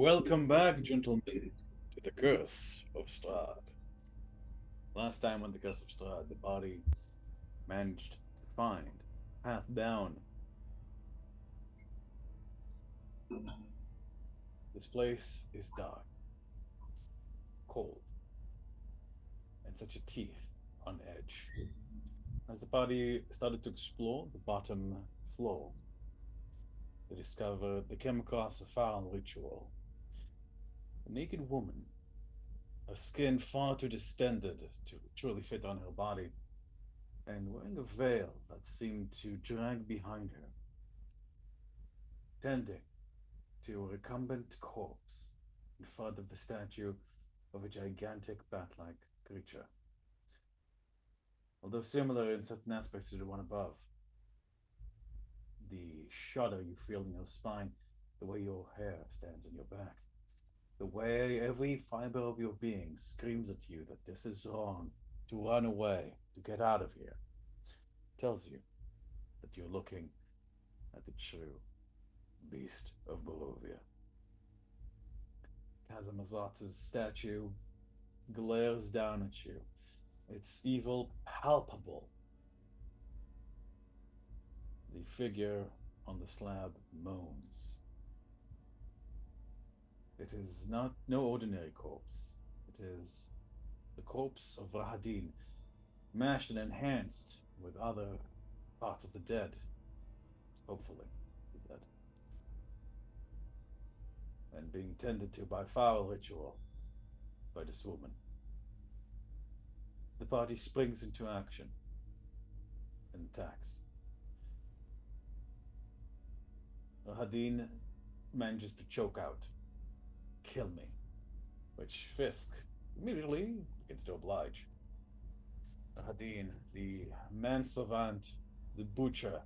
Welcome back, gentlemen, to the Curse of Strahd. Last time on the Curse of Strahd, the body managed to find a path down. This place is dark, cold, and such a teeth on edge. As the body started to explore the bottom floor, they came across a foul ritual. A naked woman, her skin far too distended to truly fit on her body, and wearing a veil that seemed to drag behind her, tending to a recumbent corpse in front of the statue of a gigantic bat-like creature. Although similar in certain aspects to the one above, the shudder you feel in your spine, the way your hair stands on your back, the way every fiber of your being screams at you that this is wrong, to run away, to get out of here, tells you that you're looking at the true beast of Barovia. Kalamazot's statue glares down at you, its evil palpable. The figure on the slab moans. It is not no ordinary corpse. It is the corpse of Rahadin, mashed and enhanced with other parts of the dead. Hopefully, the dead. And being tended to by foul ritual by this woman. The party springs into action and attacks. Rahadin manages to choke out, "Kill me," which Fisk immediately begins to oblige. Rahadin, the manservant, the butcher,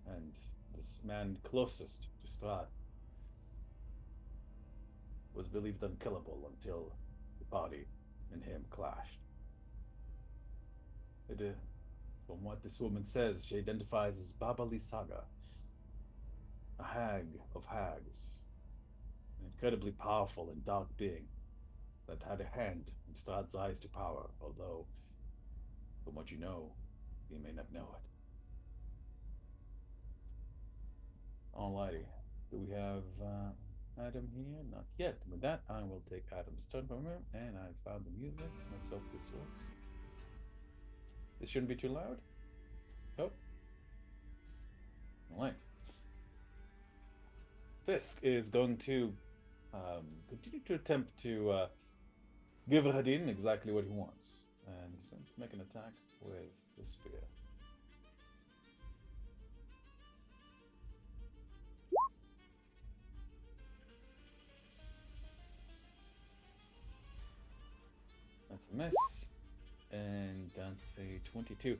and this man closest to Strahd, was believed unkillable until the body and him clashed. From what this woman says, she identifies as BAAAAAAAABA, a hag of hags, an incredibly powerful and dark being that had a hand in Strahd's rise to power, although, from what you know, you may not know it. Alrighty, do we have Adam here? Not yet. With that, I will take Adam's turn from him, and I found the music. Let's hope this works. This shouldn't be too loud. Oh. Alright. Fisk is going to continue to attempt to give Rahadin exactly what he wants. And he's going to make an attack with the spear. That's a miss. And that's a 22.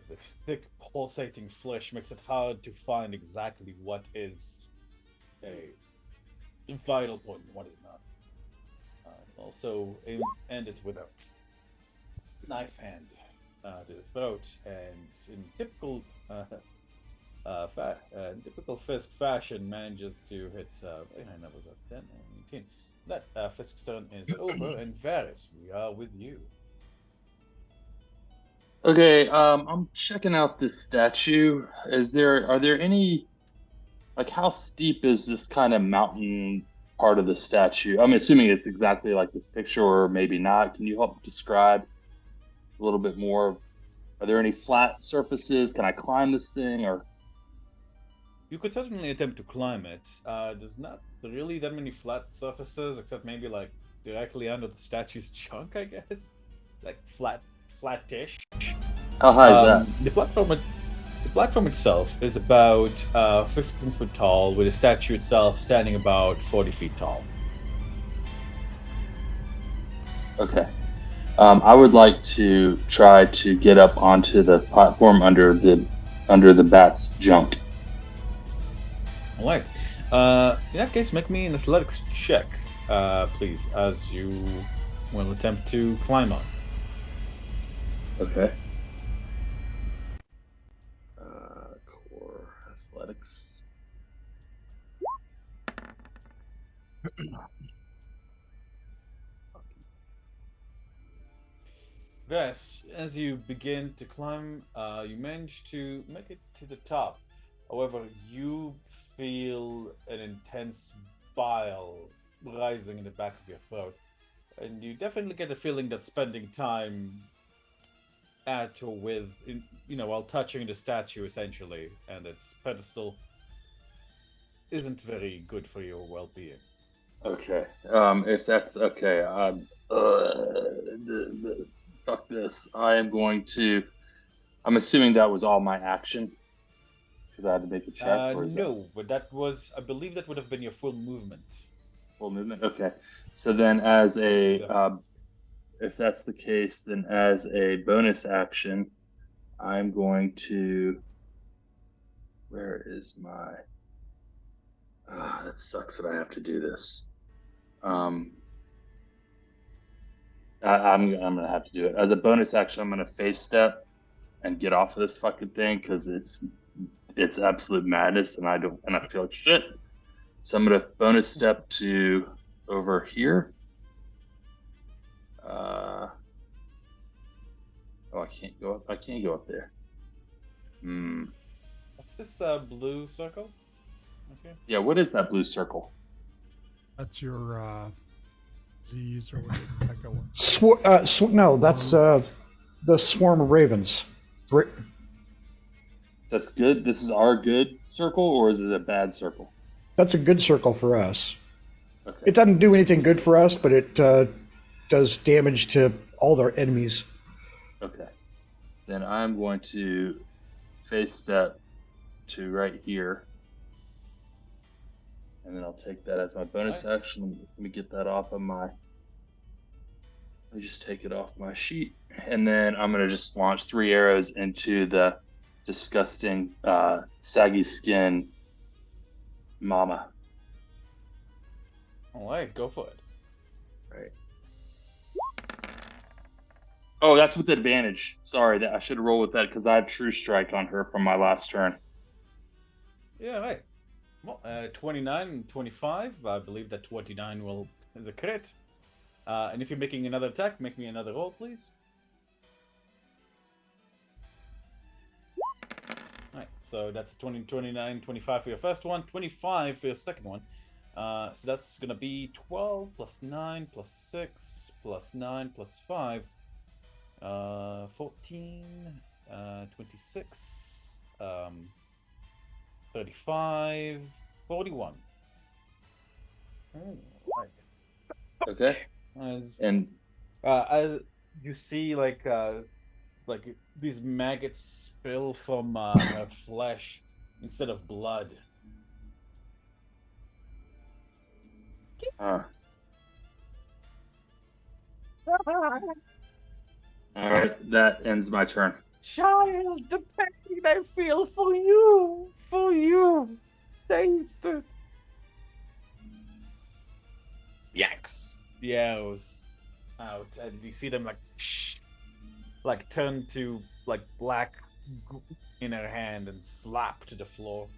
The thick, pulsating flesh makes it hard to find exactly what is a vital point and what is not. Also, end it with a knife hand to the throat, and in typical typical Fisk fashion, manages to hit. That was a 10 and 18. That Fisk's turn is over, and Varys, we are with you. Okay, I'm checking out this statue. Are there any, like, how steep is this kind of mountain part of the statue? I'm assuming it's exactly like this picture, or maybe not. Can you help describe a little bit more? Are there any flat surfaces? Can I climb this thing, or? You could certainly attempt to climb it. There's not really that many flat surfaces, except maybe like directly under the statue's trunk, I guess. Like flat-ish. How high is that? The platform itself is about 15 foot tall, with the statue itself standing about 40 feet tall. Okay. I would like to try to get up onto the platform under the bat's junk. All right. In that case, make me an athletics check, please, as you will attempt to climb on. Okay. Core athletics. Yes, as you begin to climb, you manage to make it to the top. However, you feel an intense bile rising in the back of your throat. And you definitely get the feeling that spending time at or with, while touching the statue essentially and its pedestal isn't very good for your well being. Okay. If that's okay, fuck this. I am going to. I'm assuming that was all my action because I had to make a check, or is that No, but that was, I believe that would have been your full movement. full movement? Okay. So then, as a Definitely. if that's the case, then as a bonus action, I'm going to. Where is my? Ah, that sucks that I have to do this. Um, I'm gonna have to do it as a bonus action. I'm gonna face step and get off of this fucking thing because it's absolute madness and I feel like shit. So I'm gonna bonus step to over here. Oh, I can't go up. I can't go up there. Hmm. What's this blue circle? Okay. Yeah. What is that blue circle? That's your Z's or whatever the heck it was. No, that's the swarm of ravens. That's good. This is our good circle, or is it a bad circle? That's a good circle for us. Okay. It doesn't do anything good for us, but it does damage to all their enemies. Okay. Then I'm going to face step to right here. And then I'll take that as my bonus action. Let me get that off of my. Let me just take it off my sheet. And then I'm going to just launch 3 arrows into the disgusting, saggy skin mama. All right, go for it. Right. Oh, that's with advantage. Sorry, that I should roll with that because I have True Strike on her from my last turn. Yeah, right. Well, 29 and 25. I believe that 29 is a crit. And if you're making another attack, make me another roll, please. Alright, so that's 20, 29, 25 for your first one, 25 for your second one. So that's going to be 12 plus 9 plus 6 plus 9 plus 5. 14, 26, 35, 41. Right. Okay. And As you see, like these maggots spill from her flesh instead of blood. All right, that ends my turn. Child, the pain I feel for you, taste it. Yaks. The arrows out, and you see them like turn to like black in her hand and slap to the floor.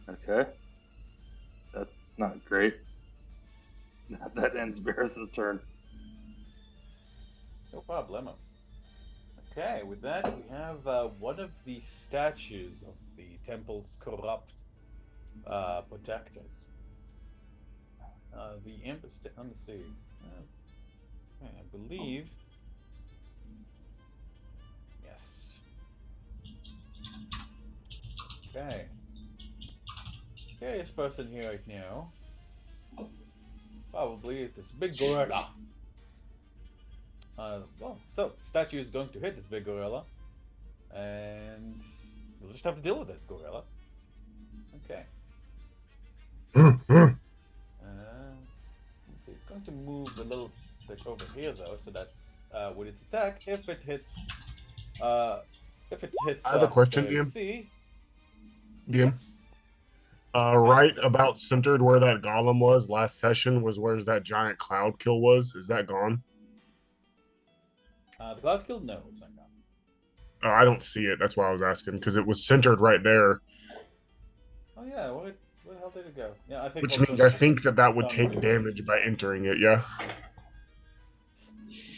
Okay. That's not great. That ends Barris's turn. No problemo. Okay, with that, we have one of the statues of the temple's corrupt protectors. The imp is let me see. I believe. Yes. Okay. Scariest person here right now probably is this big gorilla. So statue is going to hit this big gorilla, and you'll just have to deal with it, gorilla. Okay. Let's see. It's going to move a little bit over here though, so that with its attack, if it hits, I have a question, Ian. C. Ian? Yes. Right about centered where that golem was last session was where's that giant cloud kill was. Is that gone? The cloud kill? No, it's not gone. I don't see it. That's why I was asking because it was centered right there. Oh yeah, well, Where the hell did it go? Yeah, I think. Which we'll means just I think that would done take with it. damage by entering it. Yeah.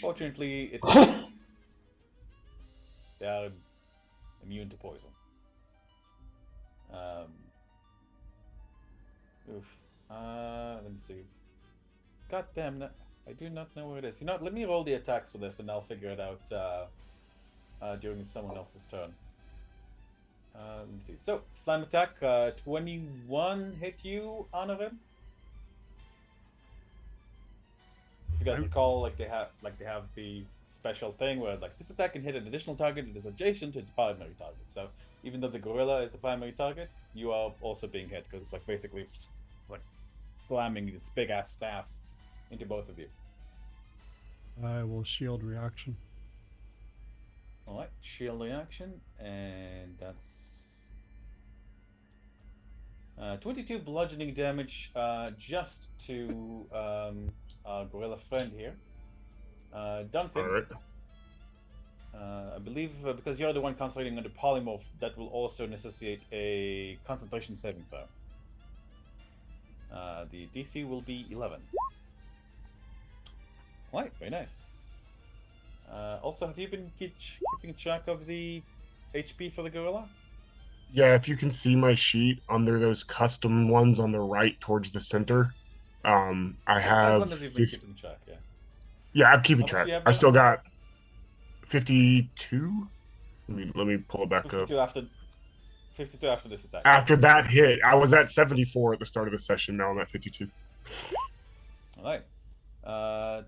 Fortunately, they are immune to poison. Oof. Let me see. God damn it. I do not know where it is. You know what? Let me roll the attacks for this and I'll figure it out during someone else's turn. Let me see. So, slime attack, 21 hit you, Honorin? If you guys recall, like they have the special thing where like this attack can hit an additional target that is adjacent to the primary target. So even though the gorilla is the primary target, you are also being hit because it's like basically like slamming its big ass staff into both of you. I will shield reaction. Alright, shield reaction, and that's 22 bludgeoning damage just to our gorilla friend here. Duncan, All right. I believe because you're the one concentrating on the polymorph, that will also necessitate a concentration saving throw. The DC will be 11. Right, very nice. Also, have you been keeping track of the HP for the gorilla? Yeah, if you can see my sheet under those custom ones on the right towards the center, I As have. long as you've been keeping track, yeah. Yeah, I'm keeping How much track. do you have I still left? got 52. Let me pull it back up. 52 after this attack. After that hit, I was at 74 at the start of the session. Now I'm at 52. Alright.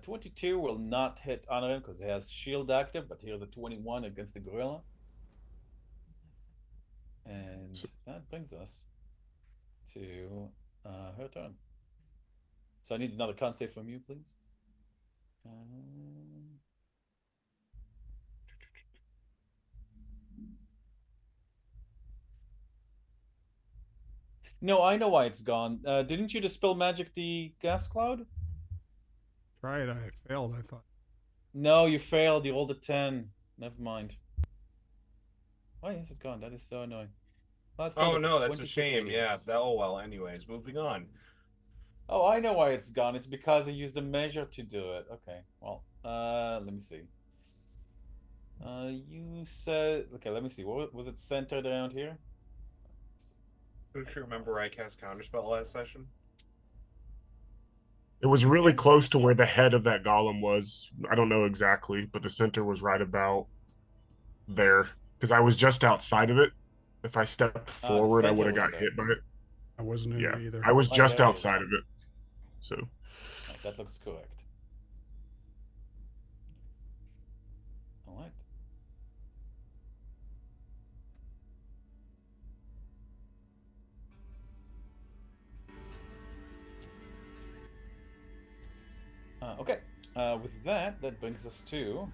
22 will not hit Honorin because he has shield active, but here's a 21 against the gorilla. And that brings us to her turn. So I need another con save from you, please. No, I know why it's gone. Didn't you dispel magic the gas cloud? Tried, I failed, I thought. No, you failed. You rolled a 10. Never mind. Why is it gone? That is so annoying. Oh no, that's a shame. Yeah. Oh well. Anyways, moving on. Oh, I know why it's gone. It's because I used a measure to do it. Okay. Well, let me see. You said okay. Let me see. What was it centered around here? Don't you remember where I cast Counterspell last session? It was really close to where the head of that golem was. I don't know exactly, but the center was right about there because I was just outside of it. If I stepped forward, I would have got hit by it. I wasn't in Yeah, it either. I was just there it outside of it. So Right, that looks correct. All right. Okay. With that, that brings us to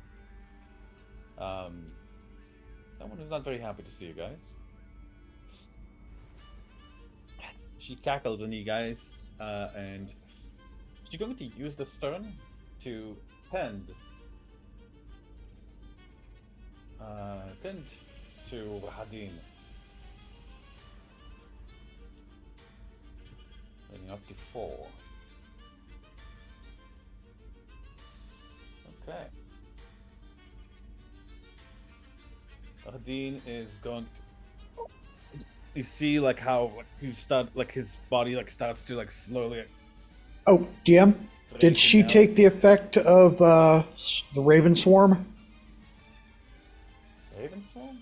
someone who's not very happy to see you guys. She cackles on you guys, and she's going to use the stern to tend to Hadin. Leading up to 4. Okay. Hadin is going to. You see, like how you start, like his body, like starts to like slowly. Oh, DM, did she out. take the effect of the Raven Swarm? Raven Swarm?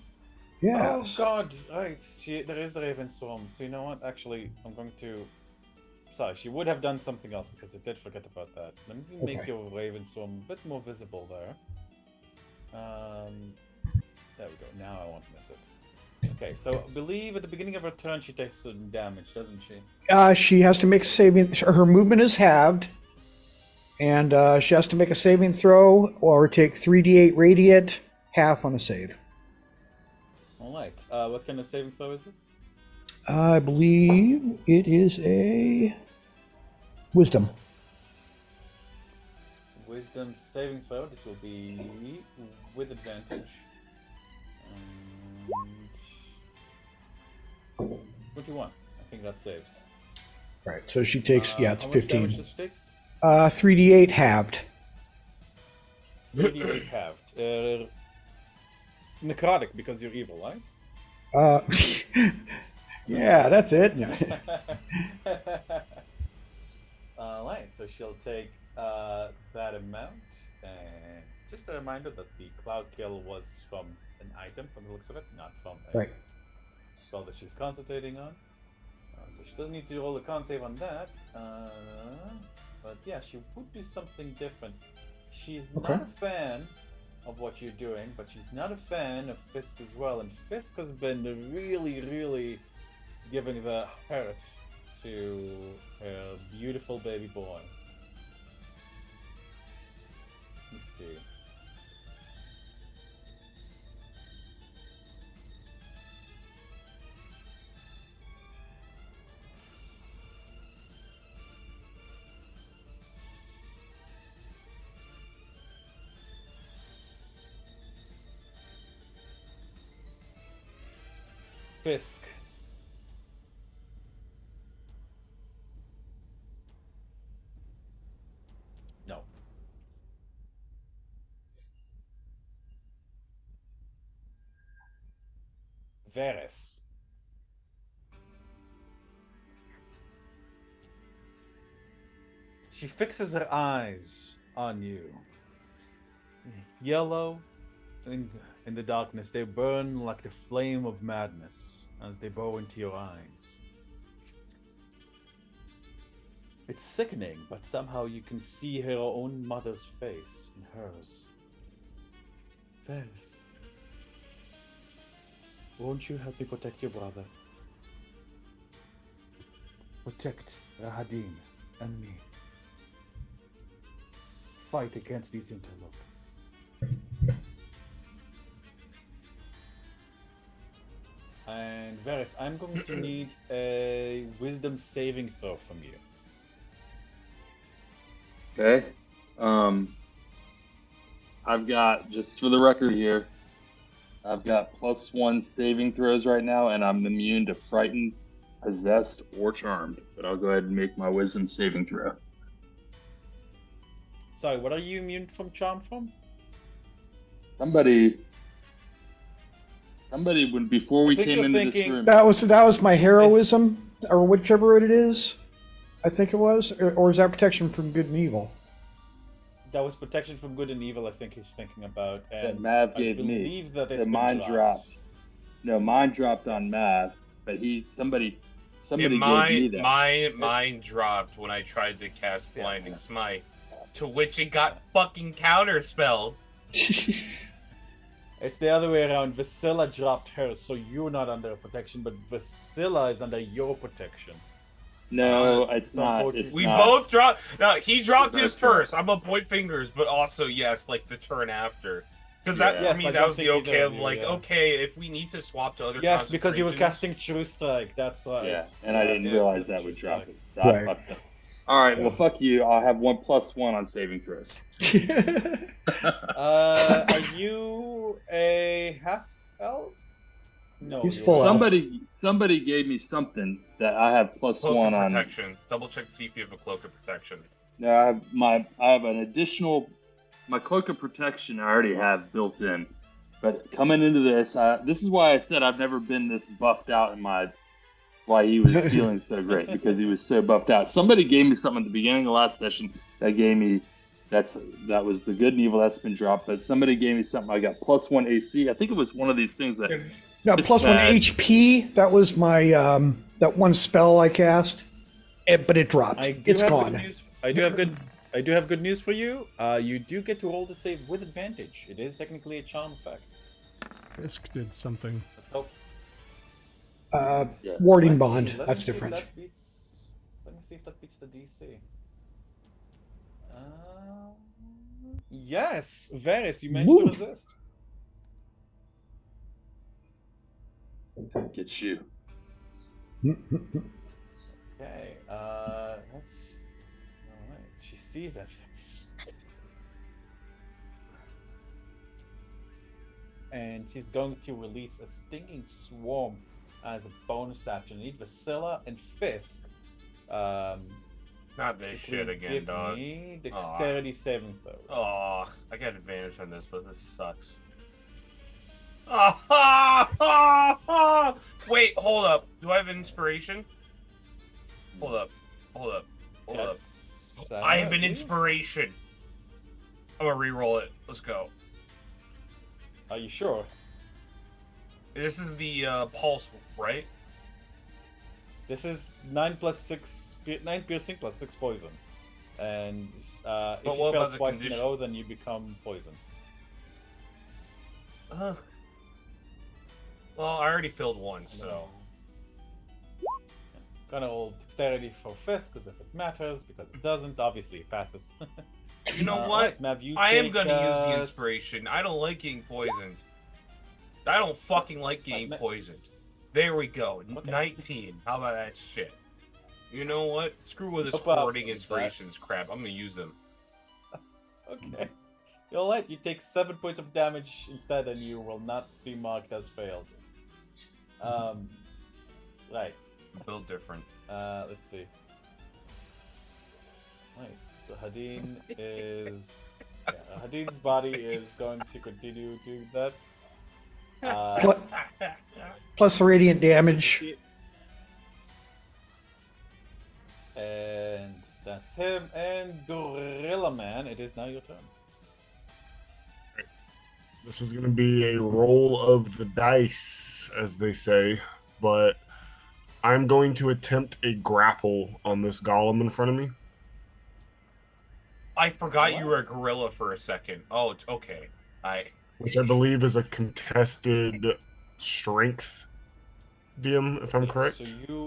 Yes. Oh God! Right, there is the Raven Swarm. So you know what? Actually, I'm going to. Sorry, she would have done something else because I did forget about that. Let me make your Raven Swarm a bit more visible there. There we go. Now I won't miss it. Okay, so I believe at the beginning of her turn she takes some damage, doesn't she? She has to make a saving. Her movement is halved, and she has to make a saving throw or take 3d8 radiant, half on a save. All right. What kind of saving throw is it? I believe it is a wisdom. Wisdom saving throw. This will be with advantage. 21. I think that saves. Right. So she takes, yeah, it's How much damage 15. does she takes? 3d8 halved. 3d8 halved. Necrotic because you're evil, right? Uh, yeah, that's it. Alright, so she'll take that amount. And just a reminder that the Cloud Kill was from an item, from the looks of it, not from a Right. spell that she's concentrating on. So she doesn't need to roll a con save on that. But yeah, she would do something different. She's Okay. not a fan of what you're doing, but she's not a fan of Fisk as well. And Fisk has been really giving the hurt to her beautiful baby boy. Let's see. Fisk. No. Varys. She fixes her eyes on you. Yellow in the darkness, they burn like the flame of madness as they burrow into your eyes. It's sickening, but somehow you can see her own mother's face in hers. Varys, won't you help me protect your brother? Protect Rahadin and me. Fight against these interlopers. And Varys, I'm going to need a wisdom saving throw from you. Okay. I've got, just for the record here, I've got +1 saving throws right now, and I'm immune to frightened, possessed, or charmed. But I'll go ahead and make my wisdom saving throw. Sorry, what are you immune from charm from? Somebody when before we think came you're into thinking- this room. That was my heroism, or whichever it is. I think it was, or is that protection from good and evil? That was protection from good and evil, I think he's thinking about. That And Mav I gave me. believe that So it's been mine dropped. No, mine dropped on Mav, but somebody gave me that. Mine dropped when I tried to cast Blinding Smite, to which it got fucking counterspelled. It's the other way around. Vasilla dropped hers, so you're not under protection, but Vasilla is under your protection. No, it's so not. unfortunately- It's We not. both dropped. No, he dropped We his both dropped. first. I'm gonna point fingers, but also yes, like the turn after. Because that Yeah. for me, Yes, I that don't was the think okay either of of you, like, yeah. okay, if we need to swap to other. Yes, because you were concentrations- casting True Strike. That's why. Yeah, and I didn't realize that would True drop Strike. it. So I Right. fucked up. All right, well, fuck you. I'll have 1 +1 on saving throws. Are you a half elf? No. He's you're full not. elf. Somebody gave me something that I have Cloak +1 of on. protection. Double check to see if you have a cloak of protection. No, I have an additional. My cloak of protection I already have built in, but coming into this, this is why I said I've never been this buffed out in my. Why he was feeling so great, because he was so buffed out. Somebody gave me something at the beginning of last session that gave me. That was the good and evil that's been dropped, but somebody gave me something. I got +1 AC. I think it was one of these things that. No, It's +1 bad. HP. That was my that one spell I cast, but it dropped. I do It's have gone. Good news. I do have good news for you. You do get to roll the save with advantage. It is technically a charm effect. Fisk did something. Let's hope. Yeah. Warding Let bond. me That's see if different. that beats- Let me see if that beats the DC. Yes, Varys, you managed to Woo. resist. Get you. Okay, let's. Alright, she sees that. She's like, and she's going to release a stinging swarm as a bonus action. Need Vasilla and Fisk Not this so shit please again, give dog. me dexterity saving throws. Oh, I got advantage on this, but this sucks. Oh, wait, hold up. Do I have inspiration? Hold up. I have an inspiration. I'm gonna re-roll it. Let's go. Are you sure? This is the pulse, right? This is 9 plus 6, 9 piercing plus 6 poison. And if you what fail about the twice in a condition? row, then you become poisoned. Well, I already filled one, so. Gonna roll dexterity for fist, because if it matters, because it doesn't, obviously it passes. You know what? Alright, Mav, you I am take, gonna use the inspiration. I don't like getting poisoned. I don't fucking like getting poisoned. There we go. Okay. 19. How about that shit? You know what? Screw with this No problem hoarding with inspirations crap. I'm gonna use them. Okay. You're alright, you take 7 points of damage instead, and you will not be marked as failed. Right. Build different. Let's see. Right. So Hadin is... Yeah, Hadin's body is going to continue doing that. Plus the radiant damage. And that's him. And Gorilla Man, it is now your turn. This is going to be a roll of the dice, as they say, but I'm going to attempt a grapple on this golem in front of me. I forgot you were a gorilla for a second. Oh, okay. Which I believe is a contested strength, DM, if I'm correct. So you...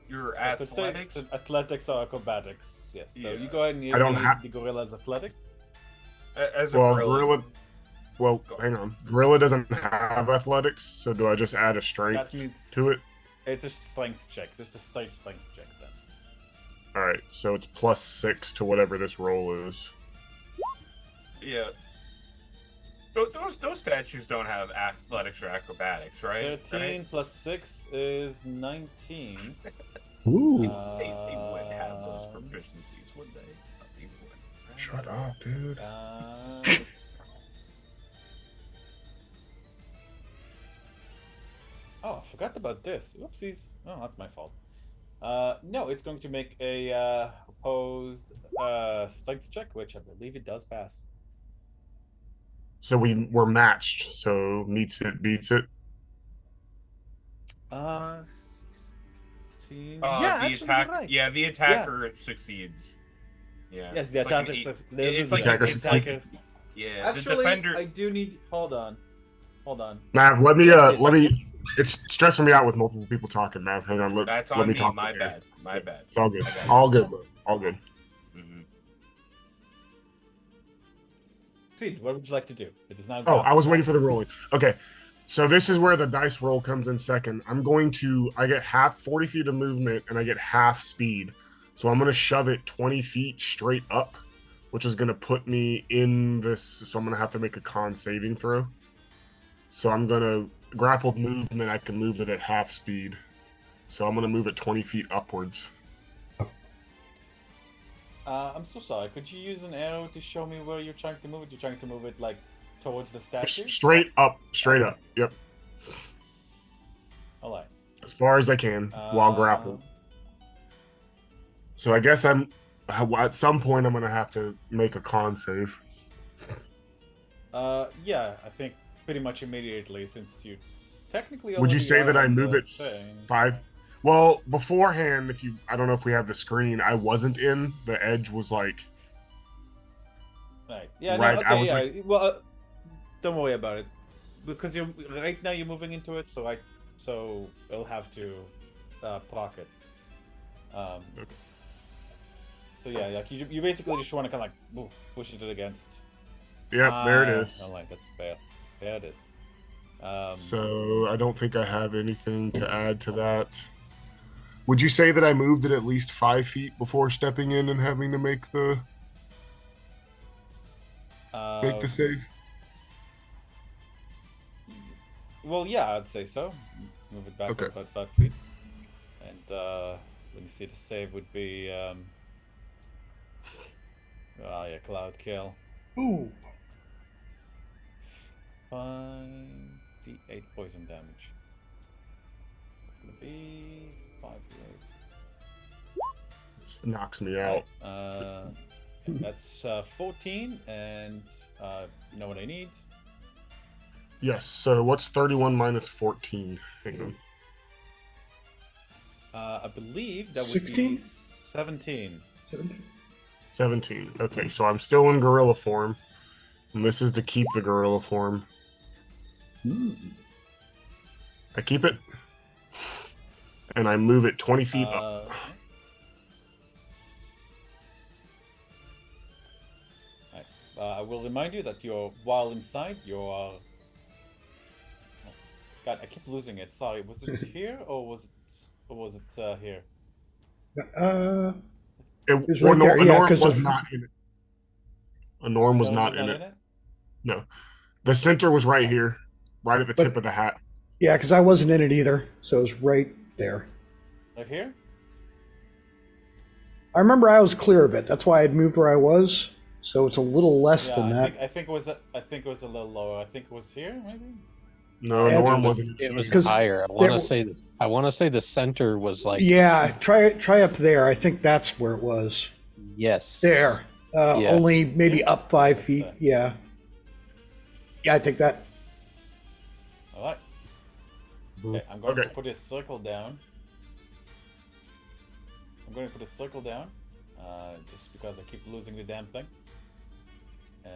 your athletics? Athletics or acrobatics, yes. So Yeah. you go ahead and I don't give have- the gorilla's athletics. As a Well, gorilla. Well, hang on. Gorilla doesn't have athletics, so do I just add a That strength means to it? it's a strength check. It's just a straight strength check then. All right, so it's +6 to whatever this roll is. Yeah. Those statues don't have athletics or acrobatics, right? 13 plus 6 is 19. Ooh. They would have those proficiencies, wouldn't they? They would. Shut up, dude. Oh, I forgot about this. Oopsies. Oh, that's my fault. No, it's going to make a opposed strength check, which I believe it does pass. So we're matched. So meets it, beats it. 16. The actually, attack. you're right. Yeah, the attacker succeeds. Yeah. Yes, the It's like attacker. an It's The like attacker the succeeds. attackers. Yeah, Actually, the defender. I do need. Hold on. Mav, let me Yes, let me. It's stressing me out with multiple people talking. Mav, hang on. That's let on me me. talk. My here. bad. My bad. It's all good. I got it. All good, bro. All good. Mhm. See, what would you like to do? It is now. Oh, I was waiting for the rolling. Okay. So this is where the dice roll comes in second. I get half 40 feet of movement and I get half speed. So I'm going to shove it 20 feet straight up, which is going to put me in this. So I'm going to have to make a con saving throw. So I'm going to grappled movement. I can move it at half speed. So I'm going to move it 20 feet upwards. I'm so sorry. Could you use an arrow to show me where you're trying to move it? You're trying to move it like towards the statue? Straight up. Yep. All right. As far as I can while grappled. So I guess at some point I'm going to have to make a con save. Yeah, I think pretty much immediately since you technically. Would you already say are that I on move the it thing. 5? Well, beforehand, I don't know if we have the screen, I wasn't in. The edge was like. Right. Yeah. Right, No, I okay. was Yeah. like- Well, don't worry about it, because you're right now you're moving into it, so it'll have to proc it. Okay. So yeah, like you basically just want to kind of like push it against. Yep, there it is. All right, that's fair. There it is. So I don't think I have anything to add to that. Would you say that I moved it at least 5 feet before stepping in and having to make the save? Well, yeah, I'd say so. Move it back Okay. about 5 feet, and let me see. The save would be. Oh yeah, cloud kill. Ooh. 5d8 poison damage. It's gonna be 5d8. This knocks me out. That's 14, and you know what I need? Yes. So what's 31 minus 14? Hang on. I believe that would 16? be 17. 17. Okay, so I'm still in gorilla form. And this is to keep the gorilla form. I keep it. And I move it 20 feet up. I will remind you that while inside, you are. Oh, God, I keep losing it. Sorry, was it here or was it here? It's right there. Yeah, because was not in it. A norm was not in it. No, the center was right here, right at the tip of the hat. Yeah, because I wasn't in it either, so it was right there. Right here? I remember I was clear of it. That's why I'd moved where I was. So it's a little less than that. I think it was a little lower. I think it was here, maybe. No, Norm wasn't. It was higher. I want to say this. I want to say the center was like. Yeah, try up there. I think that's where it was. Yes. There. Yeah. Only maybe up 5 feet. Yeah. Yeah, I think that. All right. Okay, I'm going to put a circle down. Just because I keep losing the damn thing. And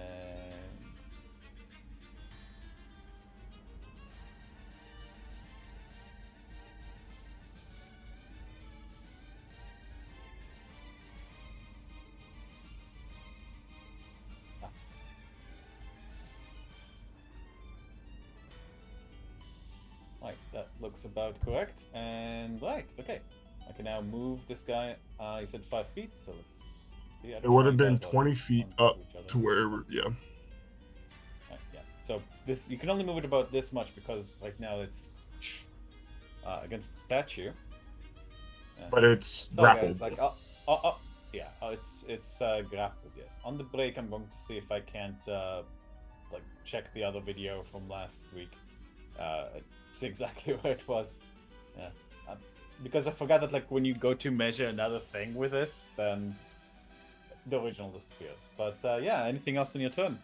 right, that looks about correct. And right, okay. I can now move this guy. You said 5 feet, so let's. Yeah, it would have been 20 feet up to wherever. Yeah. Yeah. So this you can only move it about this much because right now it's against the statue. But it's grappled. Guys, like, it's grappled. Yes. On the break, I'm going to see if I can't like check the other video from last week. See exactly where it was. Yeah. Because I forgot that like when you go to measure another thing with this, then the original disappears. But yeah, anything else on your turn?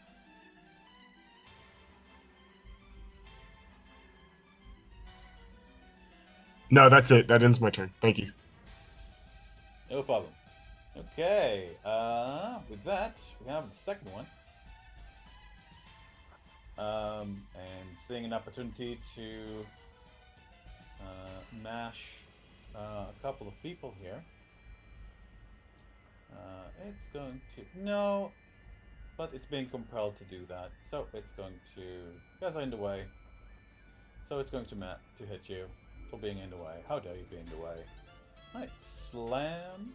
No, that's it. That ends my turn. Thank you. No problem. Okay, with that, we have the second one. And seeing an opportunity to mash a couple of people here. It's going to... No, but it's being compelled to do that. So it's going to... You guys are in the way. So it's going to hit you for being in the way. How dare you be in the way? Right, slam.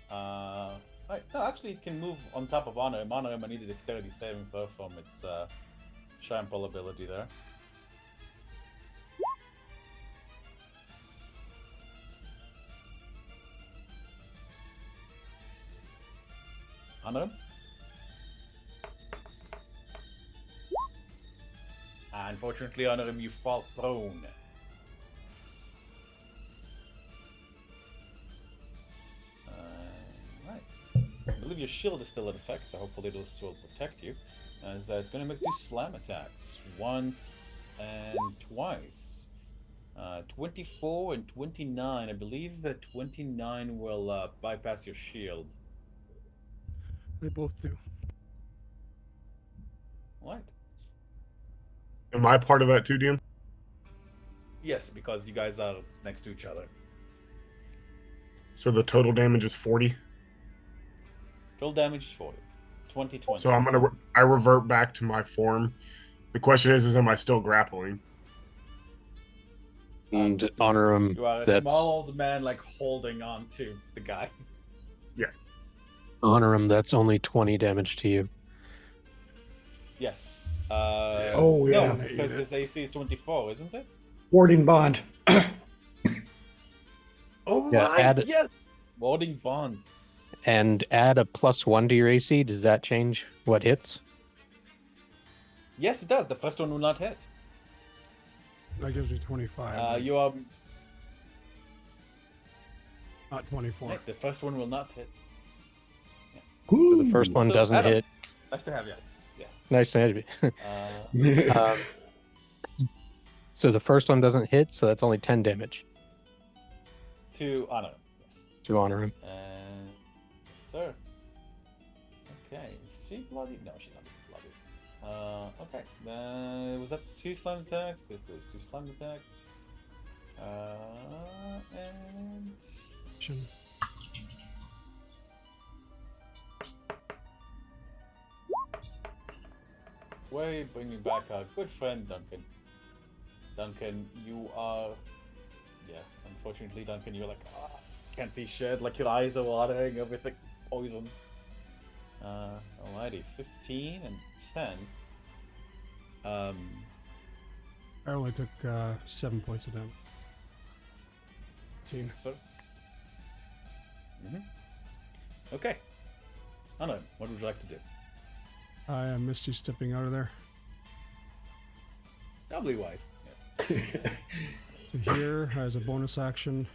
Right, no, actually it can move on top of Honor. Honor, I need a dexterity saving throw from its trample ability there. Honor. Unfortunately, Honor, you fall prone. I believe your shield is still in effect, so hopefully this will protect you. As it's going to make 2 slam attacks, once and twice. 24 and 29. I believe that 29 will bypass your shield. They both do. What? Am I part of that too, DM? Yes, because you guys are next to each other. So the total damage is 40. Total damage is 40. 20. So I revert back to my form. The question is am I still grappling? And honor him. You are a small old man, like holding on to the guy. Yeah. Honor him. That's only 20 damage to you. Yes. Oh yeah. No, because his AC is 24, isn't it? Warding bond. Oh, Oh, Yeah, right, yes! Warding bond. And add a +1 to your AC. Does that change what hits? Yes, it does. The first one will not hit. That gives me 25. You are... Not 24. The first one will not hit. So the first one So, doesn't Adam, hit. Nice to have you. Yes. Nice to have you. So the first one doesn't hit, so that's only 10 damage To honor. Yes. to honor him. And sir. Okay. Is she bloody? No, she's not bloody. Okay. Was that 2 slam attacks? This does 2 slam attacks. And we're bringing back our good friend Duncan. Duncan, you are... Yeah, unfortunately, Duncan, you're like, can't see shit, like your eyes are watering, everything poison. Alrighty, 15 and 10. I only took 7 points of damage. 18. So... Okay. Anna, what would you like to do? I am Misty stepping out of there. Doubly wise, yes. So here as a bonus action,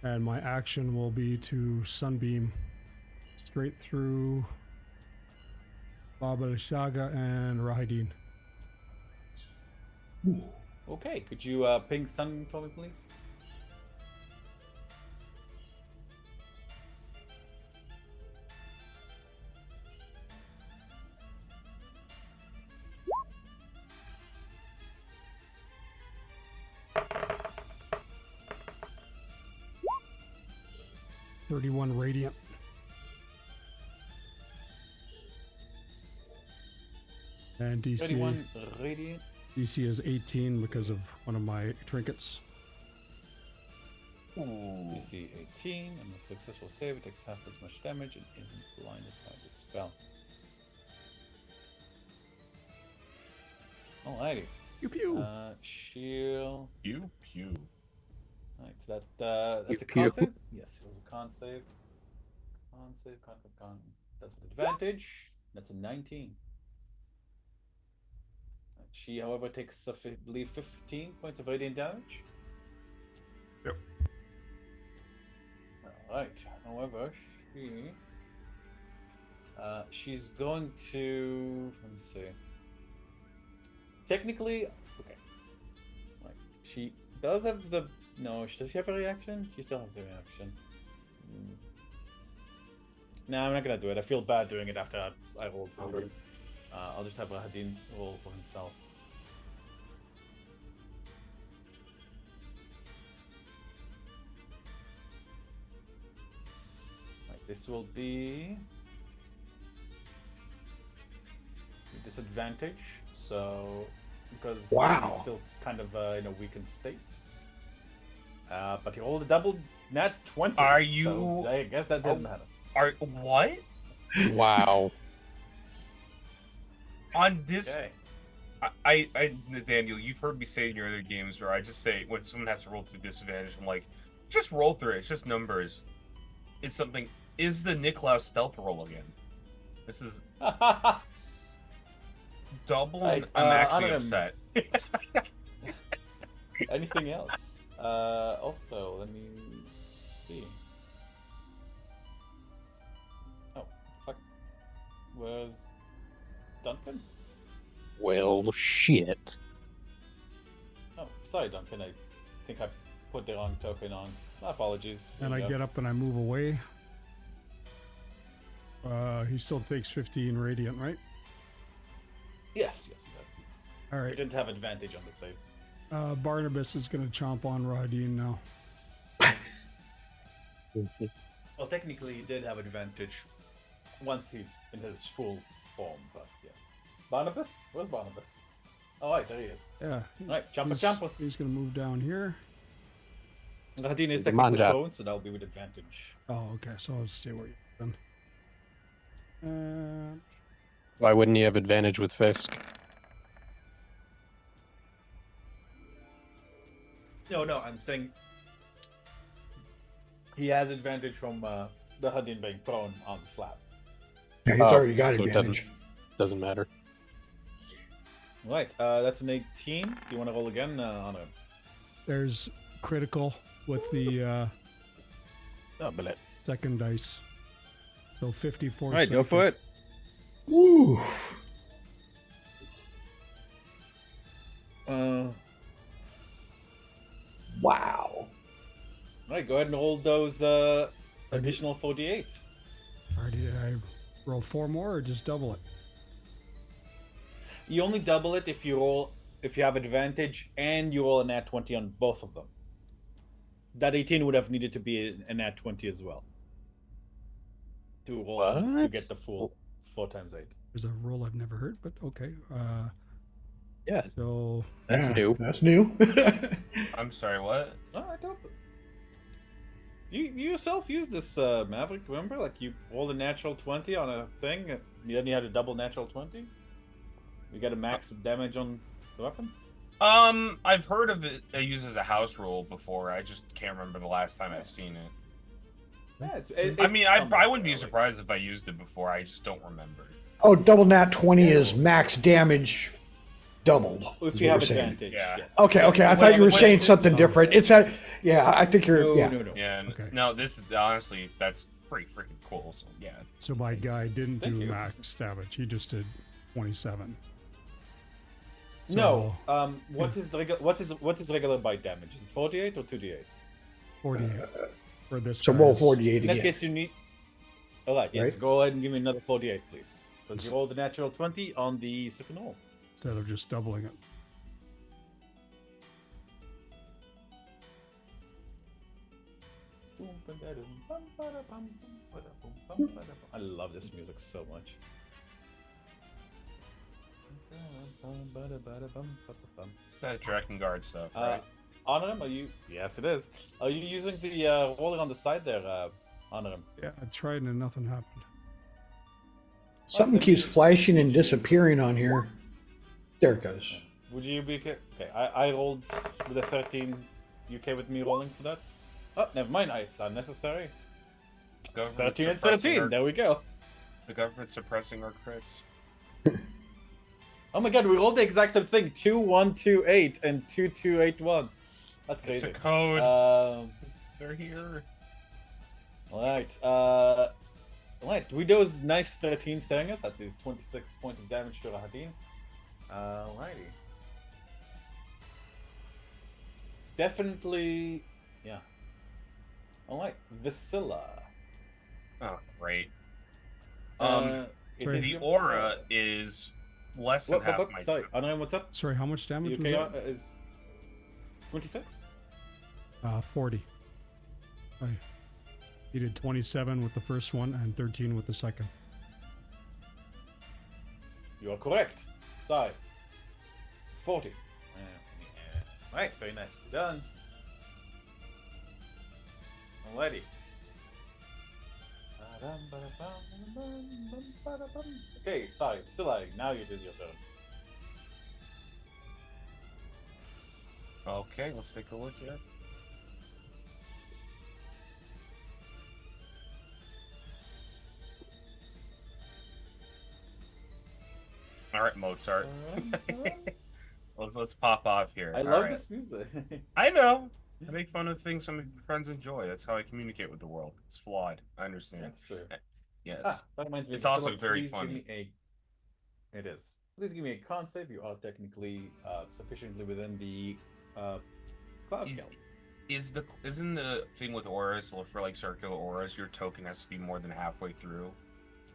and my action will be to Sunbeam straight through BAAAAAAABA and Rahideen. Okay, could you ping Sun for me, please? $31 radiant. And DC 31 radiant. DC is 18 because of one of my trinkets. DC 18, and a successful save, it takes half as much damage and isn't blinded by the spell. Alrighty. Pew pew. Shield. Pew pew. Alright, so that's a Pew, con pew. save? Yes, it was a con save. Con save, con. That's with advantage. That's a 19. She, however, takes, I believe, 15 points of radiant damage. Yep. Alright, however, she's going to... Let me see. Technically, okay. Like, she does have the... No, does she have a reaction? She still has a reaction. No, I'm not gonna do it. I feel bad doing it after I rolled for her. I'll just have Rahideen roll for himself. Right, this will be disadvantage. So, because he's still kind of in a weakened state. But he rolled a double nat 20. Are you? So I guess that didn't matter. Are what? Wow. On this, Okay. I, Nathaniel, you've heard me say in your other games where I just say when someone has to roll through disadvantage, I'm like, just roll through it. It's just numbers. It's something. Is the Niklaus stealth roll again? This is double. Right, I'm actually Adam. upset. Anything else? Also, let me see. Oh, fuck. Where's Duncan? Well, shit. Oh, sorry, Duncan. I think I put the wrong token on. My apologies. And I get up and I move away. He still takes 15 radiant, right? Yes, yes, he does. All We right. didn't have advantage on the save. Barnabas is going to chomp on Rahideen now. Well, technically, he did have advantage once he's in his full form, but yes. Barnabas? Where's Barnabas? Oh, right, there he is. Yeah. Right, jump, He's, jump. he's going to move down here. Rahideen is Come on, technically Jack. prone, so that'll be with advantage. Oh, okay. So I'll stay where you're then. Why wouldn't you have advantage with Fisk? No, I'm saying He has advantage from the Hadin being prone on the slab. Yeah, he's already got so it advantage. doesn't matter. Right, that's an 18. Do you want to roll again, Honor? There's critical with the Double it. second dice. So 54. All right, go for it. Woo! Wow. Right, go ahead and roll those additional 48. Already, did I roll 4 more or just double it? You only double it if you have advantage and you roll a nat 20 on both of them. That 18 would have needed to be a nat 20 as well. To roll to What? get the full 4 times 8. There's a roll I've never heard, but okay. Yeah, So that's Yeah, new. That's new. I'm sorry, what? Oh, I don't. You yourself used this, Maverick, remember? Like, you rolled a natural 20 on a thing, and then you had a double natural 20? You got a max damage on the weapon? I've heard of it used as a house rule before. I just can't remember the last time I've seen it. Yeah, I mean, I wouldn't be surprised if I used it before. I just don't remember. Oh, double nat 20 is max damage doubled. If is you what have you're saying. advantage, Yeah. yes. Okay, I thought you were saying something different. It's that, yeah, I think you're, yeah. No. Yeah, Okay. no, this is honestly, that's pretty freaking cool. So, yeah. so my guy didn't Thank do you. max damage. He just did 27. No. So, What is regular bite damage? Is it 48 or 2d8? 48 for this. So roll guy's- 48 In that again. case, you need. Alright, yes. Right? Go ahead and give me another 48, please. Because you rolled the natural 20 on the second roll. Instead of just doubling it. I love this music so much. It's that Drakengard stuff, right? Honorum, are you? Yes, it is. Are you using the rolling on the side there, Honorum? Yeah, I tried and nothing happened. Something keeps flashing and disappearing on here. There it goes. Would you be okay? I rolled with a 13. You okay with me rolling for that? Oh, never mind. It's unnecessary. Government 13 and suppressing 13. our- There we go. The government suppressing our crits. Oh my god, we rolled the exact same thing. 2128 and 2281. That's It's crazy. a code. They're here. Alright. Alright, we those nice 13 staring us. That is 26 points of damage to Rahadin. Alrighty. Definitely. Yeah. Alright, Vasilla. Oh, great. It Sorry. is The your- aura is less than half my Sorry, turn. Anand, what's up? Sorry, how much damage You was okay? that? Is 26? 40. He did 27 with the first one and 13 with the second. You are correct. Sorry. 40. Right, very nicely done. Alrighty. Okay, sorry. Silla, now you did your turn. Okay, let's take a look at. All right, Mozart. Let's pop off here. I All love right. this music. I know. I make fun of things my friends enjoy. That's how I communicate with the world. It's flawed. I understand. That's true. Yes. That reminds me. It's also Silla, very please give funny. me It is. Please give me a con save. You are technically sufficiently within the cloud count. Isn't the thing with auras for like circular auras, your token has to be more than halfway through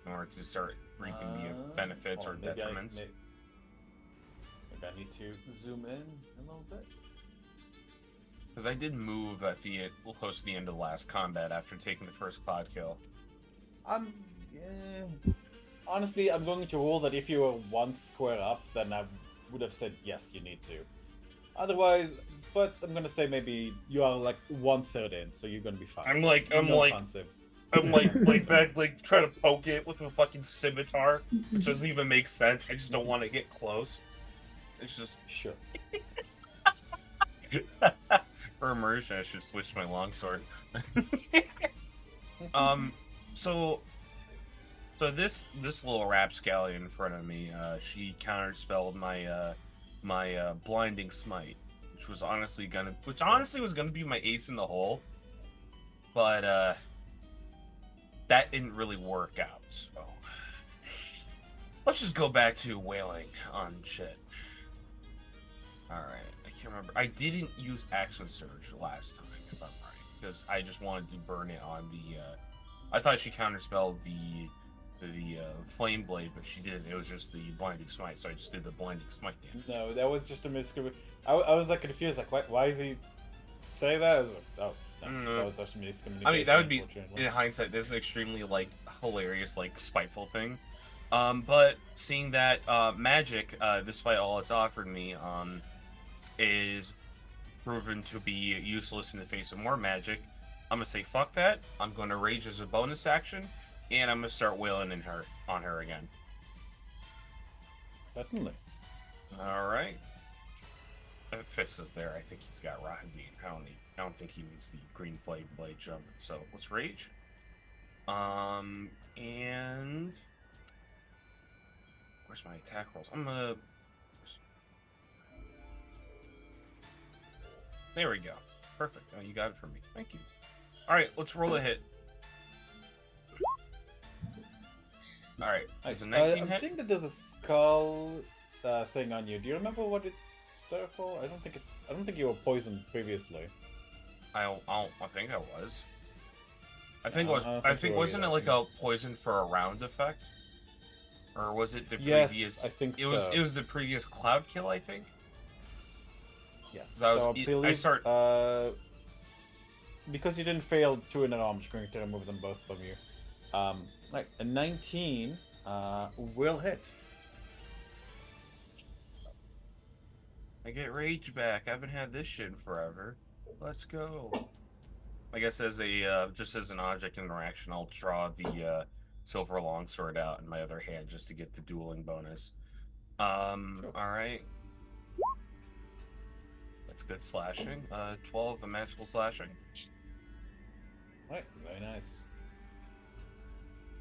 in order to start reaping the benefits or maybe detriments? Maybe I need to zoom in a little bit. Because I did move at the close to the end of the last combat after taking the first cloud kill. Honestly, I'm going to rule that if you were one square up, then I would have said yes, you need to. Otherwise, but I'm gonna say maybe you are like 1/3 in, so you're gonna be fine. I'm No like con save. trying to poke it with a fucking scimitar, which doesn't even make sense. I just don't want to get close. It's just Sure. For immersion, I should switch to my longsword. So this little rapscallion in front of me, she counterspelled my blinding smite, which honestly was gonna be my ace in the hole, but that didn't really work out. So let's just go back to wailing on shit. All right, I can't remember. I didn't use action surge last time, if I'm right, because I just wanted to burn it on the. I thought she counterspelled the flame blade, but she didn't. It was just the blinding smite, so I just did the blinding smite damage. No, that was just a miscommunication. I was like confused, like why is he saying that? I was like, oh, no, that was such a miscommunication. I mean, that would be in hindsight. This is an extremely like hilarious, like spiteful thing. But seeing that magic, despite all it's offered me, is proven to be useless in the face of more magic, I'm gonna say fuck that. I'm gonna rage as a bonus action, and I'm gonna start wailing on her again. Certainly. All right. Fist is there. I think he's got Rotten Dean. I don't think he needs the green flame blade jump. So let's rage. And where's my attack rolls? I'm gonna. There we go. Perfect. Oh, you got it for me. Thank you. All right, let's roll a hit. All right. Is a 19 I'm hit? seeing that there's a skull thing on you. Do you remember what it's there for? I don't think you were poisoned previously. I think I was. I think it was. I don't I think think you were wasn't it either. like a poison for a round effect, or was it the Yes, previous? I think it was. so. It was the previous cloud kill, I think. Yes. So I was- So I believe, start- because you didn't fail 2 in an arm, I'm just going to remove them both from you. Right, a 19 will hit. I get rage back. I haven't had this shit in forever. Let's go. I guess as a just as an object interaction, I'll draw the silver longsword out in my other hand just to get the dueling bonus. All right. That's good slashing. 12, a magical slashing. Right, very nice.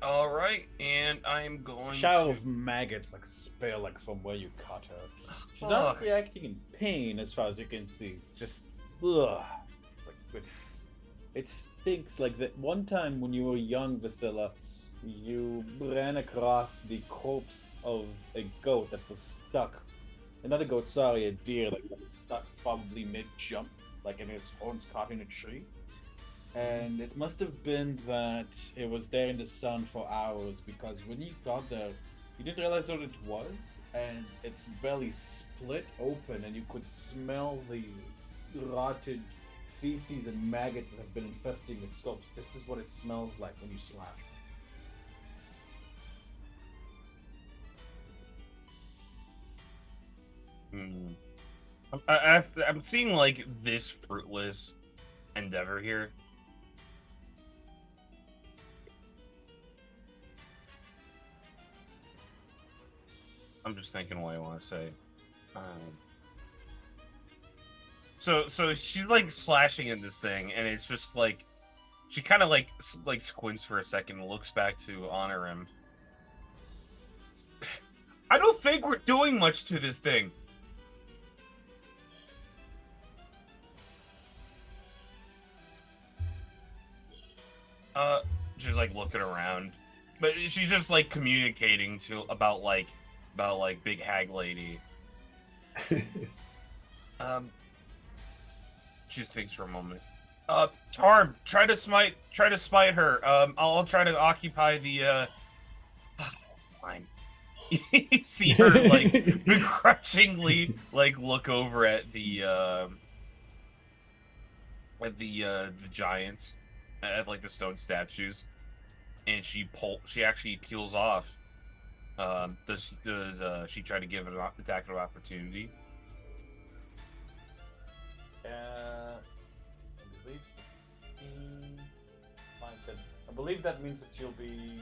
All right, and I'm going Shower to. of maggots like spill like from where you cut her. She's Ugh. not reacting in pain as far as you can see. It's just ugh. Like it stinks like that one time when you were young, Vasilla, you ran across the corpse of a goat that was stuck. Another goat, sorry, a deer that was stuck probably mid-jump, like in its horns caught in a tree. And it must have been that it was there in the sun for hours, because when you got there, you didn't realize what it was, and its belly split open, and you could smell the rotted feces and maggots that have been infesting its corpse. This is what it smells like when you slash. I'm seeing like this fruitless endeavor here. I'm just thinking what I want to say. So she's like slashing in this thing, and it's just like she kind of like squints for a second and looks back to honor him. I don't think we're doing much to this thing. She's like looking around, but she's just like communicating about big hag lady. She just thinks for a moment. Tarm, try to smite her. I'll try to occupy the fine. You see her like begrudgingly like look over at the giants, at like the stone statues, and she actually peels off. Does she try to give an attack of opportunity? I believe that means that you'll be.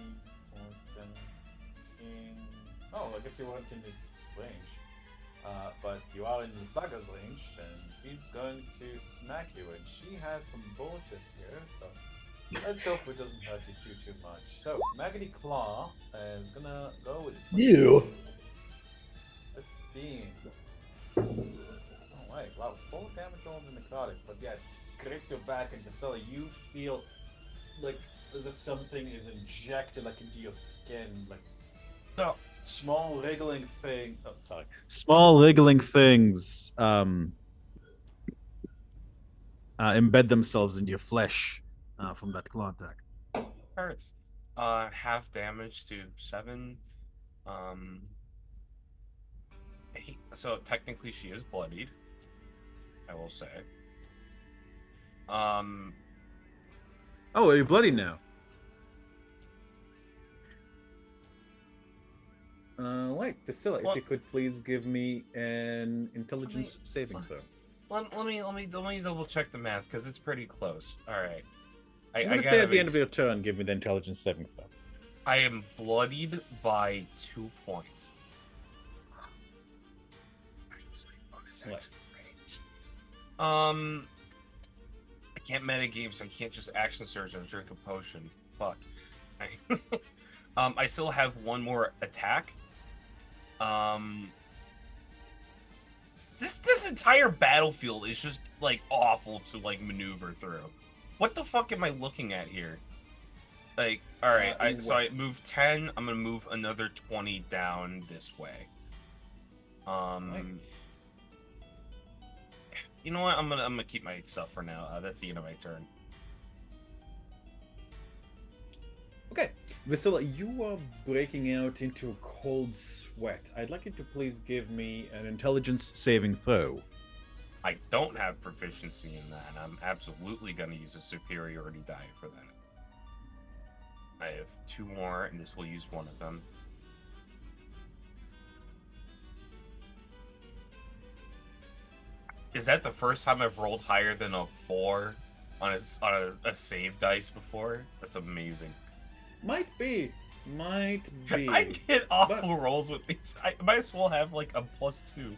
Oh, I guess you weren't in its range. but you are in the Saga's range, and he's going to smack you, and she has some bullshit here, so let's hope it doesn't hurt you too much. So, Maggoty Claw is gonna go with You. 15. Oh wait, wow, 4 damage on the necrotic, but yeah, it scrapes your back, and Vasilla, you feel like as if something is injected like into your skin, like No. small wriggling things embed themselves into your flesh from that claw attack. Hurts. Half damage to 7. 8. So technically she is bloodied, I will say. Oh, are you bloody now? Wait, Vasilla, if you could please give me an intelligence saving throw. Let me double check the math because it's pretty close. All right. I'm gonna say at the end of your turn, give me the intelligence saving throw. I am bloodied by 2 points. I can't metagame, so I can't just action surge and drink a potion. Fuck. I still have one more attack. This entire battlefield is just like awful to like maneuver through. What the fuck am I looking at here? Like, all right, so I moved 10. I'm gonna move another 20 down this way. You know what? I'm gonna keep my stuff for now. That's the end of my turn. Okay, Vasilla, you are breaking out into a cold sweat. I'd like you to please give me an intelligence saving throw. I don't have proficiency in that. I'm absolutely gonna use a superiority die for that. I have 2 more, and this will use one of them. Is that the first time I've rolled higher than a 4 on a save dice before? That's amazing. Might be. I get awful rolls with these. I might as well have like a +2.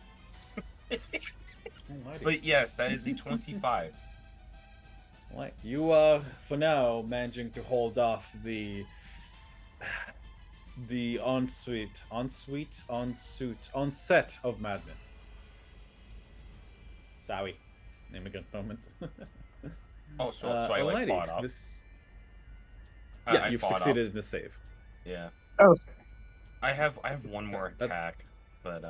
But yes, that is a 25. Right. You are, for now, managing to hold off the onset of madness. Sorry. Immigrant moment. Oh, so I like fought off. Yeah, you've succeeded in the save. Yeah. Oh. I have one more attack, but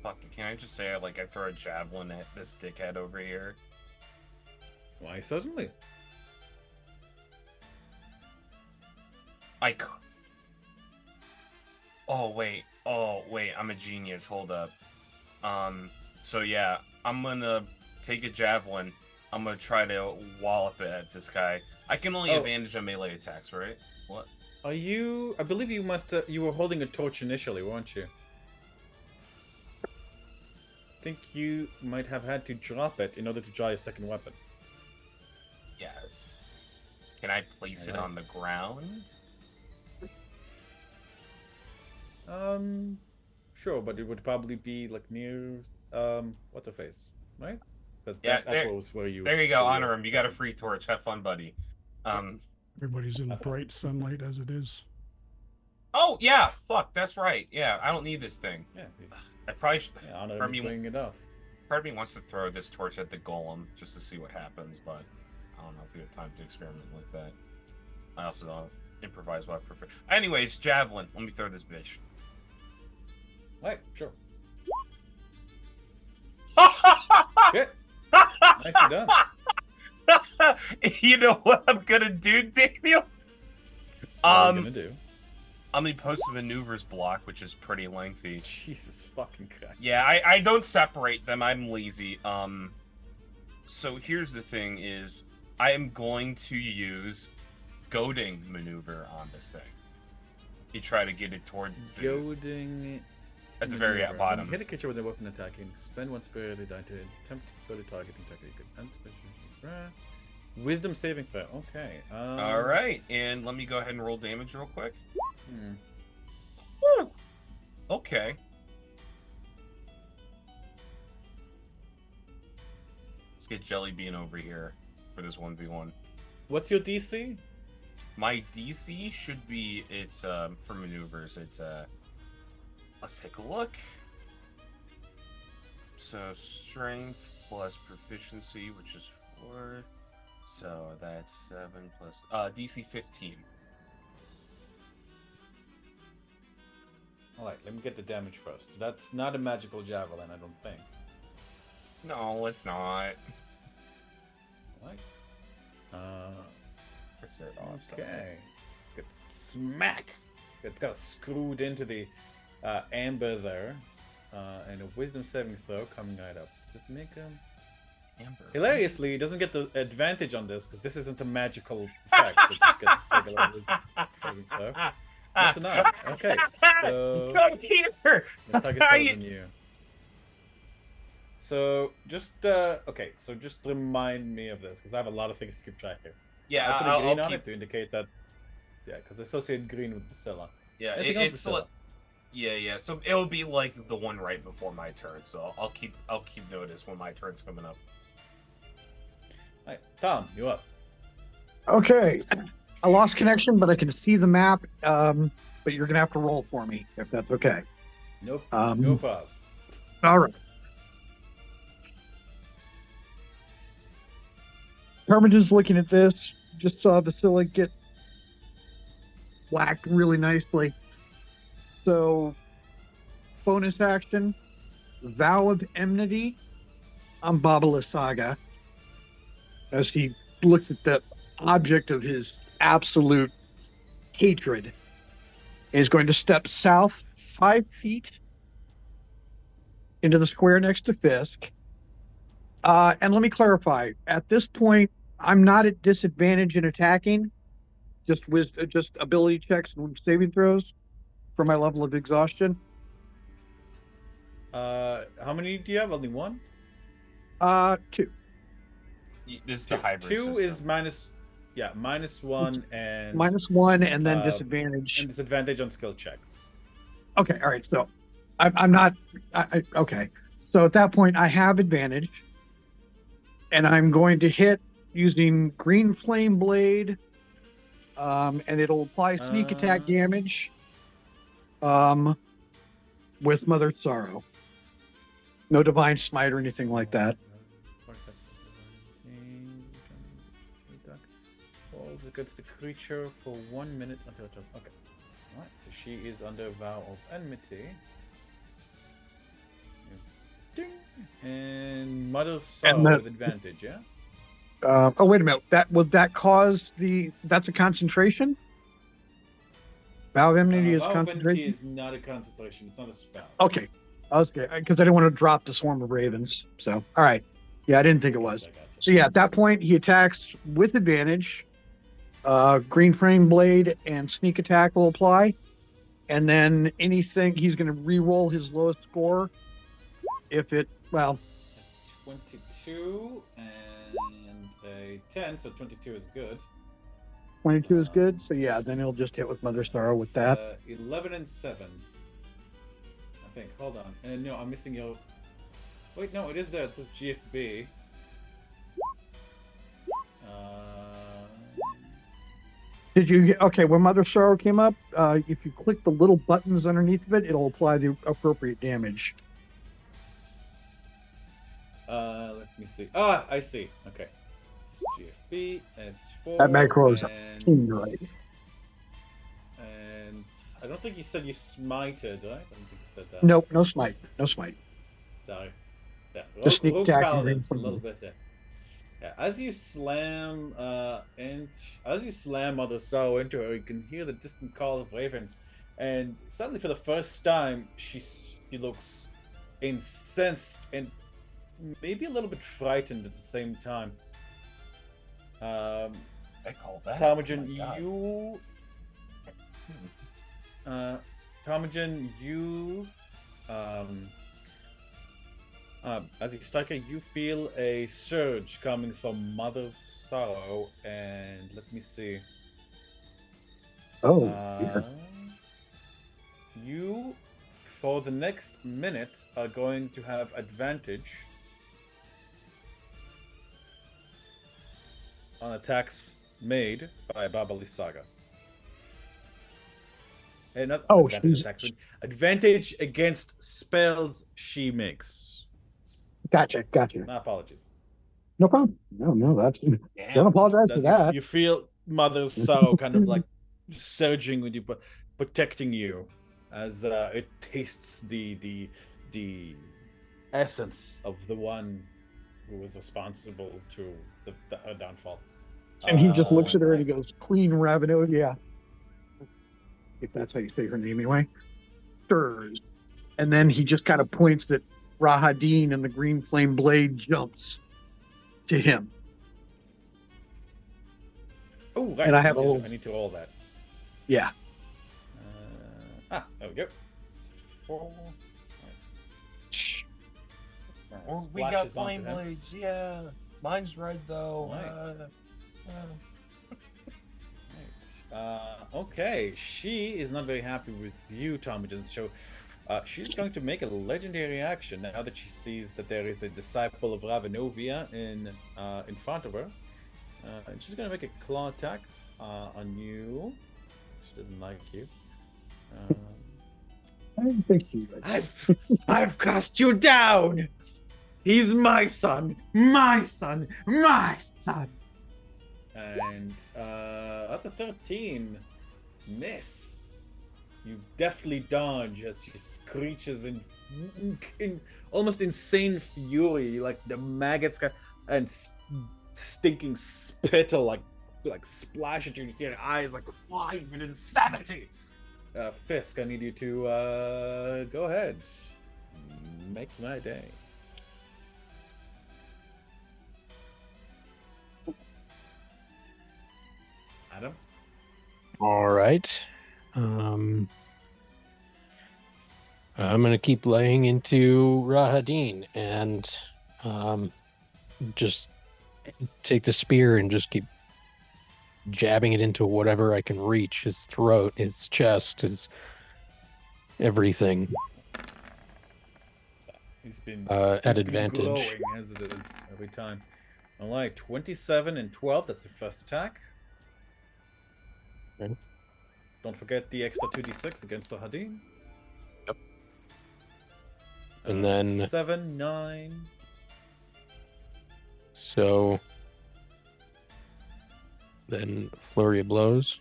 fuck, can I just say I throw a javelin at this dickhead over here? Why, certainly. Oh wait, I'm a genius. Hold up. So yeah, I'm gonna take a javelin. I'm gonna try to wallop it at this guy. I can only advantage on melee attacks, right? What? Are you? I believe you must. You were holding a torch initially, weren't you? I think you might have had to drop it in order to draw a second weapon. Yes. Can I place it on the ground? Sure, but it would probably be like near what's her face, right? Because Yeah, that was where you. There you go, honor him. You got a free torch. Have fun, buddy. Everybody's in bright sunlight as it is. Oh yeah, fuck. That's right. Yeah, I don't need this thing. Yeah, I probably should. Yeah, honor him bringing it off. Part of me wants to throw this torch at the golem just to see what happens, but I don't know if we have time to experiment with that. I also don't have improvise what I prefer. Anyways, javelin. Let me throw this bitch. Right, sure. Good. Nicely done. You know what I'm gonna do, Daniel? What are you gonna do? I'm gonna post a maneuvers block, which is pretty lengthy. Jesus fucking Christ. Yeah, I don't separate them. I'm lazy. So here's the thing: is I am going to use goading maneuver on this thing. You try to get it toward the, goading. At the very bottom. Hit a creature with a weapon attacking. Spend 1 spirit die to attempt to go to targeting technique. Wisdom saving throw. Okay. All right, and let me go ahead and roll damage real quick. Okay. get Jelly Bean over here for this 1v1. What's your DC? My DC should be for maneuvers. Let's take a look. So strength plus proficiency, which is 4. So that's 7 plus DC 15. All right, let me get the damage first. That's not a magical javelin, I don't think. No, it's not. All right. Okay. Let's get smack. It's got screwed into the amber there, and a wisdom saving throw coming right up. Does it make Amber. Hilariously, it doesn't get the advantage on this because this isn't a magical effect. It just gets to take a little wisdom saving throw. That's enough. Okay, so Come here. let's target on you. So just okay, so just remind me of this because I have a lot of things to keep track here. Yeah, I'll put a green on keep... it to indicate that. Yeah, because associate green with Priscilla. Yeah, Anything else, it's Priscilla? yeah. So it'll be like the one right before my turn. So I'll keep notice when my turn's coming up. All right, Tom, you up? Okay. I lost connection, but I can see the map. But you're gonna have to roll for me if that's okay. Nope. Um, No problem. All right. Hermitage looking at this. Just saw Vasily get whacked really nicely. So, bonus action, Vow of Enmity on BAAAAAAAABA as he looks at the object of his absolute hatred. Is going to step south 5 feet into the square next to Fisk. And let me clarify, at this point, I'm not at disadvantage in attacking, just ability checks and saving throws for my level of exhaustion. How many do you have? Only one? 2. This is the hybrid 2 system. is -1 and -1 and then uh, disadvantage. and disadvantage on skill checks. Okay, all right. So I'm not. Okay. So at that point, I have advantage, and I'm going to hit using Green Flame Blade, and it'll apply sneak attack damage, with Mother Sorrow. No Divine Smite or anything like that. Falls against the creature for 1 minute until it. Okay. Alright, so she is under Vow of Enmity. Ding. And Mother's Sorrow with advantage, yeah? Oh, wait a minute. Would that cause that's a concentration? Vow of Enmity is Vow of concentration? Enmity is not a concentration, it's not a spell. Okay. I was because I didn't want to drop the Swarm of Ravens. So, all right. Yeah, I didn't think it was. So, yeah, at that point, he attacks with advantage. Green Flame Blade and Sneak Attack will apply. And then anything, he's going to re-roll his lowest score. If it, 22 and a 10, so 22 is good. 22 is good. So, yeah, then he'll just hit with Mother Sorrow with that. 11 and 7. I think. Hold on. No, I'm missing your. Wait, no, it is there. It says GFB. Did you? Okay, when Mother Sorrow came up, if you click the little buttons underneath of it, it'll apply the appropriate damage. Let me see. Ah, I see. Okay. GFB, it's 4. That macro is and, right. And I don't think you said you smited, right? I don't think you said that. Nope, no smite. No smite. Sorry. Yeah. Just sneak Rogue attack Paladin's a and little bit there. Yeah, as you slam Mother Sorrow into her, you can hear the distant call of ravens, and suddenly, for the first time, she looks incensed and maybe a little bit frightened at the same time. I call that. Tarmogen, as you strike her, you feel a surge coming from Mother's Sorrow, and let me see. Oh, you, for the next minute, are going to have advantage on attacks made by BAAAAAAAAABA. Not Oh, advantage she's attacks, but advantage against spells she makes. gotcha. My apologies. No problem. No, that's don't Damn. apologize for that. You feel Mother's sorrow kind of like surging with you, but protecting you as it tastes the essence of the one who was responsible to her downfall. And he just looks at her and he Right. goes, "Queen Ravenel, yeah, if that's how you say her name anyway." Stirs, and then he just kind of points at Rahadin, and the green flame blade jumps to him. Oh, right. And I have a little. I need to roll that. Yeah. There we go. It's 4. Oh, we got flame blades. Yeah, mine's red though. Okay, she is not very happy with you, Tommy. So she's going to make a legendary action now that she sees that there is a disciple of Ravenovia in front of her. And she's going to make a claw attack on you. She doesn't like you. I didn't think he would. I've cast you down. He's my son, my son, my son. And that's a 13. Miss. You deftly dodge as she screeches in almost insane fury, like the maggots and stinking spittle like splash at you. You see her eyes like flying with insanity. Fisk, I need you to go ahead. Make my day. Adam? All right. I'm gonna keep laying into Rahadin and just take the spear and just keep jabbing it into whatever I can reach. His throat, his chest, his everything. He's been at advantage. glowing as it is every time. All right, 27 and 12. That's the first attack. Okay. Don't forget the extra 2d6 against the Hadin. Yep. And then 7, 9. So then flurry of blows.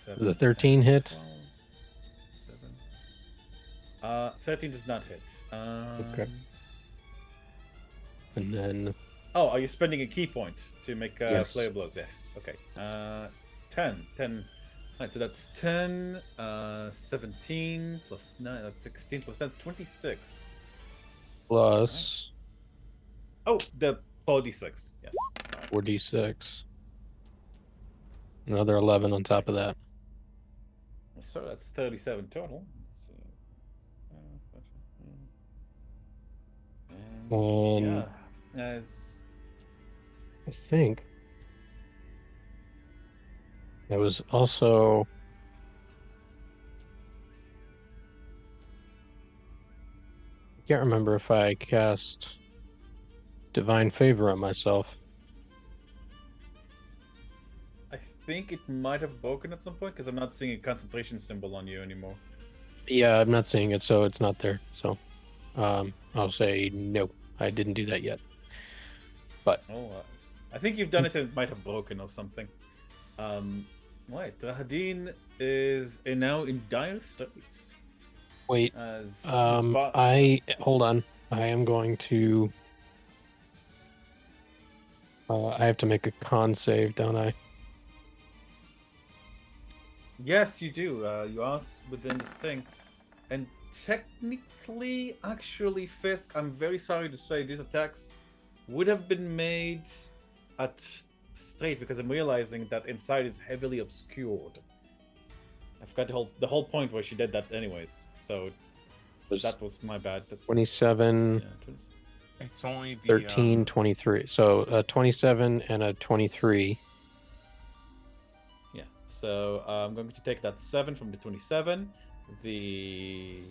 Does a 13 hit? 13 does not hit. Okay. And then... Oh, are you spending a key point to make Yes. flare blows? Yes. Okay. 10. 10. Alright, so that's 10, 17, plus 9, that's 16, plus that's 26. Plus Oh, the 4d6. Yes. Right. 4d6. Another 11 on top of that. So that's 37 total. And yeah, as I think it was also I can't remember if I cast Divine Favor on myself. I think it might have broken at some point because I'm not seeing a concentration symbol on you anymore. Yeah, I'm not seeing it, so it's not there. So I'll say no, I didn't do that yet. But I think you've done it and it might have broken or something. Right, Rahadin is now in dire straits. wait, As hold on. I am going to. I have to make a con save, don't I? Yes, you do. You are within the thing. And technically, actually, Fisk, I'm very sorry to say these attacks would have been made at straight because I'm realizing that inside is heavily obscured. I forgot the whole point where she did that anyways. So that was my bad. That's 27, yeah, It's only the 13, 23. So 27 and a 23. yeah. So I'm going to take that 7 from the 27, the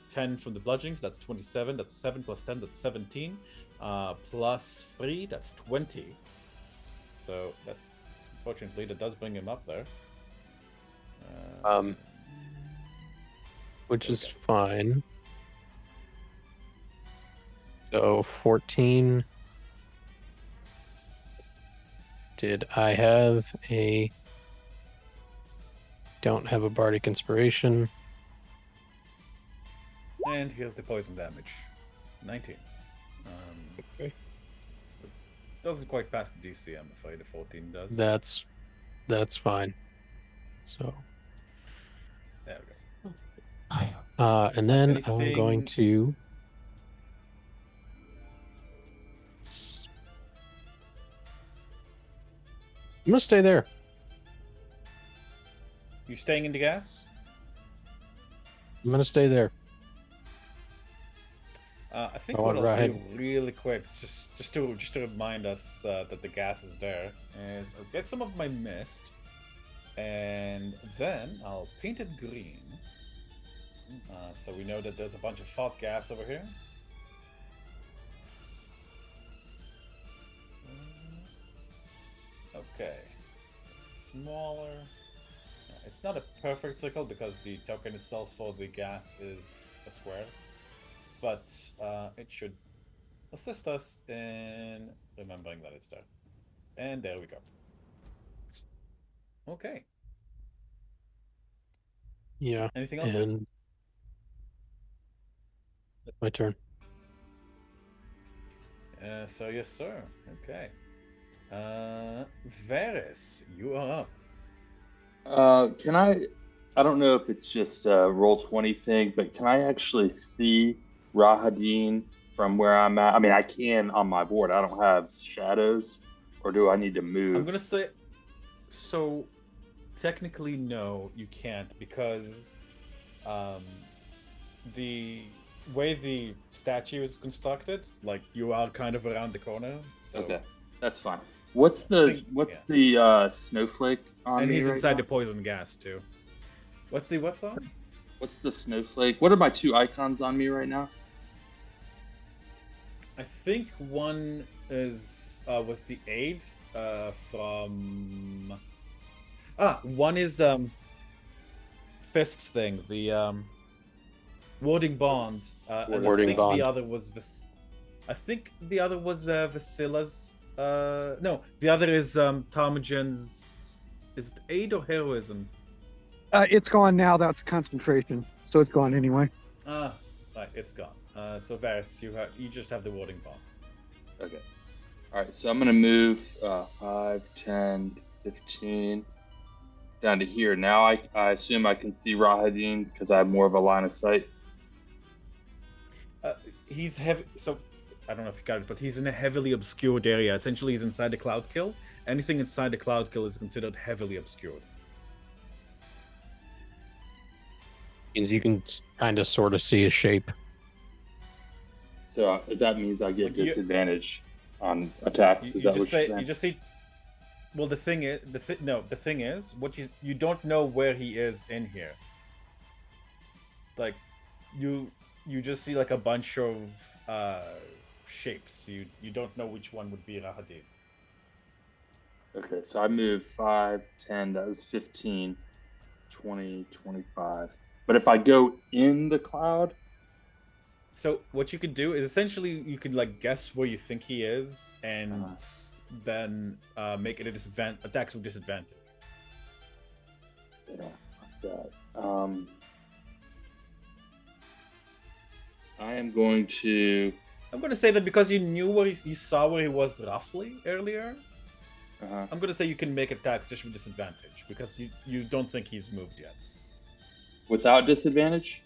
10 from the bludgeoning, so that's 27. That's 7 plus 10, that's 17. Plus 3, that's 20. So that, unfortunately, that does bring him up there. Which is fine. So 14. Did I have a... Don't have a bardic inspiration. And here's the poison damage. 19. Okay. Doesn't quite pass the DC, I'm afraid. The 14 does. That's fine. So There we go. and then I'm Anything- going to I'm gonna stay there. You staying in the gas? I'm gonna stay there. I think I what want I'll do Rahid. really quick, just to remind us that the gas is there, is I'll get some of my mist, and then I'll paint it green, so we know that there's a bunch of fog gas over here. Okay, smaller. It's not a perfect circle because the token itself for the gas is a square, but it should assist us in remembering that it's there. And there we go. Okay. Yeah. Anything else, please? And my turn. So yes, sir. Okay. Varys, you are up. Can I don't know if it's just a roll 20 thing, but can I actually see Rahadin from where I'm at? I mean, I can on my board. I don't have shadows, or do I need to move? I'm gonna say, so technically no, you can't, because the way the statue is constructed, like you are kind of around the corner. So, Okay, that's fine. What's the snowflake on and me he's right inside now? the poison gas too. What's the what song? What's the snowflake? What are my two icons on me right now? I think one is was the aid from one is Fist's thing, the warding bond. And Warding I think bond. the other was I think the other was Vasila's. No, the other is Tarmagen's. Is it aid or heroism? It's gone now. That's concentration, so it's gone anyway. Right, it's gone. So Varys, you just have the warding bond. Okay. All right, so I'm gonna move 5, 10, 15 down to here. Now I assume I can see Rahadin because I have more of a line of sight. He's heavy, so I don't know if you got it, but he's in a heavily obscured area. Essentially, he's inside the cloud kill. Anything inside the cloud kill is considered heavily obscured. Means you can kind of sort of see a shape. So that means I get Like you- disadvantage on attacks. Is that what you're saying? You just see. Well, the thing is, the thing is, what you don't know where he is in here. Like, you just see like a bunch of shapes. You don't know which one would be Rahadin. Okay, so I move 5, 10, that was 15, 20, 25. But if I go in the cloud, So what you could do is essentially you could like guess where you think he is, and then make it a attacks with disadvantage. yeah, like that. I am going to. I'm gonna say that because you knew where you saw where he was roughly earlier. I'm gonna say you can make attacks just with disadvantage because you don't think he's moved yet. Without disadvantage?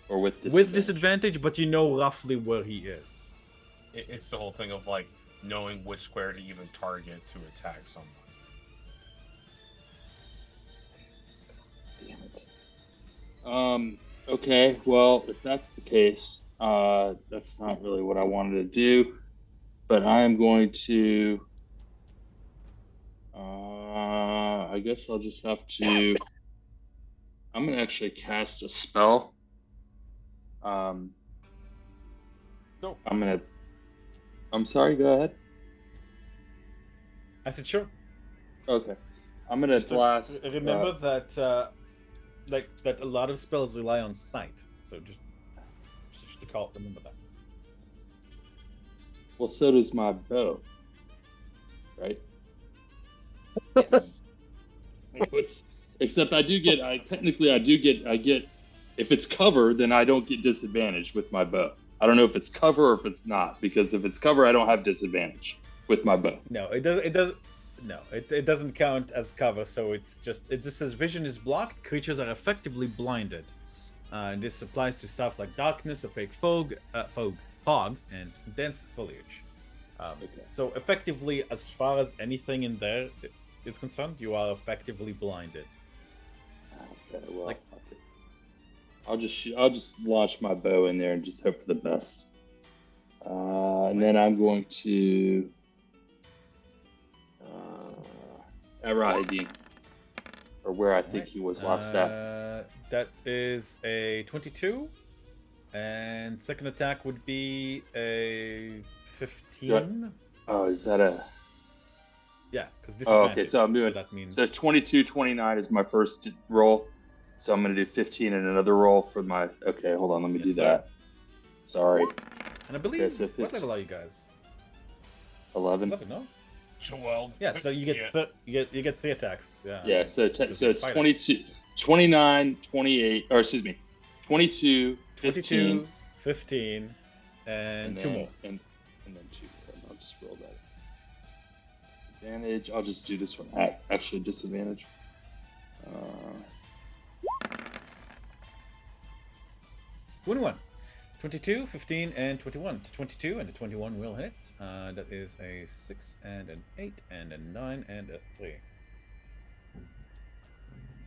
Or with disadvantage? With disadvantage, but you know roughly where he is. It's the whole thing of like knowing which square to even target to attack someone. Damn it. Okay, well, if that's the case, that's not really what I wanted to do. But I am going to I guess I'll just have to. I'm gonna actually cast a spell. So I'm sorry. Go ahead. I said sure. Okay. I'm gonna Just blast. remember that that a lot of spells rely on sight. So just remember that. Well, so does my bow. Right. Yes. Except I do get. I get. If it's cover, then I don't get disadvantage with my bow. I don't know if it's cover or if it's not, because if it's cover, I don't have disadvantage with my bow. No, it does. It does. No, it doesn't count as cover. So it just says vision is blocked. Creatures are effectively blinded. This applies to stuff like darkness, opaque fog, and dense foliage. Okay. So effectively, as far as anything in there is concerned, you are effectively blinded. Okay, well, okay. I'll just launch my bow in there and just hope for the best. And then I'm going to Rahadin, or where I think he was last at. That is a 22, and second attack would be a 15. Oh, is that a? Yeah, because this. Oh, okay. So I'm doing. So that means. So 22, 29 is my first roll. So I'm going to do 15 and another roll for my. Okay, hold on. Let me do that. Sorry. And I believe. Okay, so what level are you guys? 11. 11, no? 12. Yeah, so you get you get 3 attacks. Yeah. Yeah. So it's 22, 29, 28, or excuse me, 22, 15, 22, 15, and 2 more. And then 2 more. I'll just roll that. Disadvantage. I'll just do this one. Actually, disadvantage. 21. 22, 15, and 21. 22 and a 21 will hit. That is a 6 and an 8 and a 9 and a 3.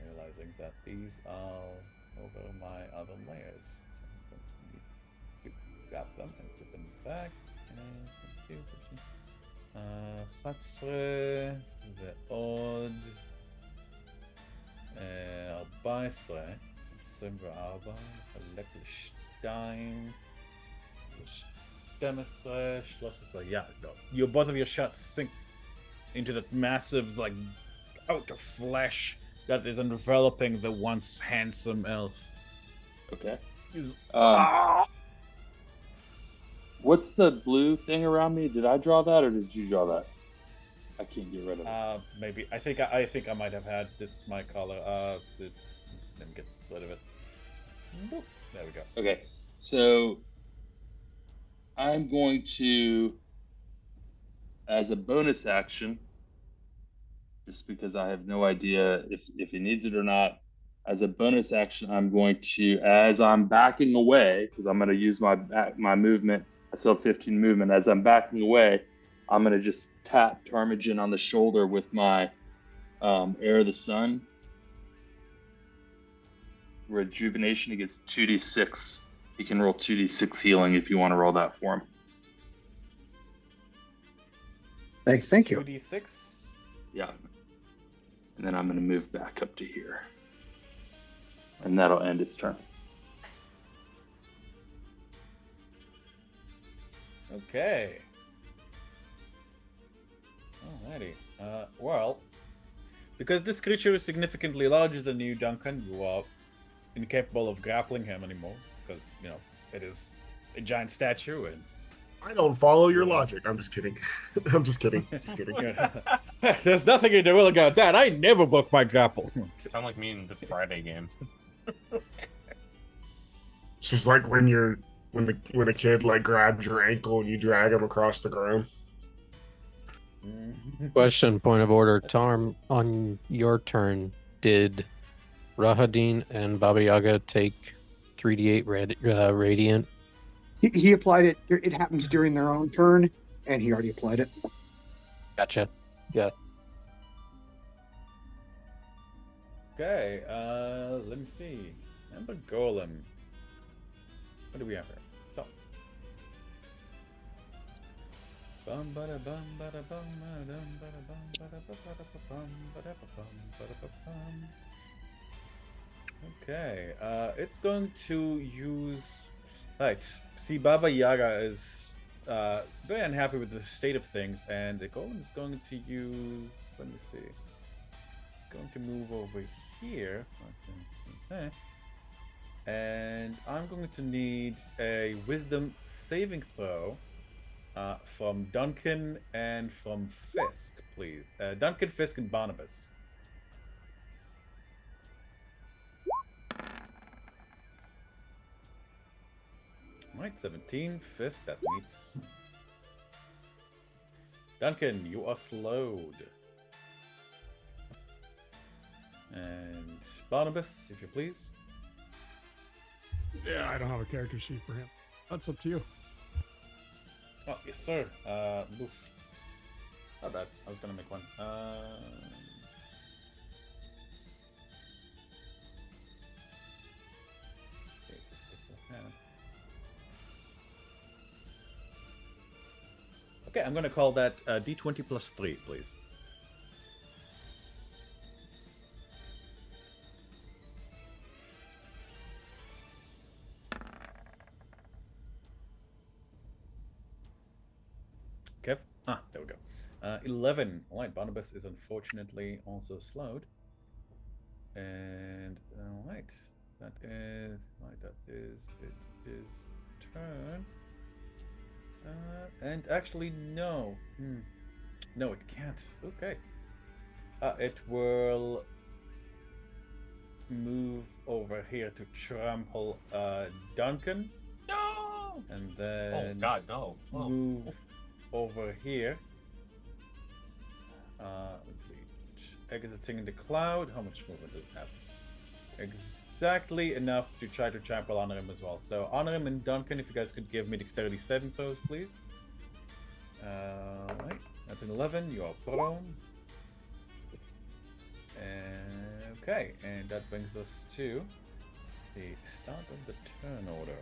Realizing that these are over my other layers. So I'm going to grab them and put them back. 11 ועוד 14, 24, לחלק ל2, 12, 13, yeah, no. Both of your shots sink into that massive, like, out of flesh that is enveloping the once handsome elf. Okay. Ah! What's the blue thing around me? Did I draw that or did you draw that? I can't get rid of it. Maybe. I think I might have had this my color. Let me get rid of it. There we go. Okay. So I'm going to, as a bonus action, just because I have no idea if he needs it or not, as a bonus action, I'm going to, as I'm backing away, because I'm going to use my movement. I still have 15 movement. As I'm backing away, I'm going to just tap Ptarmigan on the shoulder with my Air of the Sun. Rejuvenation, he gets 2d6. He can roll 2d6 healing if you want to roll that for him. Thank you. 2d6? Yeah. And then I'm going to move back up to here. And that'll end its turn. Okay. Alrighty. Well, because this creature is significantly larger than you, Duncan, you are incapable of grappling him anymore, because, you know, it is a giant statue, and... I don't follow your logic. I'm just kidding. I'm just kidding. Just kidding. There's nothing in the world about that. I never book my grapple. Sound like me in the Friday game. It's just like when a kid like grabs your ankle and you drag him across the ground. Question, point of order. Tarm, on your turn, did Rahadin and Baba Yaga take 3d8 radiant? He applied it. It happens during their own turn, and he already applied it. Gotcha. Yeah. Okay, let me see. Ember Golem. What do we have here? So, Bum bada bum bada bum bada bada bum bada bada bum bada bum bada bum. Okay, it's going to use. Right, see, Baba Yaga is very unhappy with the state of things, and the golem is going to use. Let me see. It's going to move over here. Okay. And I'm going to need a wisdom saving throw from Duncan and from Fisk, please. Duncan, Fisk, and Barnabas. Right, 17. Fisk, that meets. Duncan, you are slowed. And Barnabas, if you please. Yeah, I don't have a character sheet for him. That's up to you. Oh, yes, sir. Oof. Not bad. I was gonna make one. Okay, I'm gonna call that D20 plus 3, please. Kev? Ah, there we go. 11. Alright, Barnabas is unfortunately also slowed. And, alright. That is his turn. And actually, no. No, it can't. Okay. It will move over here to trample Duncan. No! And then Oh, God, no. Oh. move over here. Let's see. Exiting the cloud. How much movement does it have? Exactly enough to try to trample Honorim as well. So Honorim and Duncan, if you guys could give me dexterity 7 throws, please. Right. That's an 11. You are prone. Okay, and that brings us to the start of the turn order.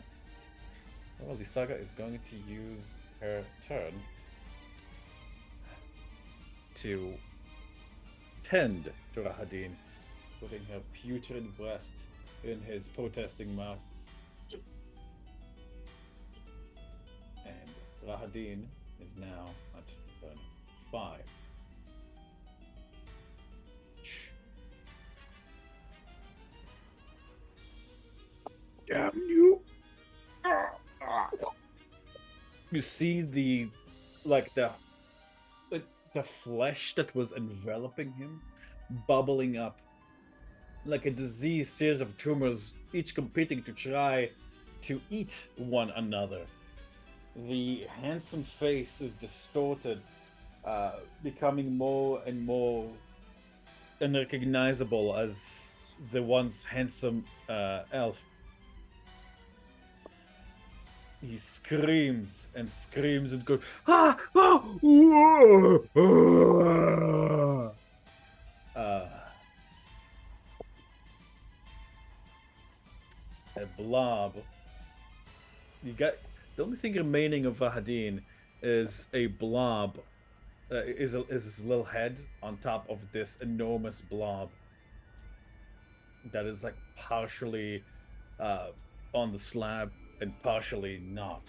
Well, the saga is going to use her turn to tend to Rahadin, putting her putrid breast in his protesting mouth. And Rahadin is now at turn 5. Damn you! You see the flesh that was enveloping him bubbling up like a diseased series of tumors, each competing to try to eat one another. The handsome face is distorted, becoming more and more unrecognizable as the once handsome elf. He screams and screams and goes, ah, ah, whoa, a blob. You got the only thing remaining of Vahadin is a blob. Is his little head on top of this enormous blob that is like partially on the slab and partially not.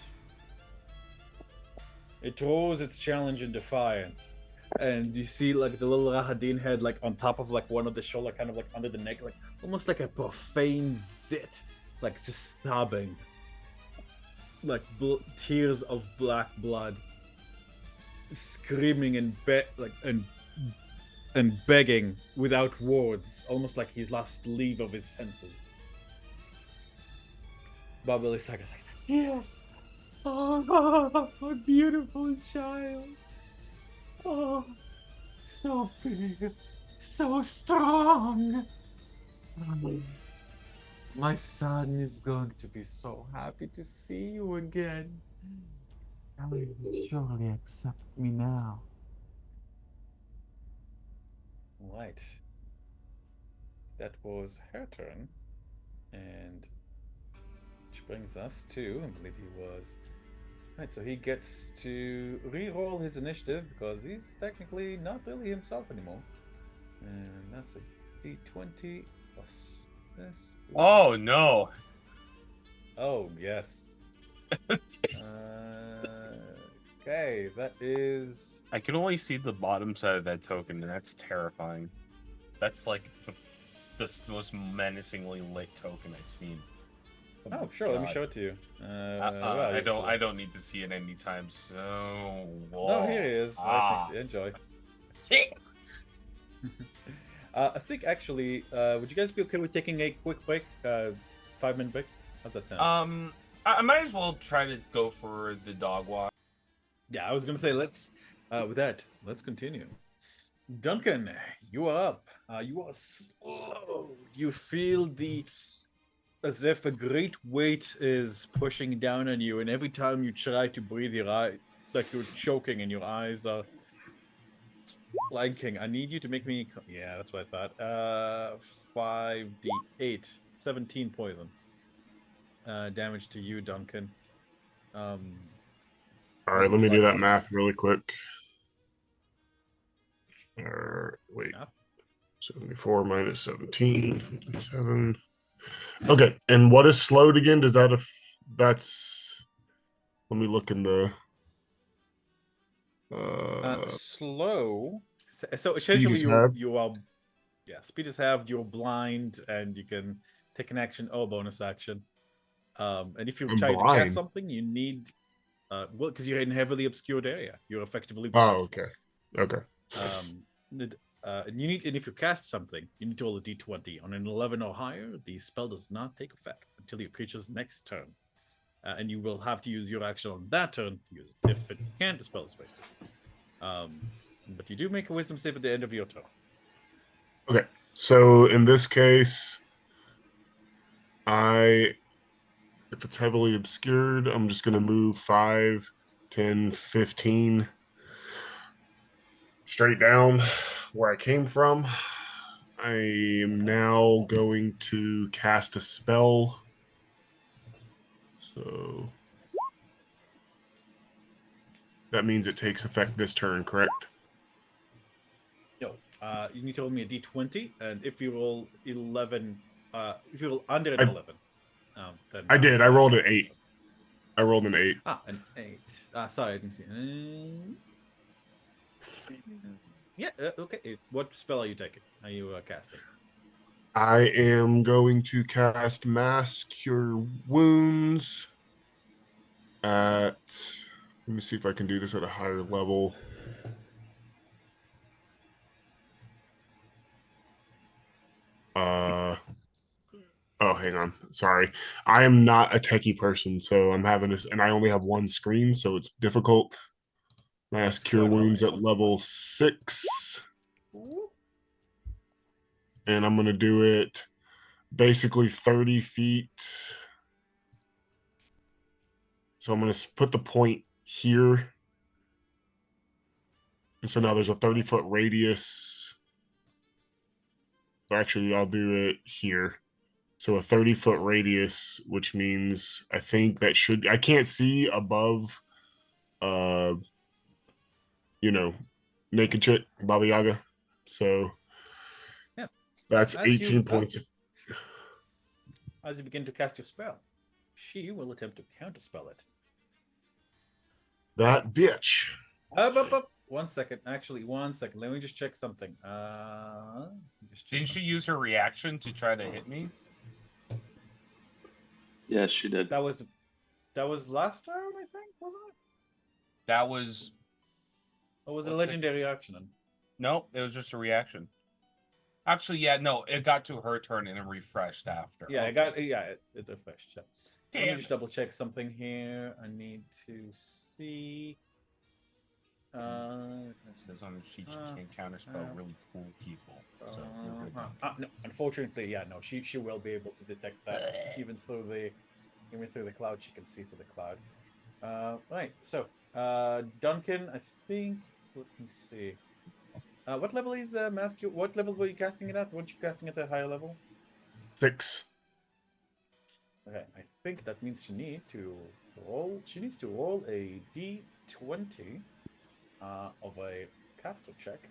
It throws its challenge in defiance, and you see like the little Rahadin head like on top of like one of the shoulder, kind of like under the neck, like almost like a profane zit, like just sobbing, like tears of black blood, screaming and and begging without words, almost like he's lost leave of his senses. Baba Lisaga's like, yes! Oh, a beautiful child! Oh, so big, so strong! My son is going to be so happy to see you again. Will you surely accept me now? Right. That was her turn. And which brings us to, I believe he was Right, so he gets to re-roll his initiative because he's technically not really himself anymore. And that's a d20 plus this. Oh no. Oh, yes. Okay, that is. I can only see the bottom side of that token, and that's terrifying. That's like the most menacingly lit token I've seen. Oh, sure. Let me show it to you. Well, I don't need to see it anytime soon. No, here he is. Enjoy. I think actually, would you guys be okay with taking a quick break? 5-minute break? How's that sound? I might as well try to go for the dog walk. Yeah, I was gonna say let's. With that, let's continue. Duncan, you are up. You are slow. You feel as if a great weight is pushing down on you, and every time you try to breathe, your eye, like you're choking, and your eyes are blanking. I need you to make me. Yeah, that's what I thought. 5d8, 17 poison damage to you, Duncan. All right, let me do that math really quick. Wait. Yeah. 74 minus 17, 57. Okay, and what is slowed again? Does that that's? Let me look in the. Slow. So essentially, you are. Yeah, speed is halved. You're blind, and you can take an action or bonus action. And if you try to cast something, you need. Well, because you're in a heavily obscured area, you're effectively blind. Oh, okay. Okay. And you need, and if you cast something, you need to roll a d20. On an 11 or higher, the spell does not take effect until your creature's next turn. And you will have to use your action on that turn to use it. If it can't, the spell is wasted. But you do make a wisdom save at the end of your turn. Okay, so in this case, if it's heavily obscured, I'm just going to move 5, 10, 15 straight down where I came from. I am now going to cast a spell. So that means it takes effect this turn, correct? No. You need to roll me a d20, and if you roll 11, if you roll under an 11, then I did. I rolled an 8. I rolled an 8. An 8. Sorry, I didn't see. Yeah. Okay. What spell are you taking? Are you casting? I am going to cast Mass Cure Wounds at. Let me see if I can do this at a higher level. Oh, hang on. Sorry. I am not a techie person, so I'm having this, and I only have one screen, so it's difficult. Mass Cure Wounds at level 6. And I'm going to do it basically 30 feet. So I'm going to put the point here. And so now there's a 30-foot radius. Actually, I'll do it here. So a 30-foot radius, which means I think that I can't see above, naked chick, Baba Yaga. So yeah, that's 18 points. As you begin to cast your spell, she will attempt to counterspell it. That bitch. Up. 1 second. Actually, 1 second. Let me just check something. Didn't she use her reaction to try to hit me? Yes, she did. That was last turn, I think, wasn't it? That was. Or was it a legendary action? No, it was just a reaction. Actually, yeah, no, it got to her turn and it refreshed after. Yeah, okay. It refreshed. Yeah. Let me just double check something here. I need to see. It says on the sheet she can counterspell really cool people. So you're good. No, unfortunately, no. She will be able to detect that even through the cloud. She can see through the cloud. Right. So, Duncan, I think. Let me see. What level is Mask? What level were you casting it at? Weren't you casting it at a higher level? 6. Okay, I think that means she needs to roll a d20 of a caster check,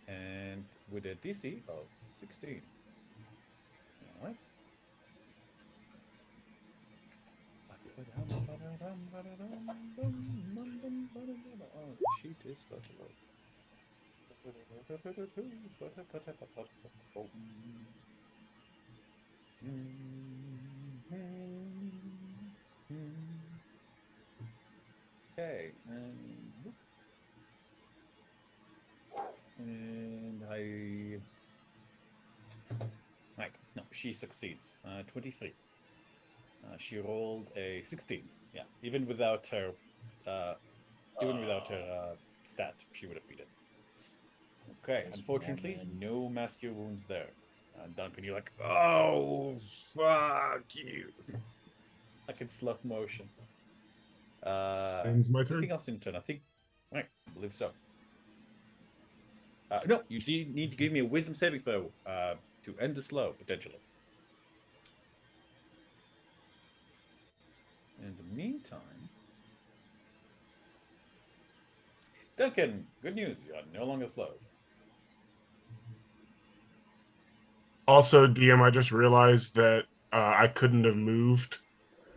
and with a DC of 16. All right. Oh, the sheet is stuck a lot. Okay, and I. Right, no, she succeeds. 23. She rolled a 16. Yeah, even without her, stat, she would have beat it. Okay, Nice unfortunately, woman. no mass cure wounds there. Duncan, you're like, oh, fuck you. Like in slow motion. Ends my Anything turn. else in turn? I think, right, I believe so. No, you need to give me a wisdom saving throw to end the slow, potentially. In the meantime, Duncan, good news, you are no longer slowed. Also, DM, I just realized that I couldn't have moved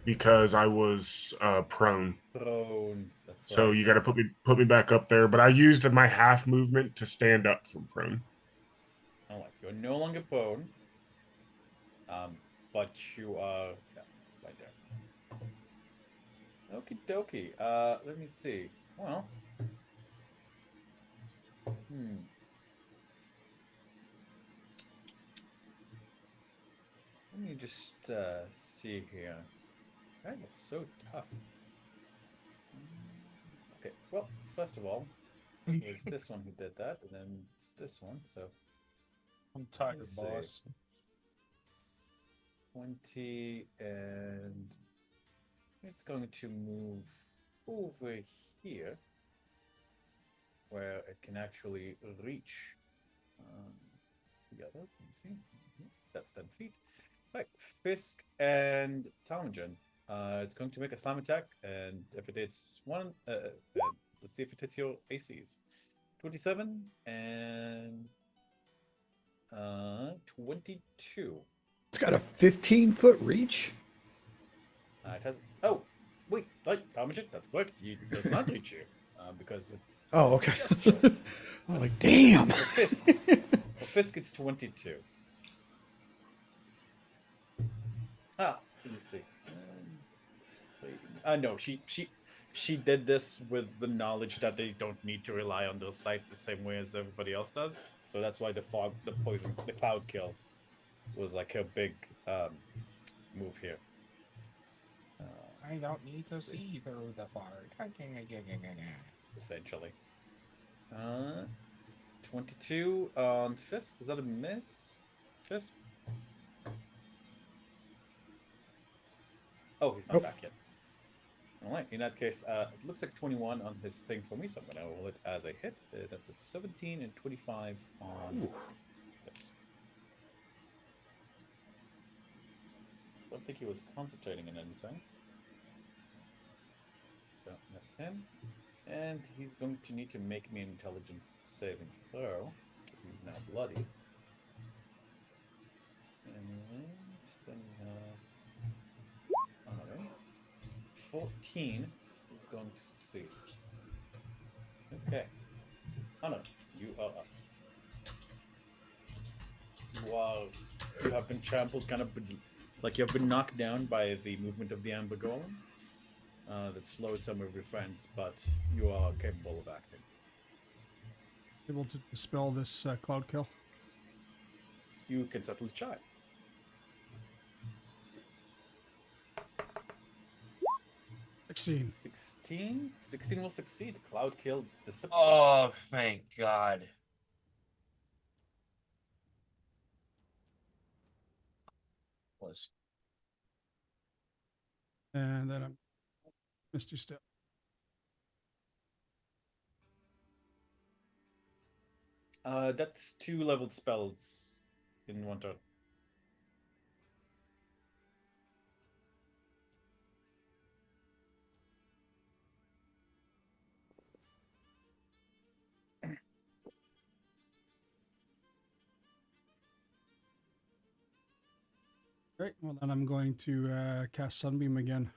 because I was prone. Prone, that's So right. you got to put me back up there. But I used my half movement to stand up from prone. All right, you're no longer prone, but you are right there. Okie dokie. Let me see. Well, let me just see here. Guys are so tough. Okay, well, first of all, it was this one who did that, and then it's this one, so I'm tired, let's boss. 20, and it's going to move over here, where it can actually reach the others. Let me see. That's 10 feet. Right, Fisk and Talmadgen. It's going to make a slam attack, and if it hits one, let's see if it hits your ACs. 27 and 22. It's got a 15-foot reach. It has. Oh, wait, Talmadgen, that's correct. It does not reach you because it Oh, okay. just showed. I was like, damn. For Fisk, it's 22. Let me see. No, she did this with the knowledge that they don't need to rely on their sight the same way as everybody else does. So that's why the cloud kill was like a big move here. I don't need to see through the fart. Essentially. 22 on Fisk. Is that a miss? Fisk? Oh, he's not back yet. All right. In that case, it looks like 21 on his thing for me, so I'm going to roll it as a hit. That's a 17 and 25 on Fisk. I don't think he was concentrating in anything. So that's him. And he's going to need to make me an intelligence saving throw. He's now bloody. And then we have 14 is going to succeed. Okay. Anna, you are up. You have been trampled, kind of like you have been knocked down by the movement of the Amber Golem. That slowed some of your friends, but you are capable of acting. Able to dispel this cloud kill? You can certainly try. 16 will succeed. Cloud kill dissipates. Oh, thank God. Was And then I missed you still. That's 2 leveled spells in one turn. Right. Well, then I'm going to cast Sunbeam again.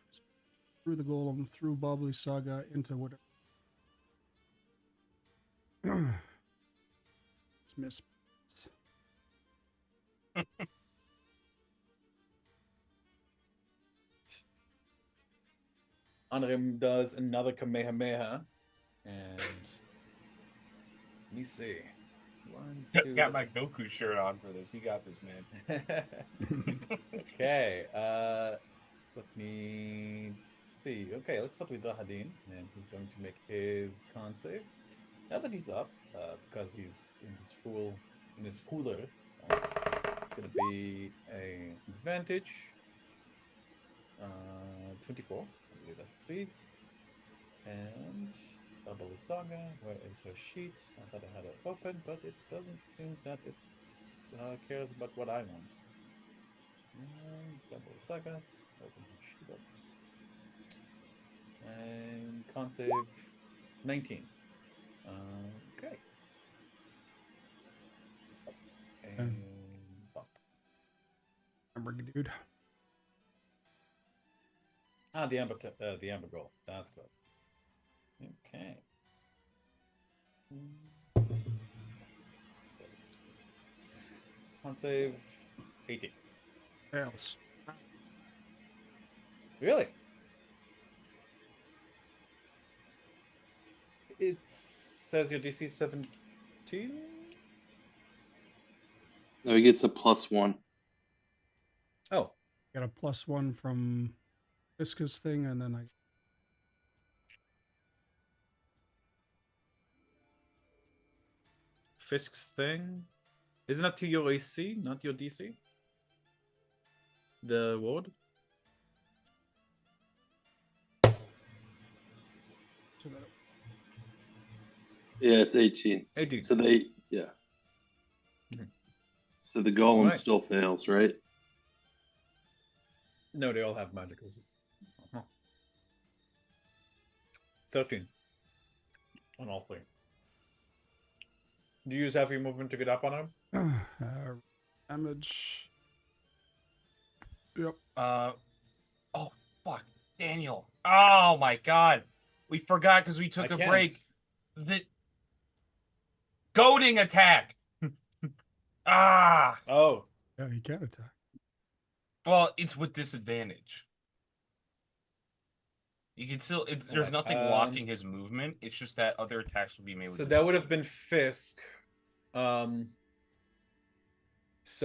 Through the golem, through Bobbly Saga, into whatever. It's miss. Anrim does another Kamehameha. And let me see. One, two. Got my Goku shirt on for this. You got this, man. Okay. Let me see. Okay, let's start with Dahadin, and he's going to make his con save. Now that he's up, because he's in his fooler, it's gonna be a advantage. 24. I believe that succeeds. And Double Saga, where is her sheet? I thought I had it open, but it doesn't seem that it cares about what I want. Double Sagas, open her sheet up. And con save 19. Okay. And bump. Amber dude. Ah, the amber goal. That's good. Okay. Con save 18. Fails. Really? It says your DC 17? No, he gets a +1. Oh. Got a +1 from Visca's thing, and then I. Fisk's thing? Isn't that to your AC, not your DC? The ward? Yeah, it's 18. 18. So yeah. So the golem still fails, right? No, they all have magicals. 13 on all three. Do you use heavy movement to get up on him? Damage. Yep. Oh, fuck. Daniel. Oh, my God. We forgot because we took a break. The goading attack. Oh. Yeah, he can attack. Well, it's with disadvantage. You can still. There's nothing blocking his movement. It's just that other attacks will be made with So that would have been Fisk. So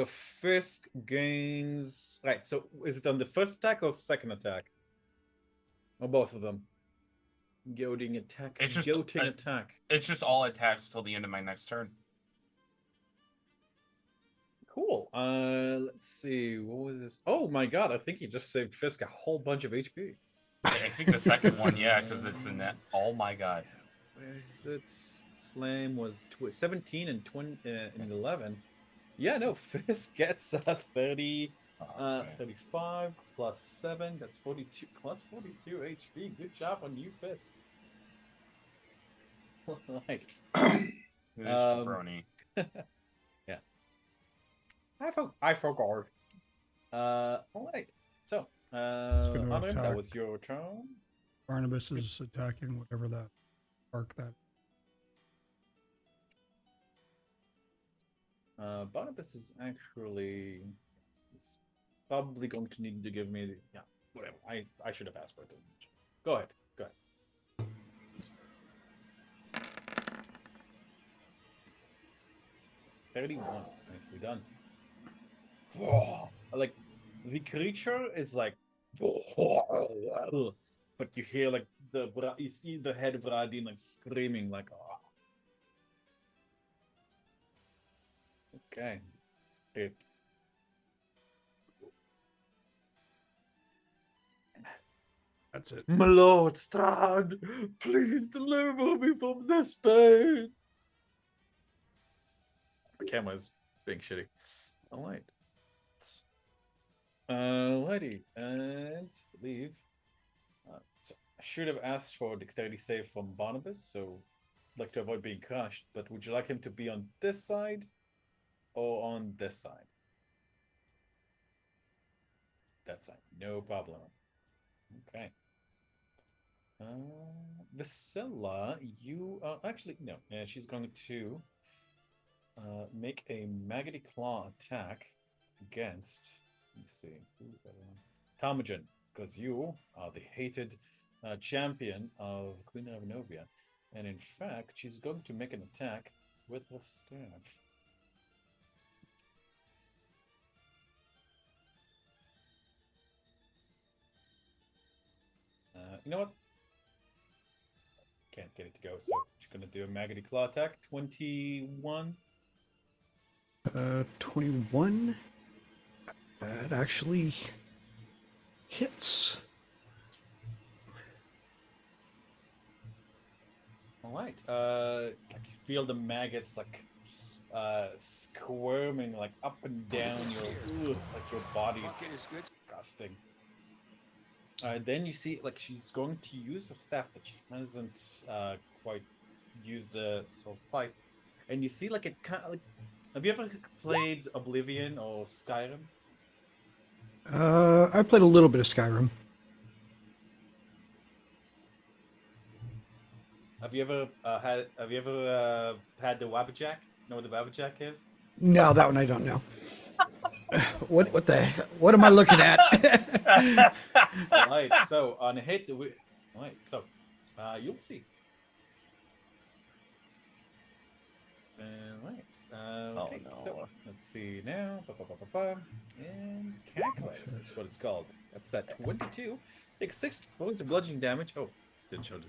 Fisk gains... Right, so is it on the first attack or second attack? Or both of them? Goading attack. It's just attack. It's just all attacks till the end of my next turn. Cool. Let's see. What was this? Oh my god, I think he just saved Fisk a whole bunch of HP. I think the second one, yeah, because it's in that. Oh my god. Where is it? Slam was 17 and 20 and 11. Yeah, no, Fisk gets 30, 35 plus 7. That's 42 plus 42 HP. Good job on you, Fisk. Right. It is jabroni. Yeah. I forgot. All right. So, Anrim, that was your turn. Barnabas is attacking whatever that arc that. Barnabas is actually probably going to need to give me the, whatever. I should have asked for it. Go ahead. 31. Nicely done. Like the creature is like, but you hear like you see the head of Radin like screaming like, Okay. That's it. My lord, Strahd, please deliver me from this pain. The camera's being shitty. All right. Alrighty, and leave. So I should have asked for a dexterity save from Barnabas, so I'd like to avoid being crushed. But would you like him to be on this side or on this side? That's fine. No problem. Okay. Vasilla, you actually no. She's going to make a Maggoty Claw attack against. Let me see. Tarmogen, because you are the hated champion of Queen of Novia, and in fact, she's going to make an attack with the staff. You know what? Can't get it to go, so she's gonna do a Maggoty Claw attack. 21. 21. That actually hits. All right. Like you feel the maggots like squirming like up and down your like your body. It's disgusting. Then you see like she's going to use a staff that she hasn't quite used the sort of pipe, and you see like it kind of like. Have you ever played Oblivion or Skyrim? I played a little bit of Skyrim. Have you ever had the Wabbajack? Know what the Wabbajack is? No, that one I don't know. What am I looking at? All right, so on a hit, all right, so you'll see. All right, okay, no. so let's see now. And calculate. That's what it's called. That's at 22. Take 6 points of bludgeoning damage. Oh, didn't show the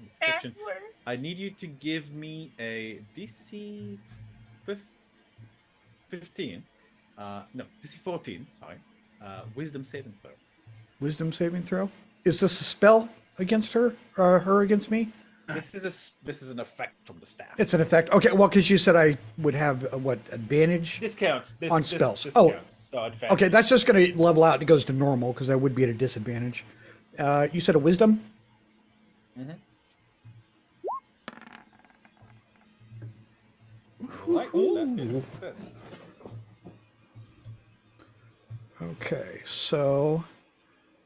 description. I need you to give me a DC 15. No, DC 14. Sorry. Wisdom saving throw. Wisdom saving throw? Is this a spell against her? Her against me? This is an effect from the staff. It's an effect. Okay, well, because you said I would have what advantage This counts. on spells. This oh, counts, so advantage. Okay, that's just going to level out. It goes to normal because I would be at a disadvantage. You said a wisdom? Mm-hmm. Right, that is a success. Okay, so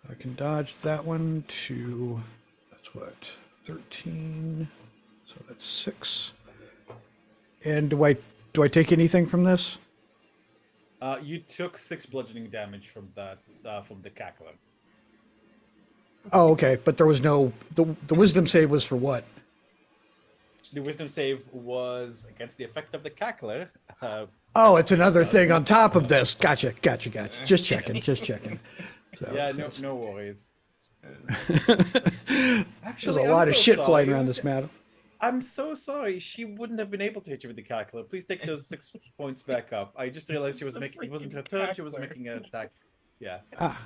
I can dodge that one to, that's what, 13, so that's 6. And do I take anything from this? You took 6 bludgeoning damage from that from the cackler. Oh, okay, but there was no, the wisdom save was for what? The wisdom save was against the effect of the cackler. Oh, it's another thing on top of this. Gotcha. Just checking. So, yeah, no worries. There's a lot of shit flying around this map. I'm so sorry. She wouldn't have been able to hit you with the cackler. Please take those 6 points back up. I just realized she was making. It wasn't her turn. She was making an attack. Yeah.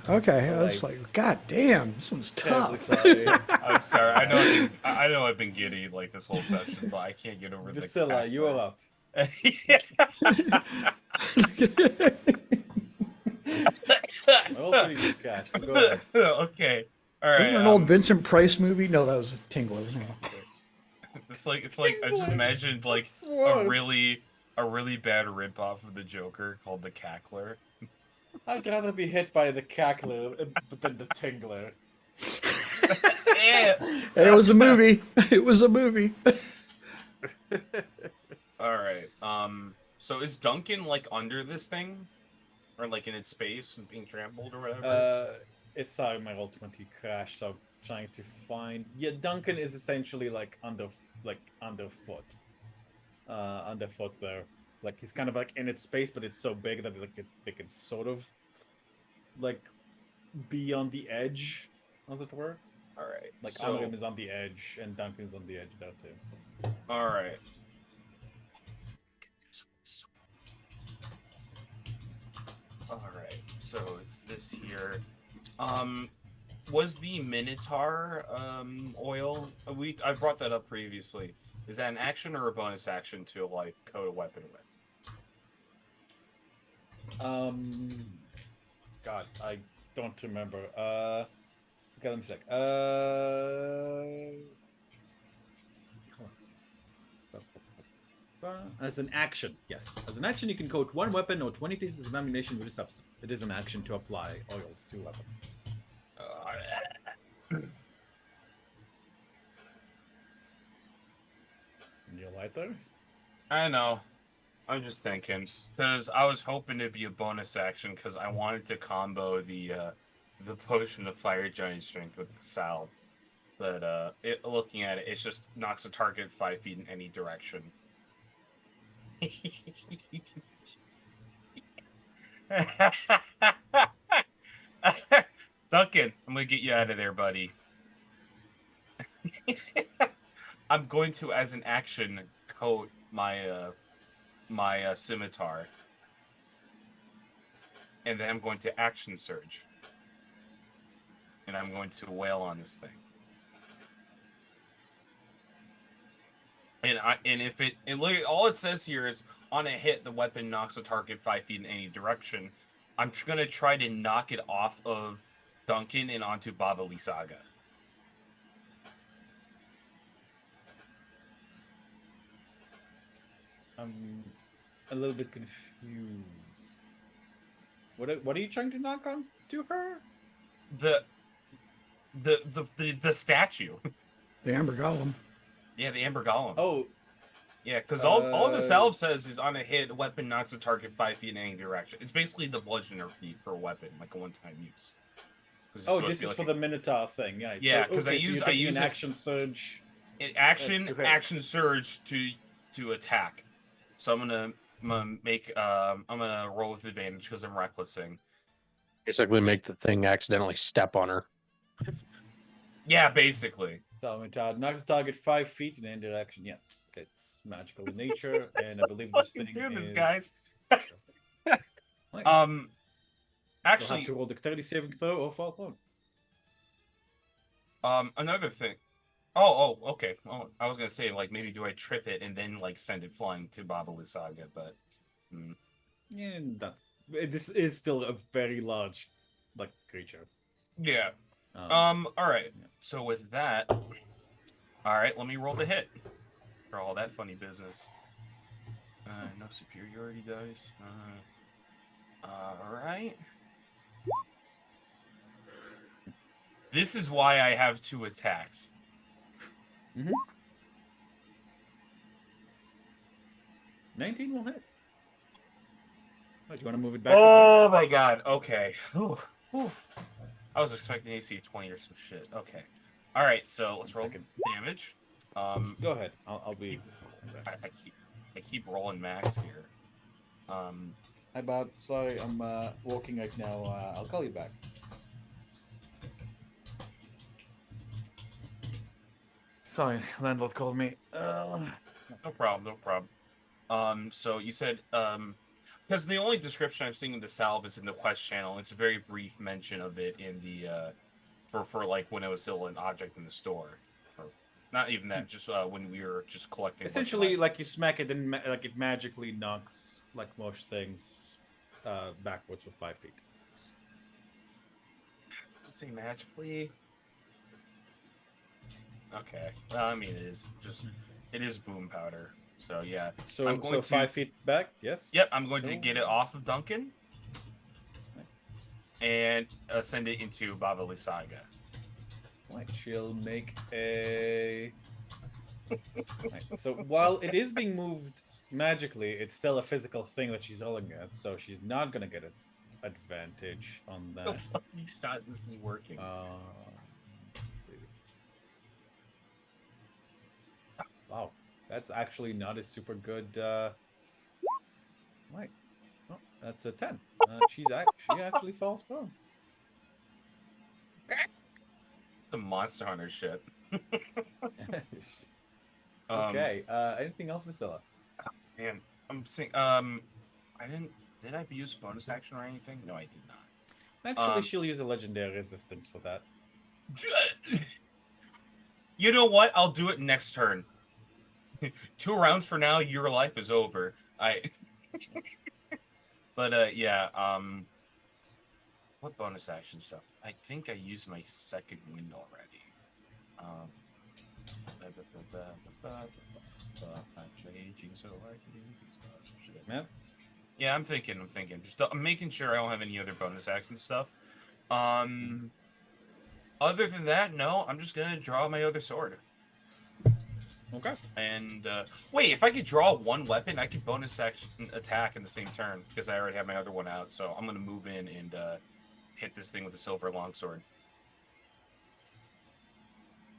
Okay. I was like, God damn, this one's tough. Sorry. I'm sorry. I know I've been giddy like this whole session, but I can't get over the. Vasilla, you are up. Go ahead. Okay. All right. Isn't there an old Vincent Price movie? No, that was Tingler. It's like I just imagined like a really bad ripoff of the Joker called the Cackler. I'd rather be hit by the cackler than the tingler. It was a movie. It was a movie. All right. So is Duncan like under this thing, or like in its space and being trampled or whatever? It's sorry, my roll 20 crashed. So I'm trying to find. Yeah, Duncan is essentially like underfoot there. Like he's kind of like in its space, but it's so big that it can sort of like be on the edge, as it were. All right. Like Amrim is on the edge, and Duncan's on the edge there too. All right. All right. So it's this here. Was the Minotaur oil? I brought that up previously. Is that an action or a bonus action to like coat a weapon with? God, I don't remember. Okay, let me check. As an action, yes. As an action, you can coat one weapon or 20 pieces of ammunition with a substance. It is an action to apply oils to weapons. You lighter? I know. I'm just thinking because I was hoping it'd be a bonus action because I wanted to combo the potion of fire giant strength with the salve, but looking at it, it just knocks a target 5 feet in any direction. Duncan, I'm gonna get you out of there, buddy. I'm going to, as an action, coat my my scimitar, and then I'm going to action surge, and I'm going to wail on this thing. And if it look, all it says here is on a hit, the weapon knocks a target 5 feet in any direction. I'm gonna try to knock it off of Duncan and onto BAAAAAAAABA. I'm a little bit confused. What are you trying to knock on to her? The statue. The Amber Golem. Yeah, the Amber Golem. Oh, yeah, because all the salve says is on a hit, a weapon knocks a target 5 feet in any direction. It's basically the bludgeoner feat for a weapon, like a one-time use. Oh, this is like for the Minotaur thing, yeah. Yeah, because okay, I use an action surge. Action surge to attack. So I'm gonna roll with advantage because I'm recklessing. Basically, make the thing accidentally step on her. Yeah, basically. So Minotaur knocks target 5 feet in any direction. Yes, it's magical in nature, and I believe this thing is. Guys. Right. Actually, have to roll dexterity saving throw or fall prone. Another thing. Oh, okay. Oh, I was gonna say, like, maybe do I trip it and then like send it flying to BAAAAAAAABA, but yeah, this is still a very large, like, creature. Yeah. All right. Yeah. So with that, all right, let me roll the hit for all that funny business. No superiority dice. All right. This is why I have 2 attacks. 19 will hit. Oh, do you want to move it back? Oh my god. Okay. Oof. I was expecting AC 20 or some shit. Okay. All right. So let's roll damage. Go ahead. I'll be. I keep rolling max here. Hi Bob. Sorry, I'm walking right now. I'll call you back. Sorry, landlord called me. No problem. So you said because the only description I'm seeing of the salve is in the quest channel. It's a very brief mention of it in the for like when it was still an object in the store, or not even that. Just when we were just collecting. Essentially, like you smack it, and like it magically knocks, like most things, backwards for 5 feet. Does it say magically? Okay. Well, I mean, it is boom powder. So yeah. So I'm going to 5 feet back. Yes. Yep. I'm going to get it off of Duncan and send it into BAAAAAAABA. Right. She'll make a. Right. So while it is being moved magically, it's still a physical thing that she's rolling at. So she's not gonna get an advantage on that. God, this is working. Let's see. Wow, that's actually not a super good. Right. Oh, that's a 10. She actually falls prone. Some Monster Hunter shit. Okay. Anything else, Vasilla? Man, I'm seeing. Did I use bonus action or anything? No, I did not. Actually, she'll use a legendary resistance for that. You know what? I'll do it next turn. 2 rounds for now, your life is over. But yeah. What bonus action stuff? I think I used my second wind already. Man, Yeah, I'm thinking. Just I'm making sure I don't have any other bonus action stuff. Other than that, no. I'm just gonna draw my other sword. okay. And wait, if I could draw one weapon, I could bonus action attack in the same turn because I already have my other one out. So I'm gonna move in and hit this thing with a silver longsword.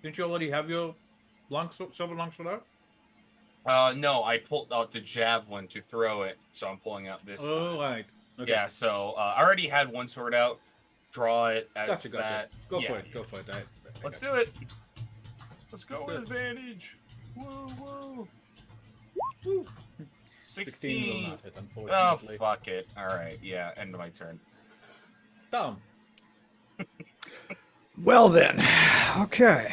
Didn't you already have your silver longsword out? No, I pulled out the javelin to throw it, so I'm pulling out this Oh, time. right. Okay. Yeah, so I already had one sword out. Draw it as Gotcha. that. Go Yeah, for it. yeah. Go for it. Let's do it. Let's go Let's with do it. advantage. Whoa. Woo. 16 will 16. not hit, Oh, unfortunately. fuck it. All right, yeah, end of my turn. Dumb. Well then, okay.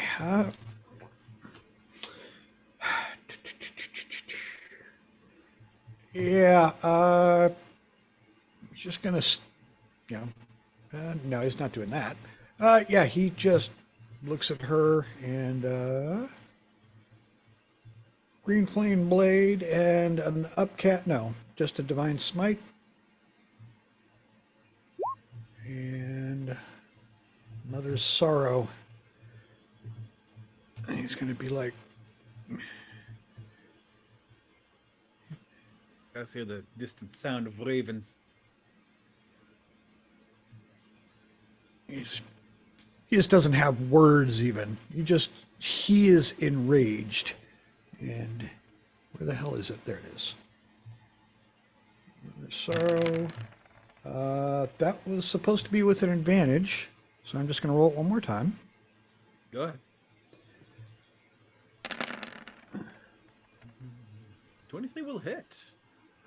Yeah, he's just gonna, no, he's not doing that. Yeah, he just looks at her and green flame blade and an upcat. No, just a divine smite. And Mother's Sorrow. And he's gonna be like, I hear the distant sound of ravens. he just doesn't have words even. He is enraged. And where the hell is it? There it is. Mother's Sorrow. That was supposed to be with an advantage. So I'm just going to roll it one more time. Go ahead. 23 will hit.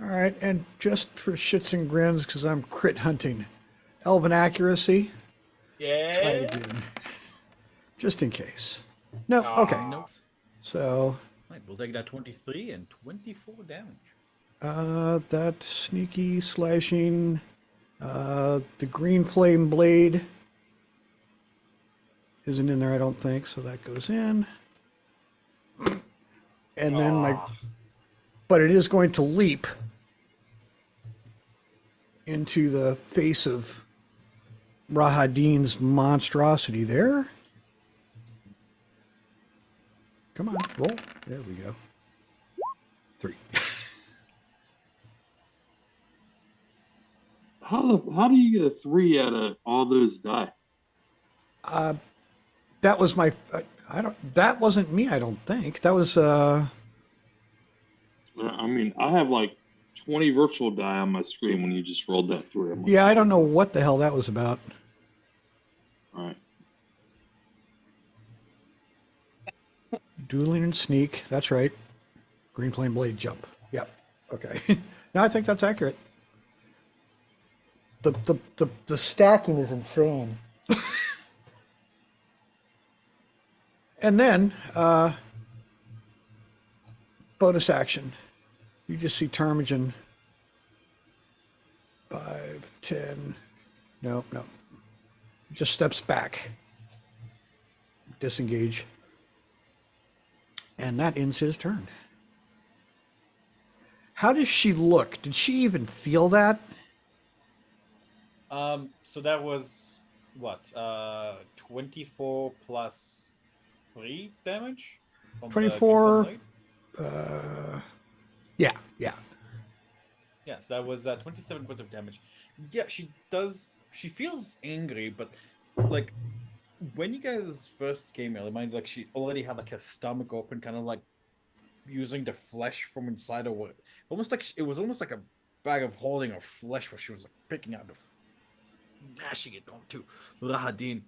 All right, and just for shits and grins, because I'm crit hunting, Elven Accuracy. Try Yeah. it again. Just in case. No, okay. Nope. So, Right, we'll take that 23 and 24 damage. that sneaky slashing, the green flame blade isn't in there, I don't think, so that goes in. And then but it is going to leap into the face of Rahadin's monstrosity there. Come on, roll. There we go. 3. How do you get a 3 out of all those die? That was my. That wasn't me. I don't think that was. I mean, I have like 20 virtual die on my screen when you just rolled that 3. I'm like, Yeah, I don't know what the hell that was about. all right. Dueling and sneak. That's right. Green flame blade jump. Yep. Okay. No, I think that's accurate. The stacking is insane. And then bonus action. You just see Ptarmigan. 5, 10. No. Just steps back. Disengage. And that ends his turn. How does she look? Did she even feel that? So that was what? 24 plus 3 damage? From the 24. green flame blade? Yeah. Yeah, so that was 27 points of damage. Yeah, she does. She feels angry, but like when you guys first came here, mind like she already had like her stomach open, kind of like using the flesh from inside of it. Almost like it was almost like a bag of holding of flesh where she was like picking out the mashing it onto Rahadin,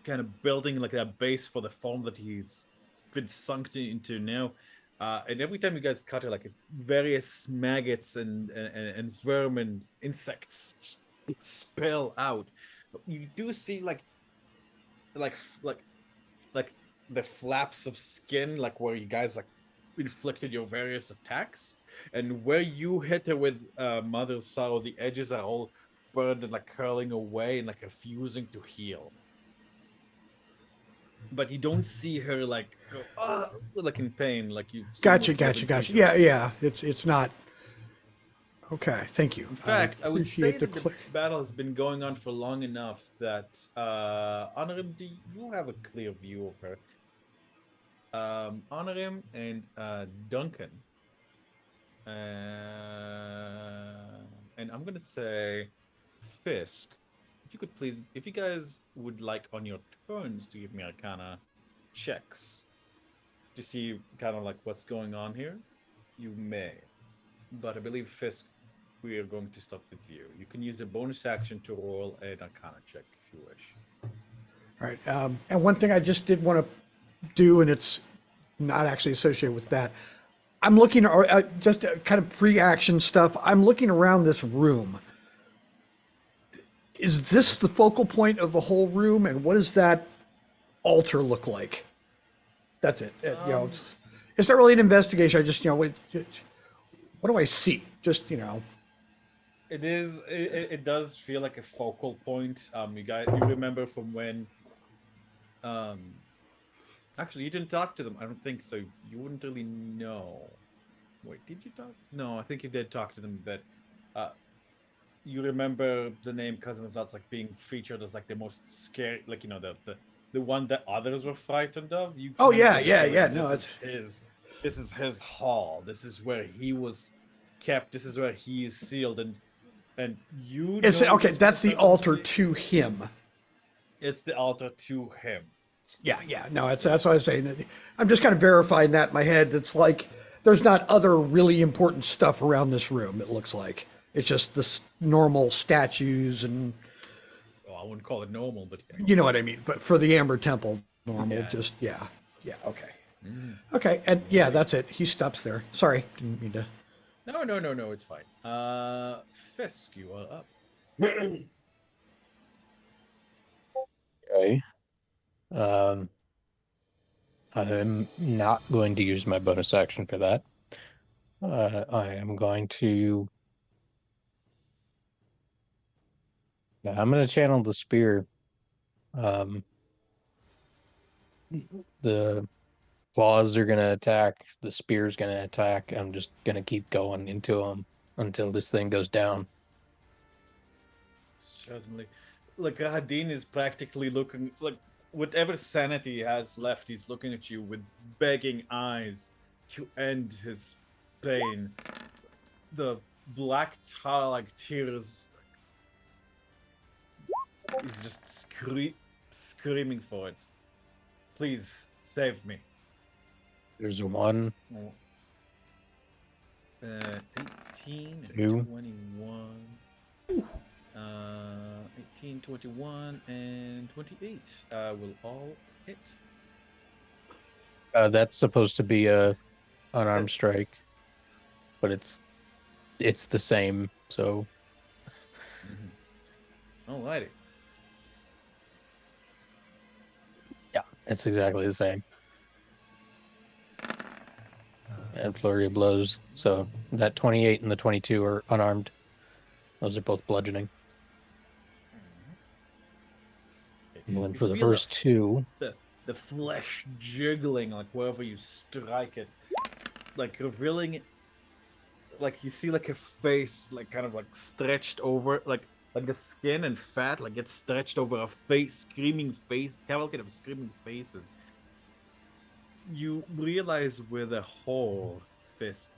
kind of building like that base for the form that he's been sunk into now. And every time you guys cut her, like various maggots and vermin, insects spill out. You do see like the flaps of skin, like where you guys like inflicted your various attacks, and where you hit her with Mother's Sorrow, the edges are all burned and like curling away and like refusing to heal. but you don't see her like go like in pain, like you. Gotcha. Yeah. It's not. Okay. Thank you. In fact, I would say appreciate the that the battle has been going on for long enough that Honorim, do you have a clear view of her? Honorim and Duncan. And I'm gonna say Fisk. If you could please, if you guys would like on your turns to give me Arcana checks to see kind of like what's going on here, you may. But I believe Fisk, we are going to start with you. You can use a bonus action to roll an Arcana check if you wish. All right. And one thing I just did want to do, and it's not actually associated with that. I'm looking, or just kind of pre-action stuff. I'm looking around this room. Is this the focal point of the whole room? And what does that altar look like? That's it. It's not really an investigation. I just, what do I see? Just, It is. It does feel like a focal point. You remember from when? Actually, you didn't talk to them. I don't think so. You wouldn't really know. Wait, did you talk? No, I think you did talk to them. But you remember the name Kazamazat's like being featured as like the most scary, like the one that others were frightened of. Oh yeah. No, it's his. This is his hall. This is where he was kept. This is where he is sealed, and you. It's okay. That's the altar to him. It's the altar to him. Yeah. No, that's what I was saying. I'm just kind of verifying that in my head. It's like there's not other really important stuff around this room. It looks like it's just this normal statues and. Oh, I wouldn't call it normal, but you know what I mean. But for the Amber Temple, normal, yeah. Okay. Okay, and yeah, that's it. He stops there. Sorry, didn't mean to. No, it's fine. Fisk, you are up. Okay. I'm not going to use my bonus action for that. I am going to. I'm going to channel the spear. The claws are going to attack. The spear's going to attack. I'm just going to keep going into them until this thing goes down. Certainly. Like, Hadin is practically looking, like, whatever sanity he has left, he's looking at you with begging eyes to end his pain. The black tar like tears. He's just screaming for it. Please, save me. There's a 1. 18 and 2. 21. 18, 21, and 28 will all hit. That's supposed to be a unarmed strike, but it's the same. So, Alrighty. Yeah, it's exactly the same. And flurry of blows. So that 28 and the 22 are unarmed. Those are both bludgeoning. And then for the first 2, the flesh jiggling like wherever you strike it, like revealing, like you see like a face like kind of like stretched over, like the skin and fat like gets stretched over a face, screaming face, cavalcade of screaming faces. You realize where the whole fist,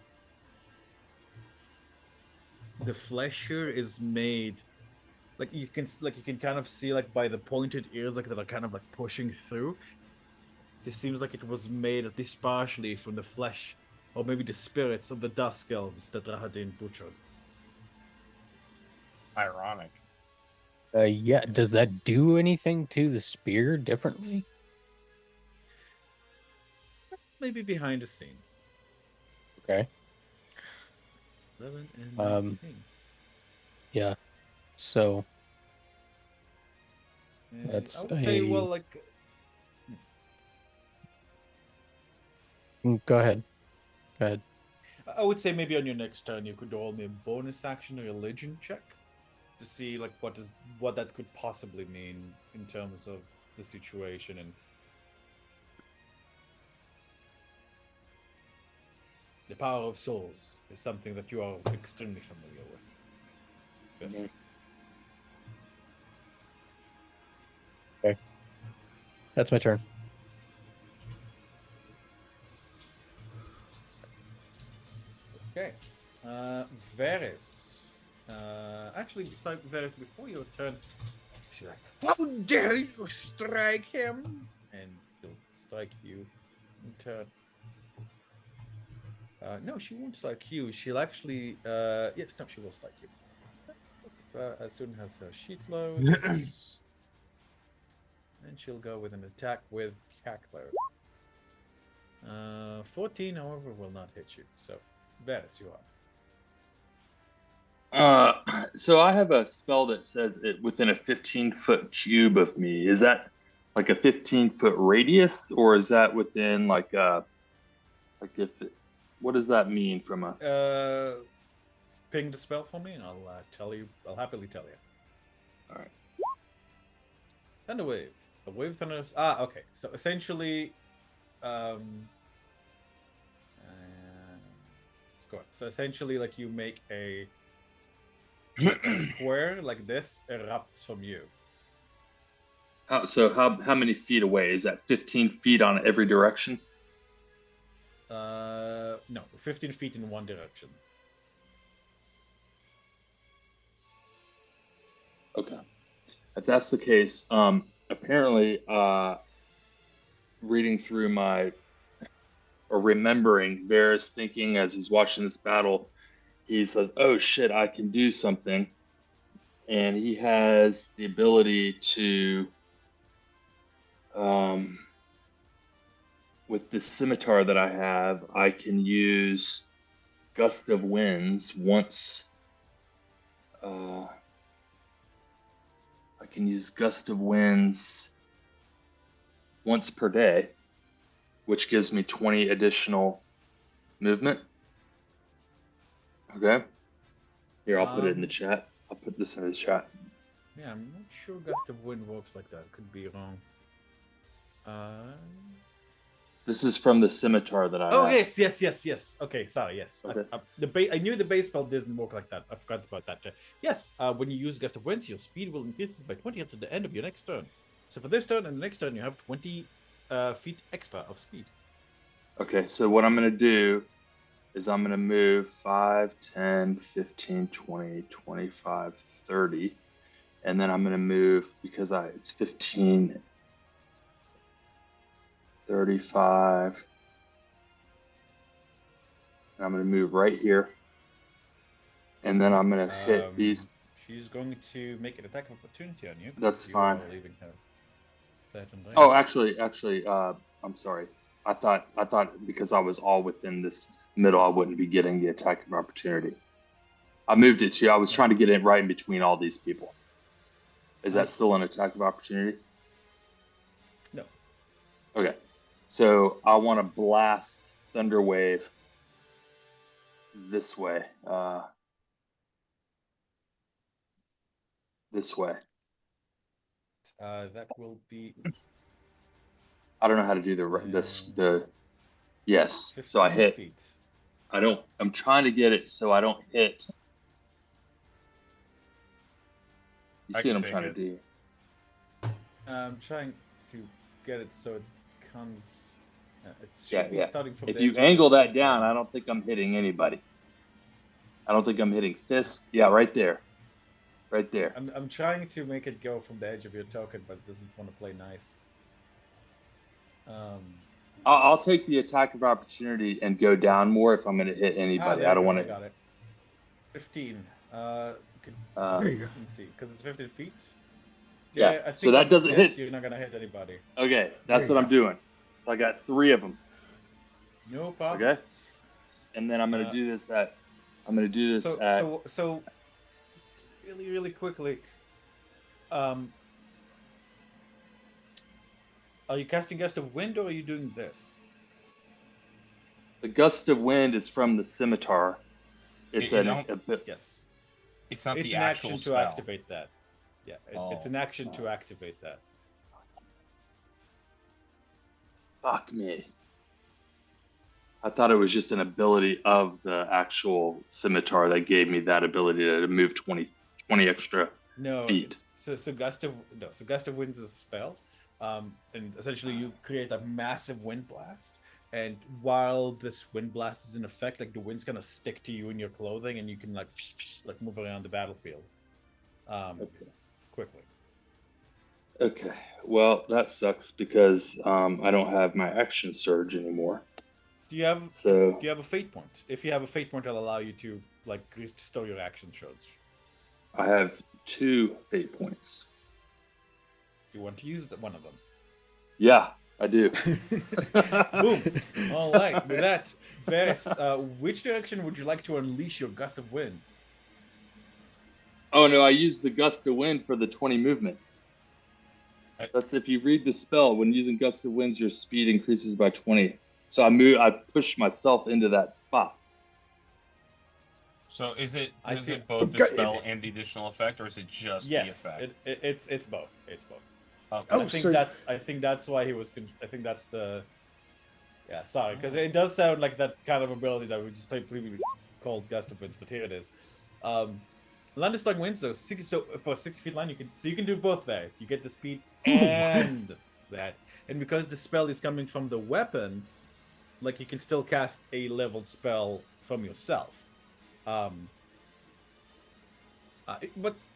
the flesh here is made. Like you can kind of see like by the pointed ears like that are kind of like pushing through. It seems like it was made at least partially from the flesh, or maybe the spirits of the dusk elves that Rahadin butchered. Ironic. Yeah, does that do anything to the spear differently? Maybe behind the scenes. Okay. 11 and 19. Yeah. So that's I would say, well, like. Go ahead. I would say maybe on your next turn you could roll me a bonus action or religion check to see like what that could possibly mean in terms of the situation and power of souls is something that you are extremely familiar with. Yes. Okay. That's my turn. Okay. Varys. Actually, sorry, Varys, before your turn, she's like, "How dare you strike him!" And she'll strike you in turn. No, she won't strike you. She'll actually, yes, no, she will strike you. As soon as her sheet loads, and she'll go with an attack with Cackler. 14, however, will not hit you. So, Varys, you are. So I have a spell that says it within a 15-foot cube of me. Is that like a 15-foot radius, or is that within like what does that mean from a? Ping the spell for me, and I'll tell you. I'll happily tell you. All right. Thunderwave. A wave of thunder. Okay. So essentially, score. So essentially, like you make a square like this erupts from you. How many feet away? Is that 15 feet on every direction? No, 15 feet in one direction. Okay. If that's the case, apparently, reading through or remembering Varys thinking as he's watching this battle, he says, "Oh shit, I can do something," and he has the ability to, with this scimitar that I have, I can use Gust of Winds once. I can use Gust of Winds once per day, which gives me 20 additional movement. Okay. Here, I'll put it in the chat. I'll put this in the chat. Yeah, I'm not sure Gust of Wind works like that. Could be wrong. This is from the scimitar that I Oh, have. yes. Okay, sorry, yes. Okay. I knew the base spell didn't work like that. I forgot about that. Yes, when you use Gust of Winds, your speed will increase by 20 until the end of your next turn. So for this turn and the next turn, you have 20 feet extra of speed. Okay, so what I'm going to do is I'm going to move 5, 10, 15, 20, 25, 30. And then I'm going to move, because it's 15, 35. And I'm going to move right here. And then I'm going to hit these. She's going to make an attack of opportunity on you. That's fine. Leaving her. Oh, actually, I'm sorry. I thought because I was all within this middle, I wouldn't be getting the attack of opportunity. I moved it to. I was trying to get it right in between all these people. Is that still an attack of opportunity? No. Okay. So I want to blast Thunderwave this way. This way. That will be. I don't know how to do the yes. So I hit. Feet. I'm trying to get it so I don't hit. You see what I'm trying to do? I'm trying to get it so it comes. Starting from. If you angle that down, I don't think I'm hitting anybody. I don't think I'm hitting fist. Yeah, right there. Right there. I'm trying to make it go from the edge of your token, but it doesn't want to play nice. I'll take the attack of opportunity and go down more if I'm going to hit anybody. I don't want to. Got it. 15. There you go. Let's see, because it's 15 feet. Yeah. I think so that doesn't hit. You're not going to hit anybody. Okay, that's what I'm doing. So I got 3 of them. No problem. Okay. And then I'm going to do this at. I'm going to do this at. So, really, really quickly. Are you casting Gust of Wind, or are you doing this? The Gust of Wind is from the scimitar. It's Yes. It's not the actual action spell. To activate that. Yeah, it's an action to activate that. Fuck me. I thought it was just an ability of the actual scimitar that gave me that ability to move 20 extra No, feet. so gust of winds is a spell, and essentially you create a massive wind blast, and while this wind blast is in effect, like the wind's gonna stick to you in your clothing, and you can like move around the battlefield, Okay. quickly. Okay. Well, that sucks because I don't have my action surge anymore. Do you have So a fate point? If you have a fate point, it'll allow you to like restore your action surge. I have 2 fate points. Do you want to use one of them? Yeah, I do. Boom. All right. With that, Varys, which direction would you like to unleash your gust of winds? Oh no, I used the gust of wind for the 20 movement. That's if you read the spell, when using gust of winds, your speed increases by 20. So I push myself into that spot. So is it see. it both the spell and the additional effect, or is it just the effect? It's both. It's both. Okay. Oh, I think that's why he was. I think that's the. Yeah, sorry, because it does sound like that kind of ability that we just previously called gust of winds, but here it is. Landeslang winds, so for a 60 feet line, you can do both there. So you get the speed and that, and because the spell is coming from the weapon, like you can still cast a leveled spell from yourself. But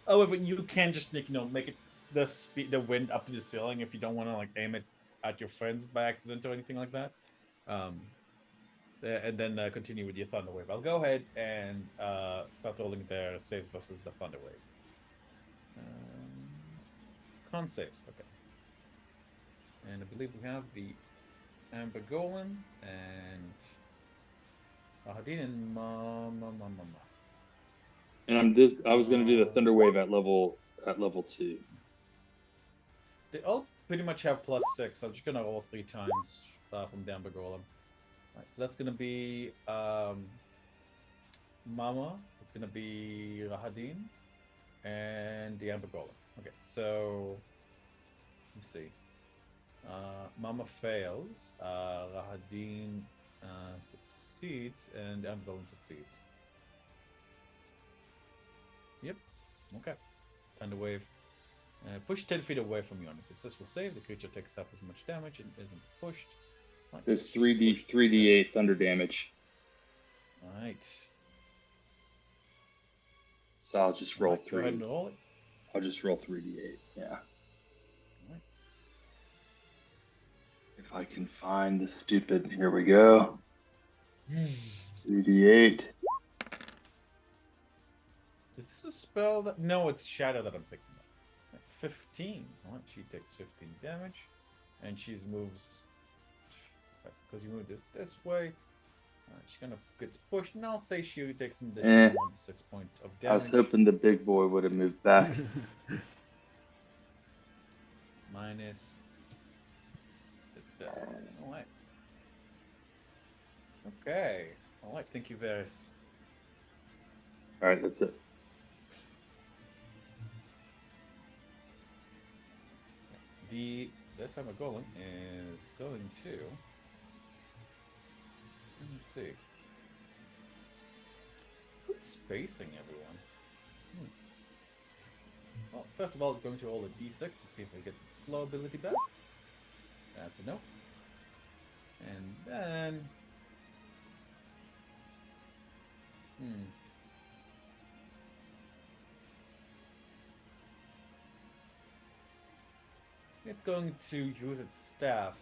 however, you can just make it the wind up to the ceiling if you don't want to like aim it at your friends by accident or anything like that. And then continue with your thunder wave. I'll go ahead and start rolling their saves versus the thunder wave. Con saves, okay. And I believe we have the Amber Golem and Ahadin and Mama. And I was going to do the thunder wave at level 2. They all pretty much have +6. I'm just gonna roll 3 times from the Amber Golem. Right, so that's gonna be Mama. It's gonna be Rahadin and the Amber Golem. Okay, so let's see. Mama fails. Rahadin succeeds, and Amber Golem succeeds. Yep. Okay. Thunder wave. Push 10 feet away from you on a successful save. The creature takes half as much damage and isn't pushed. Right, So it's 3d8 thunder damage. Alright. So I'll just roll 3. Go ahead and roll it. I'll just roll 3d8. Yeah. Alright. If I can find the stupid. Here we go. 3d8. Is this a spell that? No, it's Shadow that I'm picking up. 15. Alright, she takes 15 damage. And she moves. Because you move this way. She kind of gets pushed, and I'll say she takes an additional 1 to 6 points of damage. I was hoping the big boy would have moved back. Minus. Alright. Okay. Alright, thank you, Varys. Alright, that's it. This time a golem is going to. Let me see. Who's spacing everyone? Well, first of all, it's going to roll a d6 to see if it gets its slow ability back. That's a no. And then. It's going to use its staff.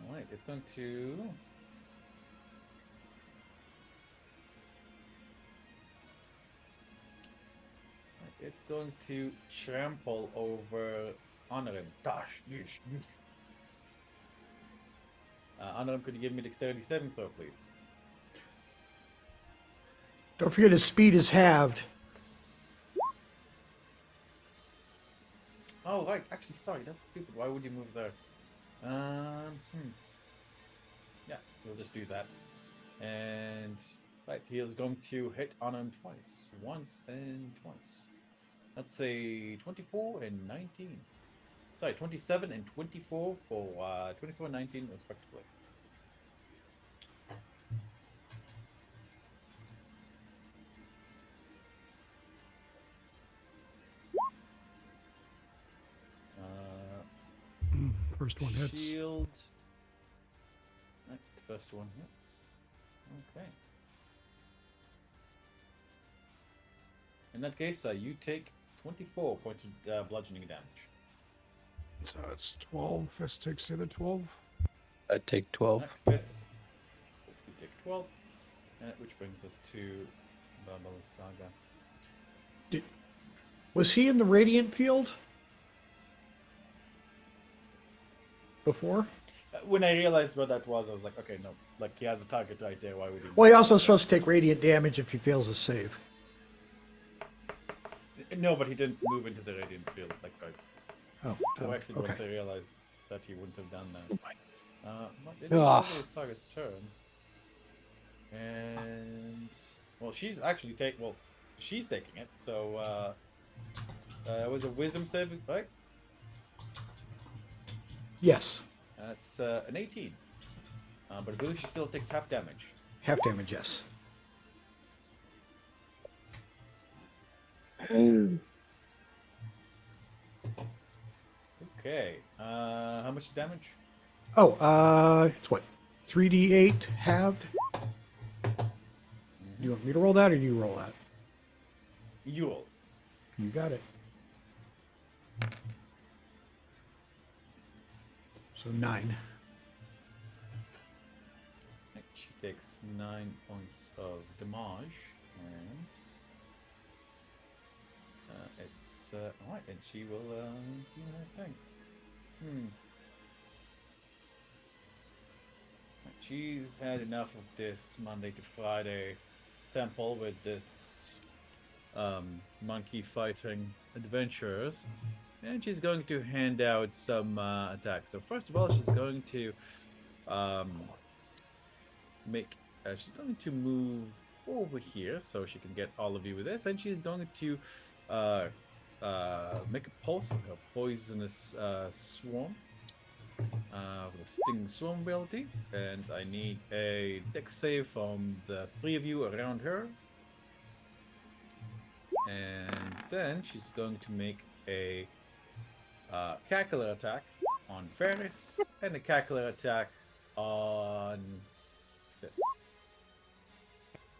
Alright, it's going to. It's going to trample over Honorim. Dash, yeesh. Honorim, could you give me dexterity 7 throw, please? Don't forget his speed is halved. Oh, right. Actually, sorry, that's stupid. Why would you move there? Yeah, we'll just do that. And right, he is going to hit Honorim twice. Once and twice. That's a 24 and 19. Sorry, 27 and 24 for 24 and 19 respectively. First one hits. Shield. Right, first one hits. Okay. In that case, you take 24 points of bludgeoning damage. So it's 12. Fist takes it at 12. I take 12. Right, Fist. Fist, you take 12. Which brings us to BAAAAAAAAAABA. Was he in the radiant field before? When I realized what that was, I was like, okay, no. Like, he has a target right there. Why would he? Well, he also supposed to take radiant damage if he fails his save. No, but he didn't move into the radiant field. Like, I corrected okay. once I realized that he wouldn't have done that. But it Ugh. was always Saga's turn. And well, she's actually she's taking it. So it was a wisdom saving, right? Yes. That's an 18. But I believe she still takes half damage. Half damage, yes. Okay. How much damage? Oh, it's what? 3d8 halved? You want me to roll that or you roll that? You roll. You got it. So 9. She takes 9 points of damage, and it's alright. And she will do her thing. She's had enough of this Monday to Friday temple with its monkey fighting adventurers, and she's going to hand out some attacks. So first of all, she's going to she's going to move over here so she can get all of you with this, and she's going to make a pulse with her poisonous swarm. With a sting swarm ability, and I need a dex save from the 3 of you around her. And then she's going to make a cackler attack on Ferris and a cackler attack on Fisk.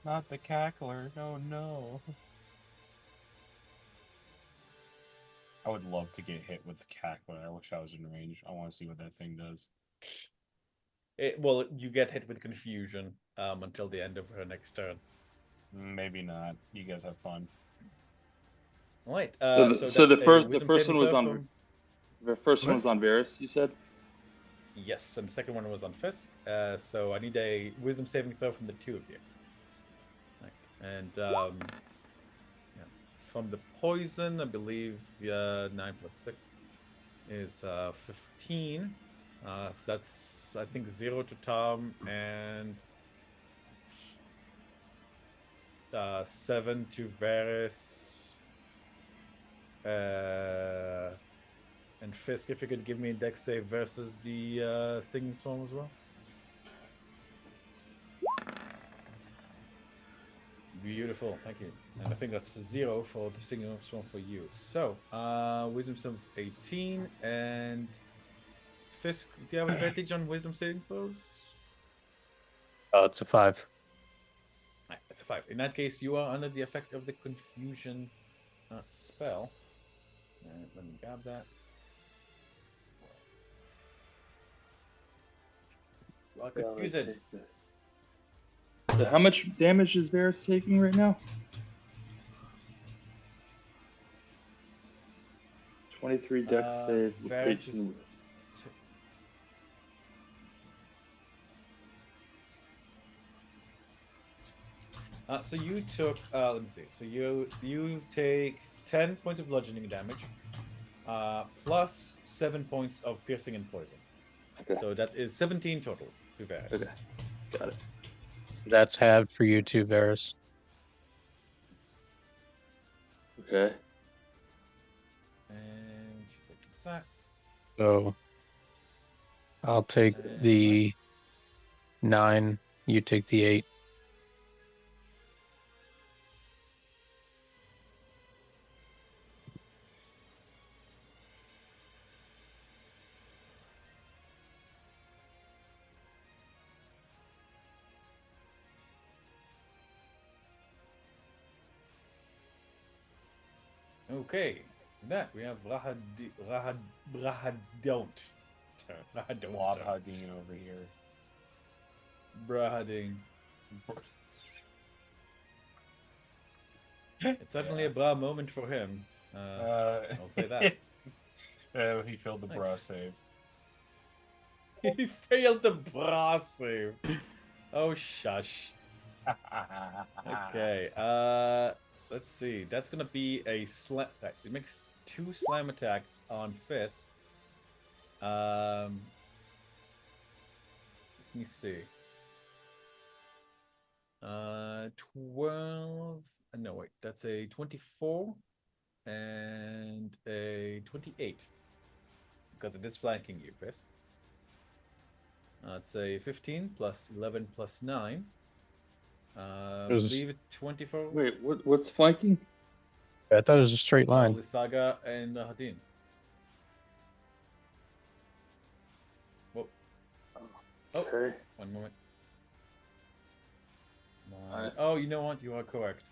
Not the cackler. Oh no. I would love to get hit with the cackler. I wish I was in range. I want to see what that thing does. Well, you get hit with confusion until the end of her next turn. Maybe not. You guys have fun. All right. So the first one was on from... the first one was on Varus, you said? Yes, and the second one was on Fisk. So I need a wisdom saving throw from the 2 of you. Right. And from the poison, I believe 9 plus 6 is 15. So that's, I think, 0 to Tom and 7 to Varys. And Fisk, if you could give me a dex save versus the Stinging Swarm as well. Beautiful, thank you. And I think that's 0 for the Stinging Swarm for you. So, Wisdom save 18, and Fisk, do you have advantage on Wisdom saving throws? Oh, it's a 5. Right, that's a 5. In that case, you are under the effect of the Confusion spell. And let me grab that. You are confused. So how much damage is Varus taking right now? 23 dex save with Varys 18 whiffs. So you took, let me see. So you take 10 points of bludgeoning damage, plus 7 points of piercing and poison. Okay. So that is 17 total to Varys. Okay, got it. That's halved for you too, Varys. Okay. And she takes that. So I'll take the 9. You take the 8. Okay. That we have Rahadont. Blob hugging over here. Brahading. It's certainly a bra moment for him. I'll say that. He failed the bra save. He failed the bra save. Oh, shush. Okay. Let's see. That's gonna be a slam. It makes 2 slam attacks on Fist. Let me see. 12. No, wait. That's a 24 and a 28 because it is flanking you, Fist. It's a 15 plus 11 plus 9. Leave it 24. Wait, what's flanking? I thought it was a straight line. Saga and Hadin. Whoa. Okay. One moment. Alright. Oh, you know what? You are correct.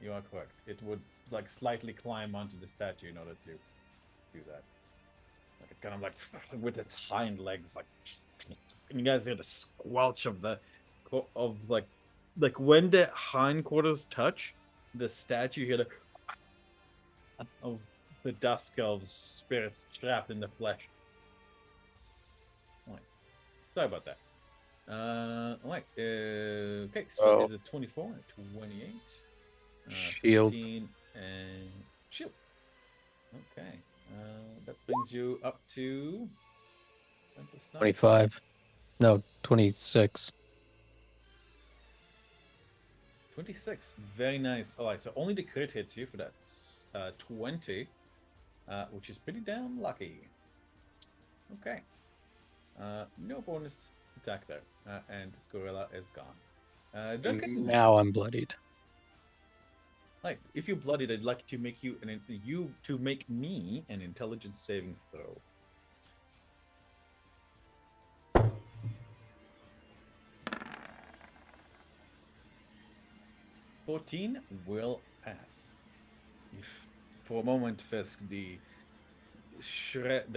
You are correct. It would like slightly climb onto the statue in order to do that. Like it kind of like with its hind legs, like. And you guys hear the squelch of like when the hindquarters touch the statue, you hear the of the dusk elves' spirits trapped in the flesh. Right. Sorry about that. Right. Okay, so it's a 24 and 28. Shield. 15 and shield. Okay. That brings you up to 25. No, 26. 26. Very nice. All right, so only the crit hits you for that 20, which is pretty damn lucky. Okay. No bonus attack there, and this gorilla is gone. Duncan. Now I'm bloodied. Like, if you're bloodied, I'd like to make make me an intelligence saving throw. $14 will pass. If for a moment, Fisk, the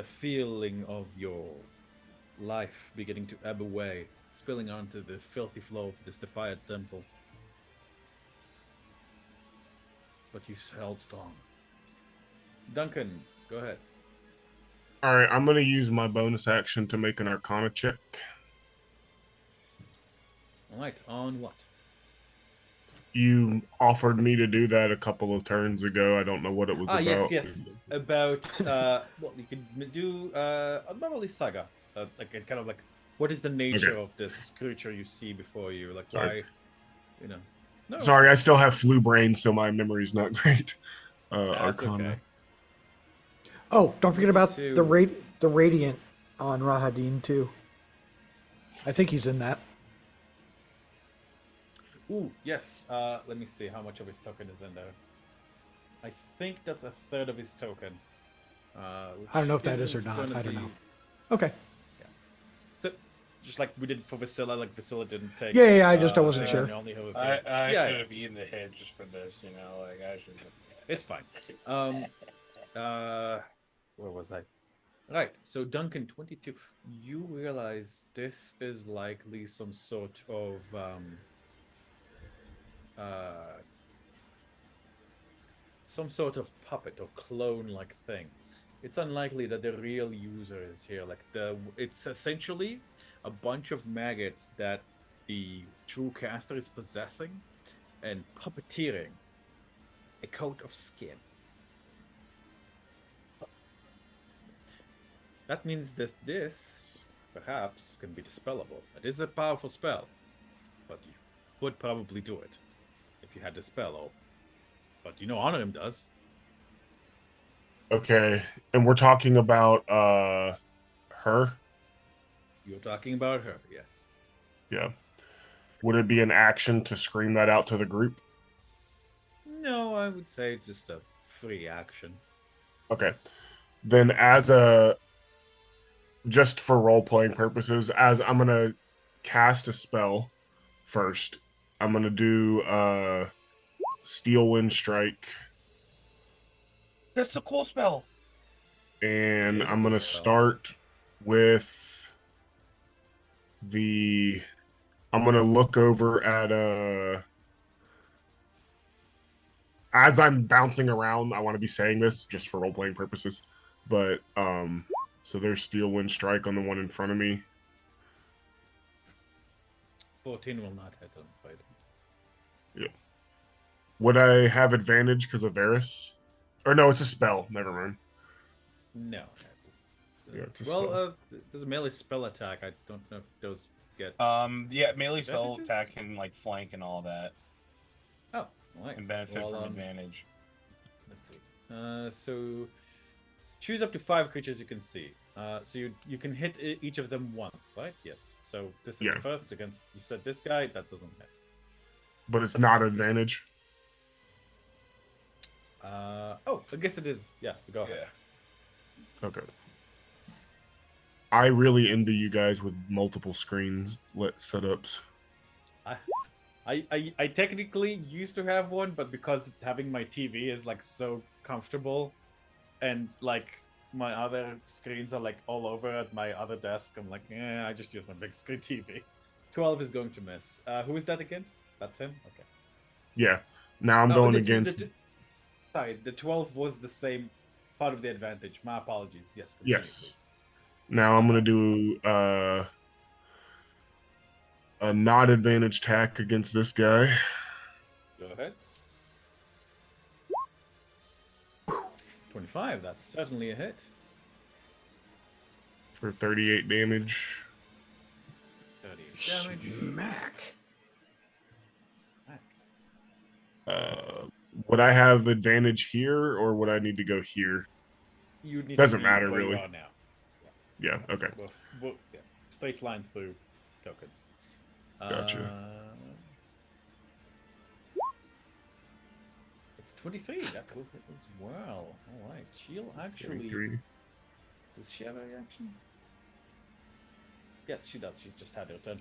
feeling of your life beginning to ebb away, spilling onto the filthy flow of this defiant temple. But you held strong. Duncan, go ahead. All right, I'm going to use my bonus action to make an Arcana check. All right, on what? You offered me to do that a couple of turns ago. I don't know what it was about. Yes. About, well, you can do, probably Saga. Like, kind of like, what is the nature of this creature you see before you? Like, why, you know. No. Sorry, I still have flu brain, so my memory's not great. Arcana. Okay. Oh, don't forget about the radiant on Rahadin too. I think he's in that. Ooh, yes. Let me see how much of his token is in there. I think that's a third of his token. I don't know if that is or not. I don't know. Okay. Yeah. So, just like we did for Vasilla, like Vasilla didn't take. Yeah. I wasn't sure. I should have eaten the head just for this, you know. Like I should. It's fine. Where was I? Right. So Duncan, 22. You realize this is likely some sort of puppet or clone-like thing. It's unlikely that the real user is here. Like it's essentially a bunch of maggots that the true caster is possessing and puppeteering a coat of skin. That means that this, perhaps, can be dispellable. It is a powerful spell, but you would probably do it if you had the spell. But you know Honorim does. Okay, and we're talking about her? You're talking about her, yes. Yeah. Would it be an action to scream that out to the group? No, I would say just a free action. Okay. Then just for role-playing purposes, as I'm going to cast a spell first, I'm going to do Steel Wind Strike. That's a cool spell. And It is a I'm cool gonna spell. start with the. I'm gonna look over at as I'm bouncing around. I want to be saying this just for role playing purposes, but so there's Steel Wind Strike on the one in front of me. 14 will not hit on fighting. Yeah. Would I have advantage because of Varus? Or no, it's a spell. Never mind. No. Yeah, it's a Well, spell. there's a melee spell attack. I don't know if those get. Yeah, melee spell Advantages? attack can like flank and all that, Oh, right. and benefit Well, from advantage. Let's see. So choose up to 5 creatures you can see. So you can hit each of them once, right? Yes. So this is Yeah. the first against. You said this guy that doesn't hit. But it's not advantage. Oh, I guess it is. Yeah. So go ahead. Okay. I really envy you guys with multiple screens setups. I technically used to have one, but because having my TV is like so comfortable, and like my other screens are like all over at my other desk, I'm like, I just use my big screen TV. 12 is going to miss. Who is that against? That's him. Okay. Yeah. Now I'm Oh, going against. Sorry, the 12 was the same part of the advantage. My apologies. Yes. Continue, Yes. please. Now I'm gonna do a not advantage tack against this guy. Go ahead. 25. That's certainly a hit. For 38 damage. 38 damage. Smack. Would I have advantage here, or would I need to go here? You need Doesn't to be matter, where really. you are now. Yeah. Okay. Yeah. Straight line through tokens. Gotcha. It's 23. That will hit as well. All right. She'll actually. 23. Does she have a reaction? Yes, she does. She's just had her turn.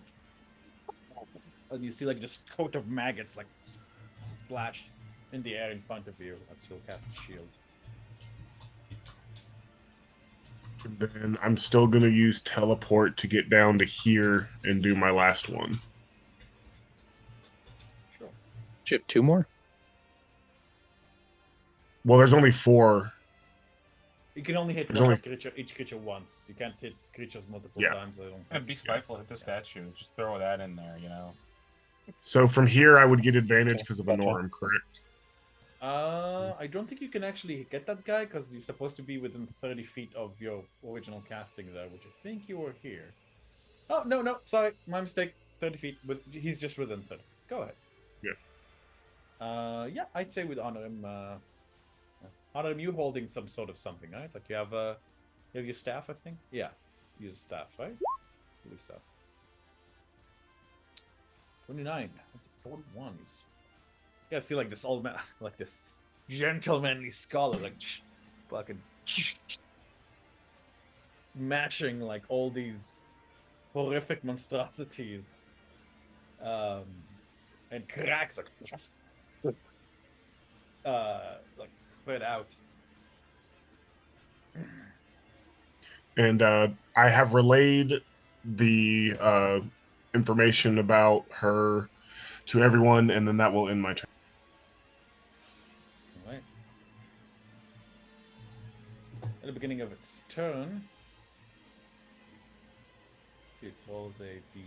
And you see like just coat of maggots like splash in the air in front of you as she'll cast a shield. And then I'm still gonna use teleport to get down to here and do my last one. Sure. Chip 2 more? Well, there's only 4. You can only hit There's one only- each creature once. You can't hit creatures multiple Yeah. times. I don't And think. be spiteful, hit the statue. Just throw that in there, you know. So from here, I would get advantage Okay, because of gotcha. Anorum, correct? I don't think you can actually get that guy because he's supposed to be within 30 feet of your original casting there, which I think you were here. Oh, no, sorry, my mistake. 30 feet, but he's just within 30. Go ahead. Yeah. Yeah, I'd say with honor him. Honor him, you holding some sort of something, right? Like you have your staff, I think. Yeah, use staff, right? I believe so. 29. That's a 41. He's gotta see like this old man, like this gentlemanly scholar, like fucking mashing like all these horrific monstrosities, and cracks like spread out. And I have relayed the information about her to everyone, and then that will end my turn. All right. At the beginning of its turn, let's see, it rolls a d.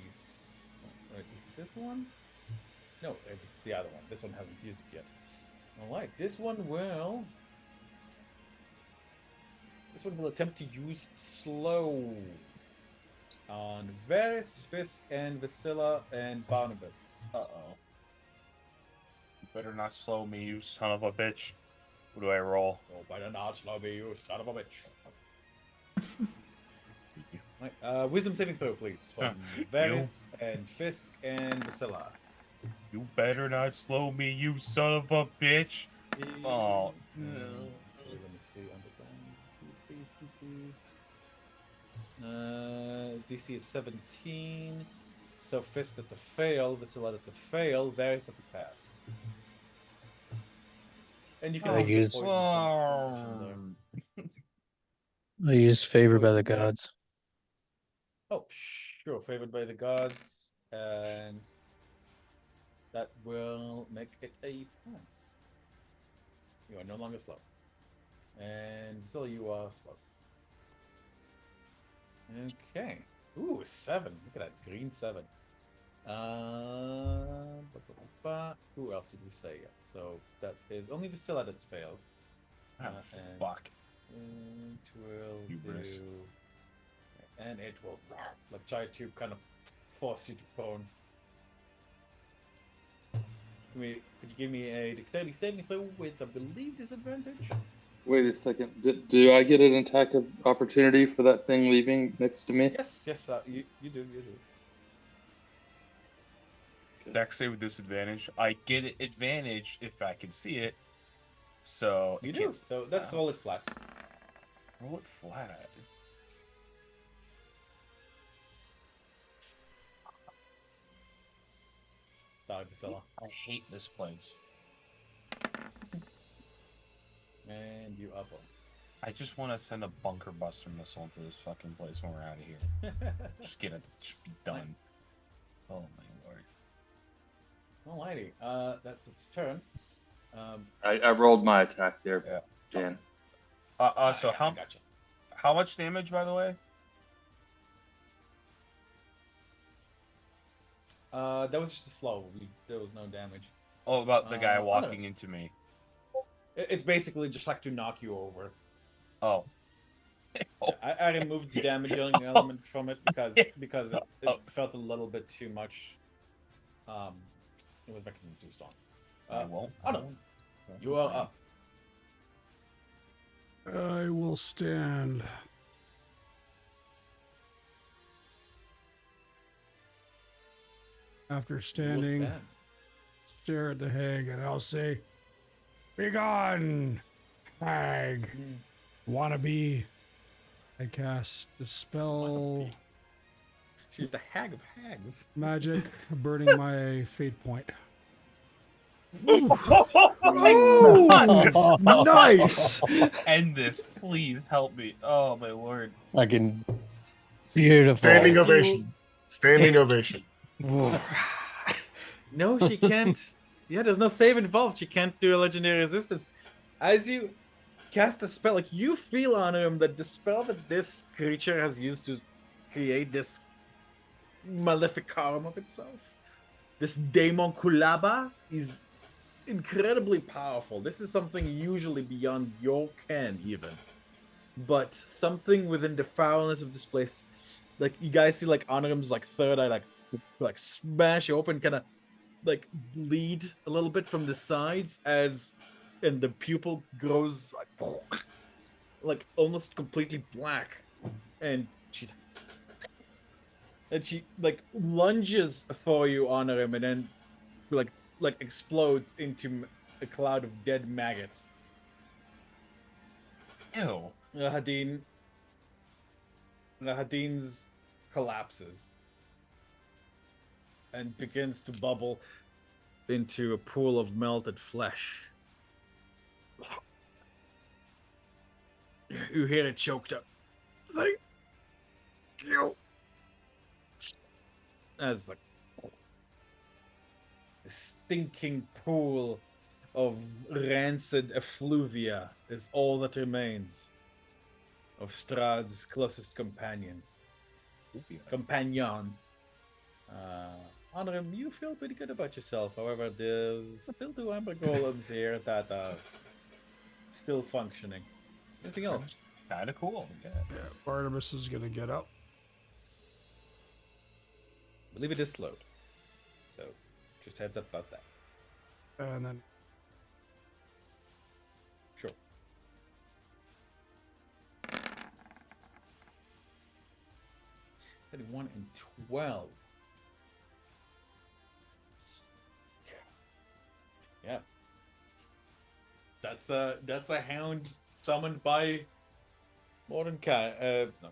Wait, is it this one? No, it's the other one. This one hasn't used it yet. All right, this one will. This one will attempt to use slow on Varys, Fisk, and Vasilla and Barnabas. You better not slow me, you son of a bitch. What do I roll? Oh, better not slow me, you son of a bitch. Right, wisdom saving throw, please, from Varys and Fisk and Vasilla. You better not slow me, you son of a bitch. Oh. Let me see. DC is 17. So Fisk, that's a fail. Vasilla, that's a fail. Varys, that's a pass. And you can I also use- poison from there. I use favored by the Poison. gods. Oh, sure, favored by the gods, and that will make it a pass. You are no longer slow, and still you are slow. Okay. Ooh, 7. Look at that green 7. Who else did we say? Yeah. So that is only Vasilla that fails. And Fuck. it will Hubris. do, and it will like try to kind of force you to prone. Could you give me a dexterity saving throw with, I believe, disadvantage? Wait a second. Do I get an attack of opportunity for that thing leaving next to me? Yes, you do. Dex save with disadvantage. I get advantage if I can see it. So You I do. can't So let's roll it flat. roll it flat. Sorry, Vasilla. I hate this place. And you up I just want to send a bunker buster missile into this fucking place when we're out of here. on. Just get it. Just be done. Oh my lord. Alrighty. That's its turn. I rolled my attack there, Yeah. Dan. So I gotcha. how much damage, by the way? That was just a slow. There was no damage. Oh, about the guy I don't walking know. into me. It's basically just like to knock you over. Oh. I removed the damaging element from it because it Oh. felt a little bit too much. It was making me too strong. I won't. Anna, you are up. I will stand. After You will standing, stand. stare at the hag, and I'll say, "Begone, hag! Wannabe." I cast Dispel She's the hag of hags. Magic, burning my fate point. Oh, nice. End this, please help me. Oh my lord. I can. Beautiful. Standing ovation. Standing ovation. No, she can't. Yeah, there's no save involved. She can't do a legendary resistance. As you cast a spell, like you feel on him that the spell that this creature has used to create this maleficarum of itself, this Daemon Kulaba, is incredibly powerful. This is something usually beyond your ken, even. But something within the foulness of this place, like you guys see, like Honorim's like third eye, like smash open, kind of like bleed a little bit from the sides and the pupil grows like almost completely black, and she like lunges for you, Honorim, and then like explodes into a cloud of dead maggots. Ew. Hadin's collapses and begins to bubble into a pool of melted flesh. You hear it choked up. Thank you. As like a stinking pool of rancid effluvia is all that remains of Strahd's closest companions. Companion. Honorim, you feel pretty good about yourself. However, there's still 2 amber golems here that are still functioning. Anything else? Kind of cool. Yeah. Yeah, Barnabas is gonna get up. I believe it is slowed. So, just heads up about that. And then Sure. Heading 1 and 12. Yeah. That's a hound summoned by Mordecai. No.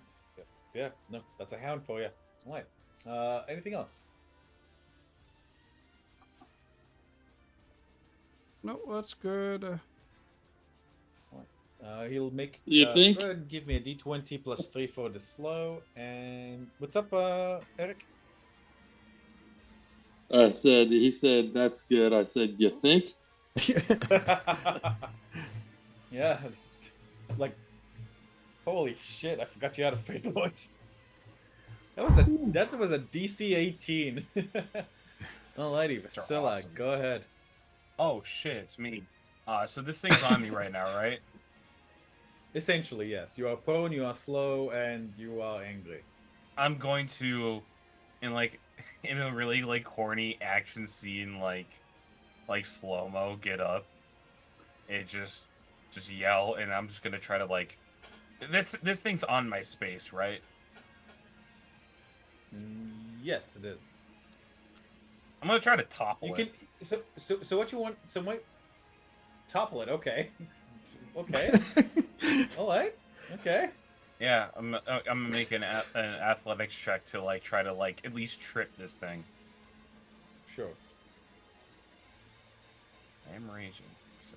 Yeah, no, that's a hound for you. All right. Anything else? no, that's good. He'll make. You think? Go ahead and give me a d20 plus 3 for the slow. And what's up, Eric? He said, that's good. I said, you think? Yeah, like, holy shit! I forgot you had a fate point. That was a DC 18. Alrighty, Vasilla, awesome. go ahead. Oh shit, it's me. So this thing's on me right now, right? Essentially, yes. You are prone, you are slow, and you are angry. I'm going to, in a really like corny action scene, like slow mo, get up, and just yell, and I'm just gonna try to like, this thing's on my space, right? Yes, it is. I'm gonna try to topple You it. can. So what you want? So what? Topple it. Okay. Okay. All right. Okay. Yeah, I'm gonna make an athletics check to like try to like at least trip this thing. Sure. I am raging, so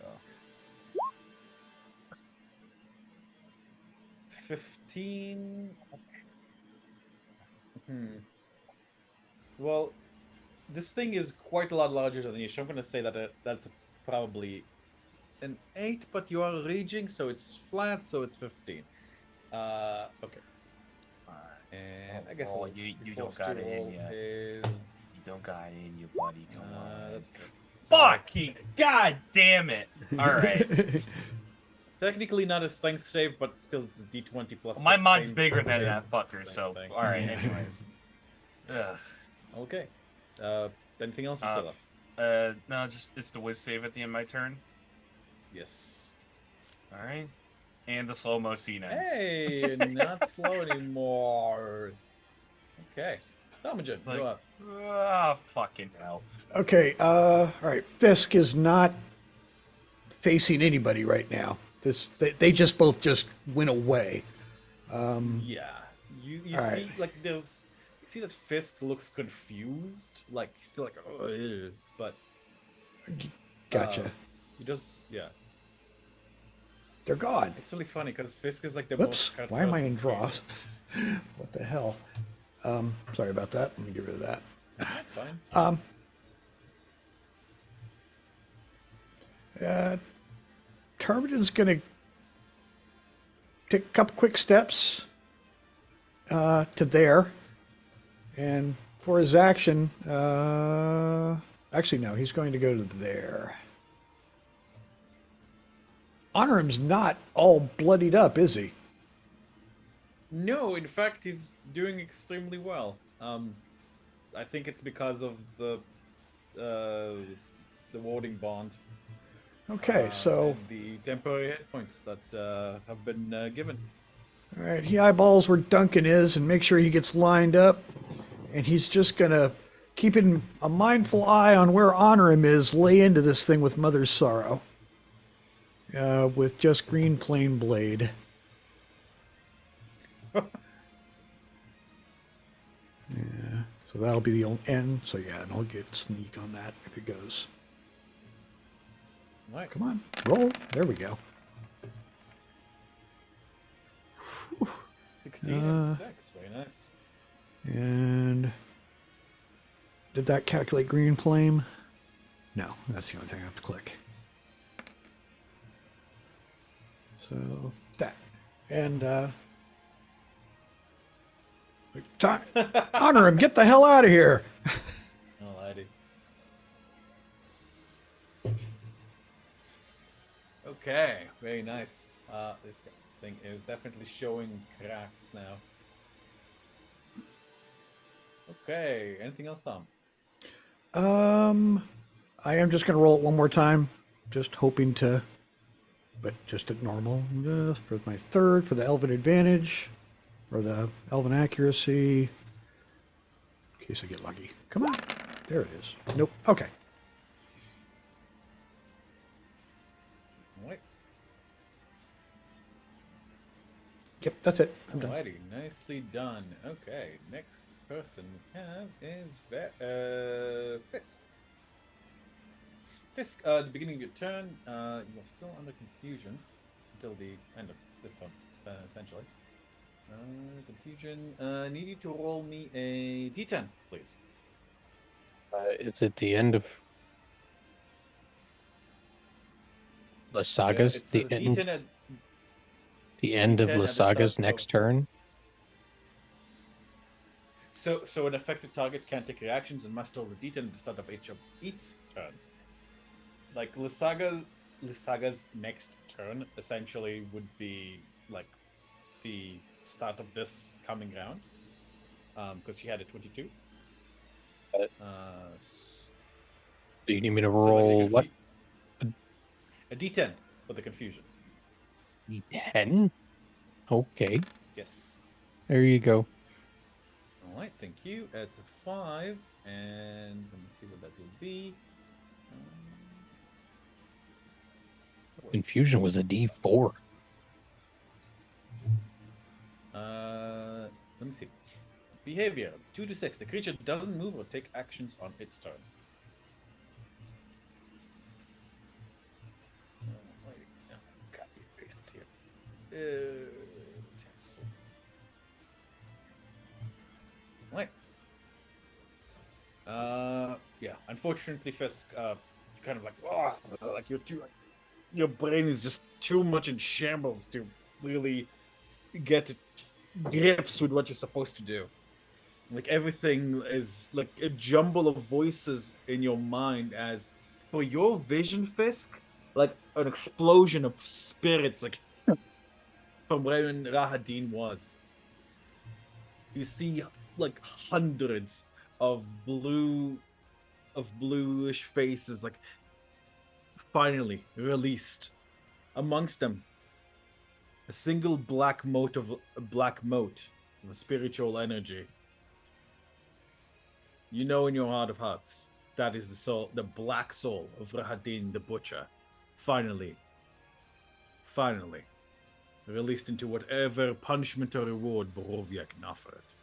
15. Well, this thing is quite a lot larger than you, so I'm gonna say that that's probably an 8, but you are raging, so it's flat, so it's 15. Okay. And I guess oh, I'll you be don't forced got to it in roll ya. is You don't got it in you, buddy. Come on. that's good. Fucking god damn it! All right. Technically not a strength save, but still it's a d20 plus. My 6, mod's same bigger than same that fucker, so thing. all right. Anyways. Ugh. Okay. Anything else, Priscilla? No, just it's the whiz save at the end of my turn. Yes. All right. And the slow mo scene ends. Hey, not slow anymore. Okay. Domagen, Like, go up. Fucking hell. Okay, all right. Fisk is not facing anybody right now. They just both just went away. Yeah. You all see, right. like, you see that Fisk looks confused. Like, he's still like, oh, ew, but. Gotcha. He does, yeah. They're gone. It's really funny because Fisk is like the Whoops. most. Why am I in draws? What the hell? Sorry about that. Let me get rid of that. That's fine. Terminon's going to take a couple quick steps to there. And for his action, actually, no, he's going to go to there. Honorham's not all bloodied up, is he? No, in fact, he's doing extremely well. I think it's because of the warding bond. Okay, so and the temporary hit points that have been given. all right, he eyeballs where Duncan is and make sure he gets lined up, and he's just gonna, keeping a mindful eye on where Honorham is, lay into this thing with Mother's Sorrow, with just green plain blade. Yeah, so that'll be the only end. So yeah, and I'll get sneak on that if it goes. Right. Come on, roll. There we go. 16 and 6. Very nice. And did that calculate green flame? No, that's the only thing I have to click. So that. And honor him, get the hell out of here. Alrighty. Okay, very nice. This thing is definitely showing cracks now. Okay, anything else, Tom? I am just going to roll it one more time, just hoping to, but just at normal. For my third, for the Elven advantage, or the Elven accuracy, in case I get lucky. Come on. There it is. Nope. Okay. Alright. Yep, that's it. I'm done. Alrighty, nicely done. Okay, next person we have is Fisk. Fisk, at the beginning of your turn, you are still under confusion. until the end of this turn, essentially. Confusion. Need you to roll me a d10, please. Is it the end of Lasaga's? It's The a end. d10 at The end of D10 at the start Lasaga's next of- turn. So an affected target can't take reactions and must roll a d10 at the start of each turns. Like Lysaga's next turn essentially would be like the start of this coming round, because she had a 22. Do you need me to so like roll what? A d10 for the confusion. D10? Okay, Yes. there you go. All right, thank you. It's a 5, and let me see what that will be. Confusion was a D4. Let me see. Behavior 2 to 6. The creature doesn't move or take actions on its turn. Copy and paste it here. Yes. Right. Yeah. Unfortunately, Fisk, you're kind of like, oh, like you're too, your brain is just too much in shambles to really get to grips with what you're supposed to do. Like everything is like a jumble of voices in your mind. As for your vision, Fisk, like an explosion of spirits, like from where Rahadin was. You see like hundreds of bluish faces, like finally released. Amongst them, a single black mote of a spiritual energy. You know in your heart of hearts, that is the soul, the black soul of Rahadin the Butcher. Finally, released into whatever punishment or reward Borovia can offer it.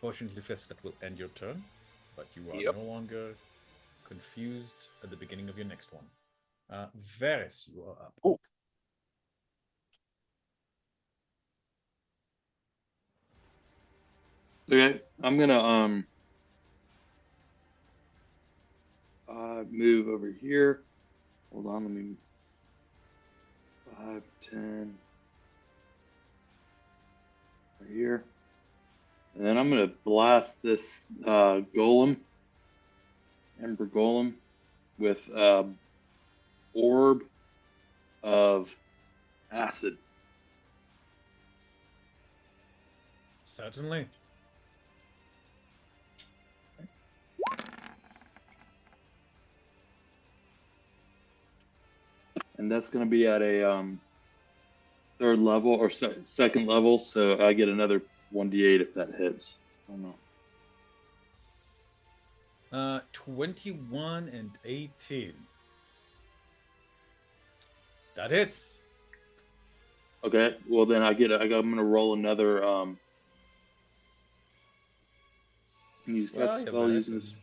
Fortunately, Fisk, that will end your turn, but you are no longer confused at the beginning of your next one. Varys, you are up. Oh. Okay, I'm gonna move over here. Hold on, let me 5, 10 right here. And then I'm gonna blast this golem, Ember Golem, with orb of acid. Certainly. And that's going to be at a third level or second level, so I get another 1d8 if that hits. I don't know. 21 and 18. That hits. Okay, well then I'm going to roll another. Use cast spell using this.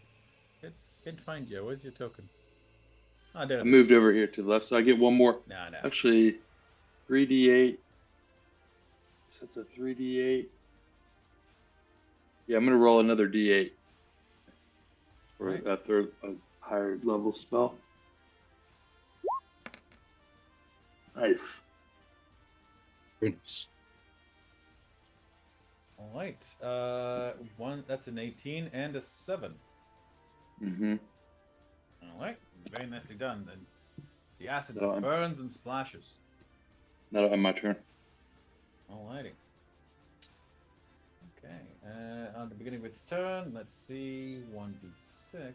Can't find you. Where's your token? Oh, there I moved over here to the left, so I get one more. No. Actually, 3d8. So that's a 3d8. Yeah, I'm going to roll another d8 for a third, higher level spell. Nice. Goodness. All right. That's an 18 and a 7. Mm-hmm. All right. Very nicely done. And the acid So burns and splashes. That'll end my turn. Alrighty. Okay. On the beginning of its turn, let's see. 1d6.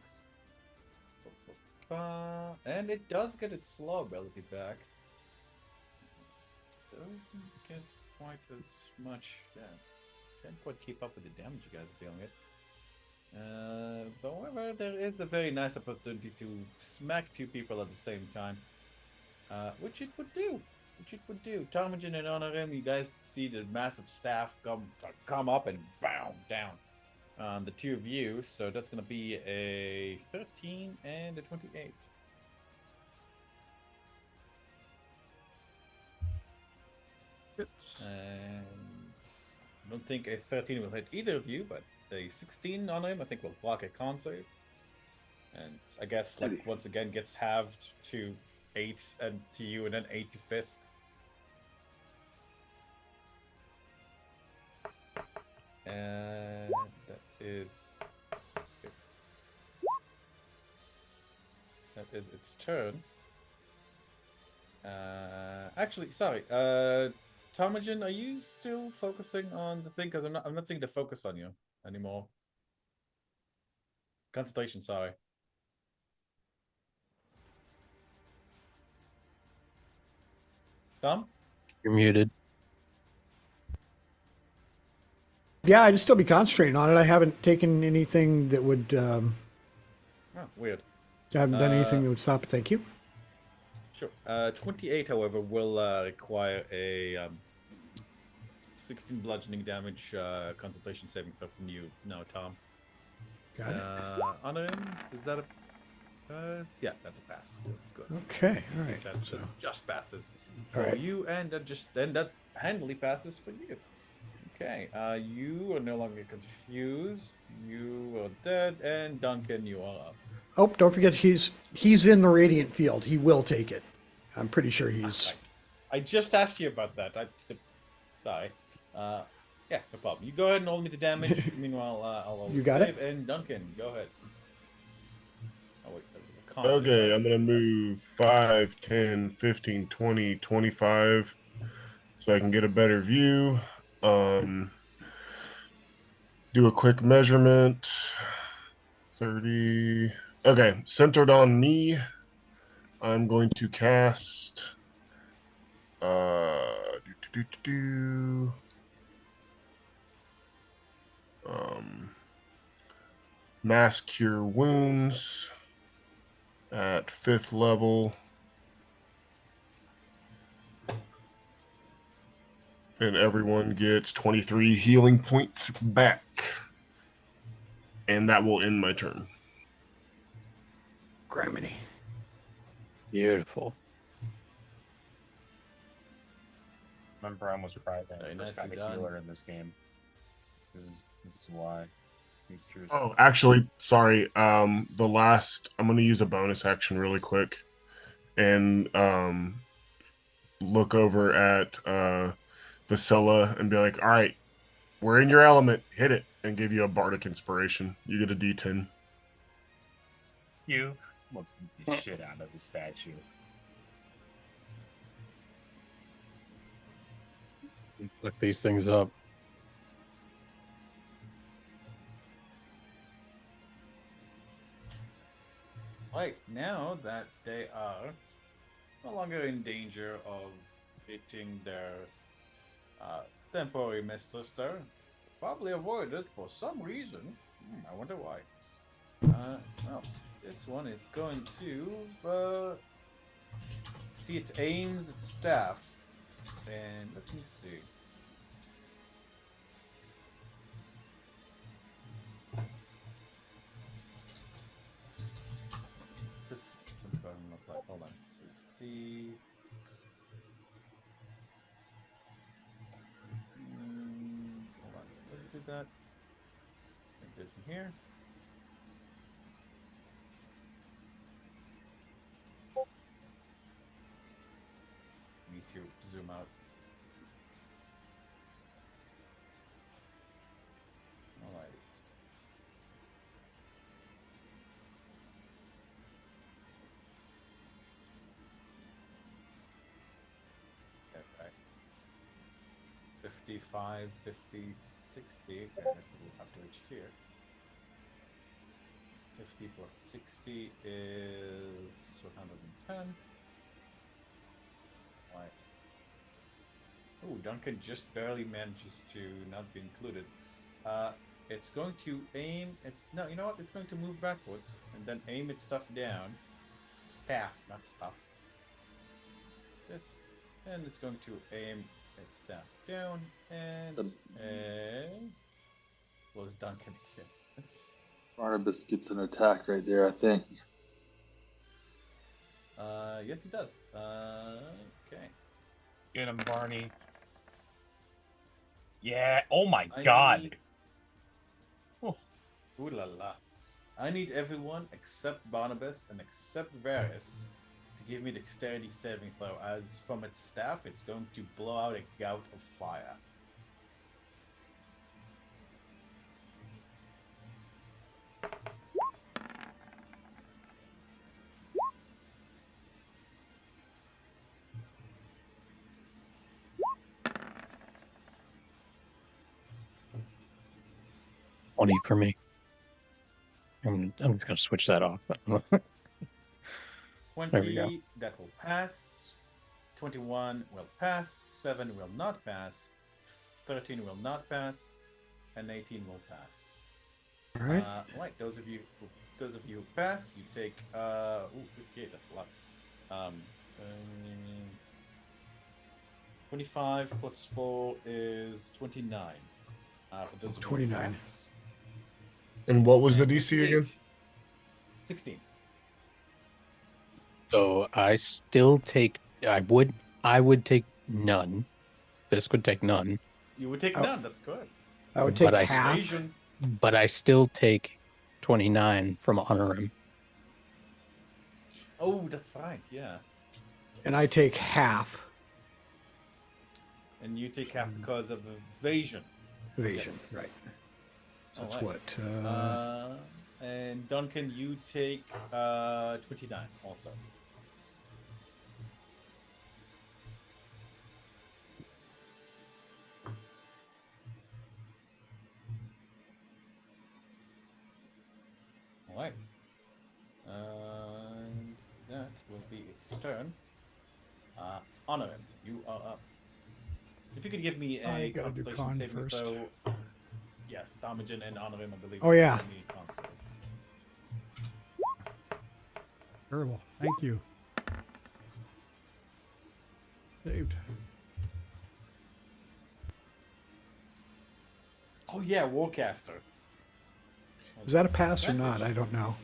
And it does get its slow ability back. Doesn't get quite as much. Yeah. Can't quite keep up with the damage you guys are dealing with. However, there is a very nice opportunity to smack 2 people at the same time, which it would do. Ptarmigan and Honorim, you guys see the massive staff come up and boom down on the 2 of you. So that's going to be a 13 and a 28. And I don't think a 13 will hit either of you, but a 16 on him I think will block a con save. And I guess like once again gets halved to 8 and to you, and then 8 to Fisk. And that is its turn. Actually, sorry. Tomajan, are you still focusing on the thing? Because I'm not seeing the focus on you anymore. Concentration, sorry. Tom? You're muted. Yeah, I'd still be concentrating on it. I haven't taken anything that would. Oh, weird. I haven't done anything that would stop it. Thank you. Sure. 28, however, will require a 16 bludgeoning damage concentration saving throw from you now, Tom. Got it. On him, is that a pass? Yeah, that's a pass. That's good. Okay, all right. So just passes All for right. you, and that handily passes for you. Okay, you are no longer confused. You are dead, and Duncan, you are up. Oh, don't forget he's in the radiant field. He will take it. I'm pretty sure he's. I just asked you about that. Sorry. Yeah, no problem. You go ahead and roll me the damage. Meanwhile, I'll You got save. And Duncan, go ahead. Oh wait, that was a constant. Okay, I'm going to move 5, 10, 15, 20, 25 so I can get a better view. Do a quick measurement. 30. Okay, centered on me, I'm going to cast Mass Cure Wounds at 5th level. And everyone gets 23 healing points back. And that will end my turn. Griminy. Beautiful. Remember, I almost cried that I Nice just got a done. healer in this game. This is why. These tears. Oh, actually, sorry. I'm going to use a bonus action really quick and look over at Vasilla and be like, all right, we're in your element. Hit it. And give you a bardic inspiration. You get a D10. You will beat the shit out of the statue. Look these things up. Right, now that they are no longer in danger of hitting their temporary mistress there, probably avoided for some reason. I wonder why. Well, this one is going to see it aims its staff, and let me see. It's a, hold on, 60. Hold on, let's do that. Take this from here. Need to zoom out. Alright. Okay. 55, 50, 60. Okay, that's a little have to reach here. 50 plus 60 is 110. Right. Oh, Duncan just barely manages to not be included. It's going to aim. No, you know what? It's going to move backwards and then aim its stuff down. Staff, not stuff. This, and it's going to aim its staff down and was Duncan a kiss. Barnabas gets an attack right there, I think. Yes, he does. Okay. Get him, Barney. Yeah. Oh my I god. need- Ooh la la. I need everyone except Barnabas and except Varus to give me dexterity saving throw, as from its staff, it's going to blow out a gout of fire. Funny for me. I'm just gonna switch that off. 20, There we go. that will pass. 21 will pass. 7 will not pass. 13 will not pass. And 18 will pass. All right. Right, those of you who pass, you take 58, that's a lot. 25 plus 4 is 29. For those of you who 29. pass. And what was the And DC again? 16. So I still take. I would take none. Fisk would take none, You would take Oh. none, that's good. I would take But I half. Evasion. but I still take 29 from Honorim. Oh, that's right, yeah. And I take half And you take half because of evasion. evasion. Yes. Right. So that's Alright. what? And Duncan, you take 29 also. Alright. And that will be its turn. Honor him. You are up. If you could give me I a gotta do concentration con saving first. throw. Yes, Damagen and Honor him, I believe. Oh, yeah. Give me a con save. Terrible. Thank you. Saved. Oh yeah, Warcaster. Is that a pass or not? I don't know.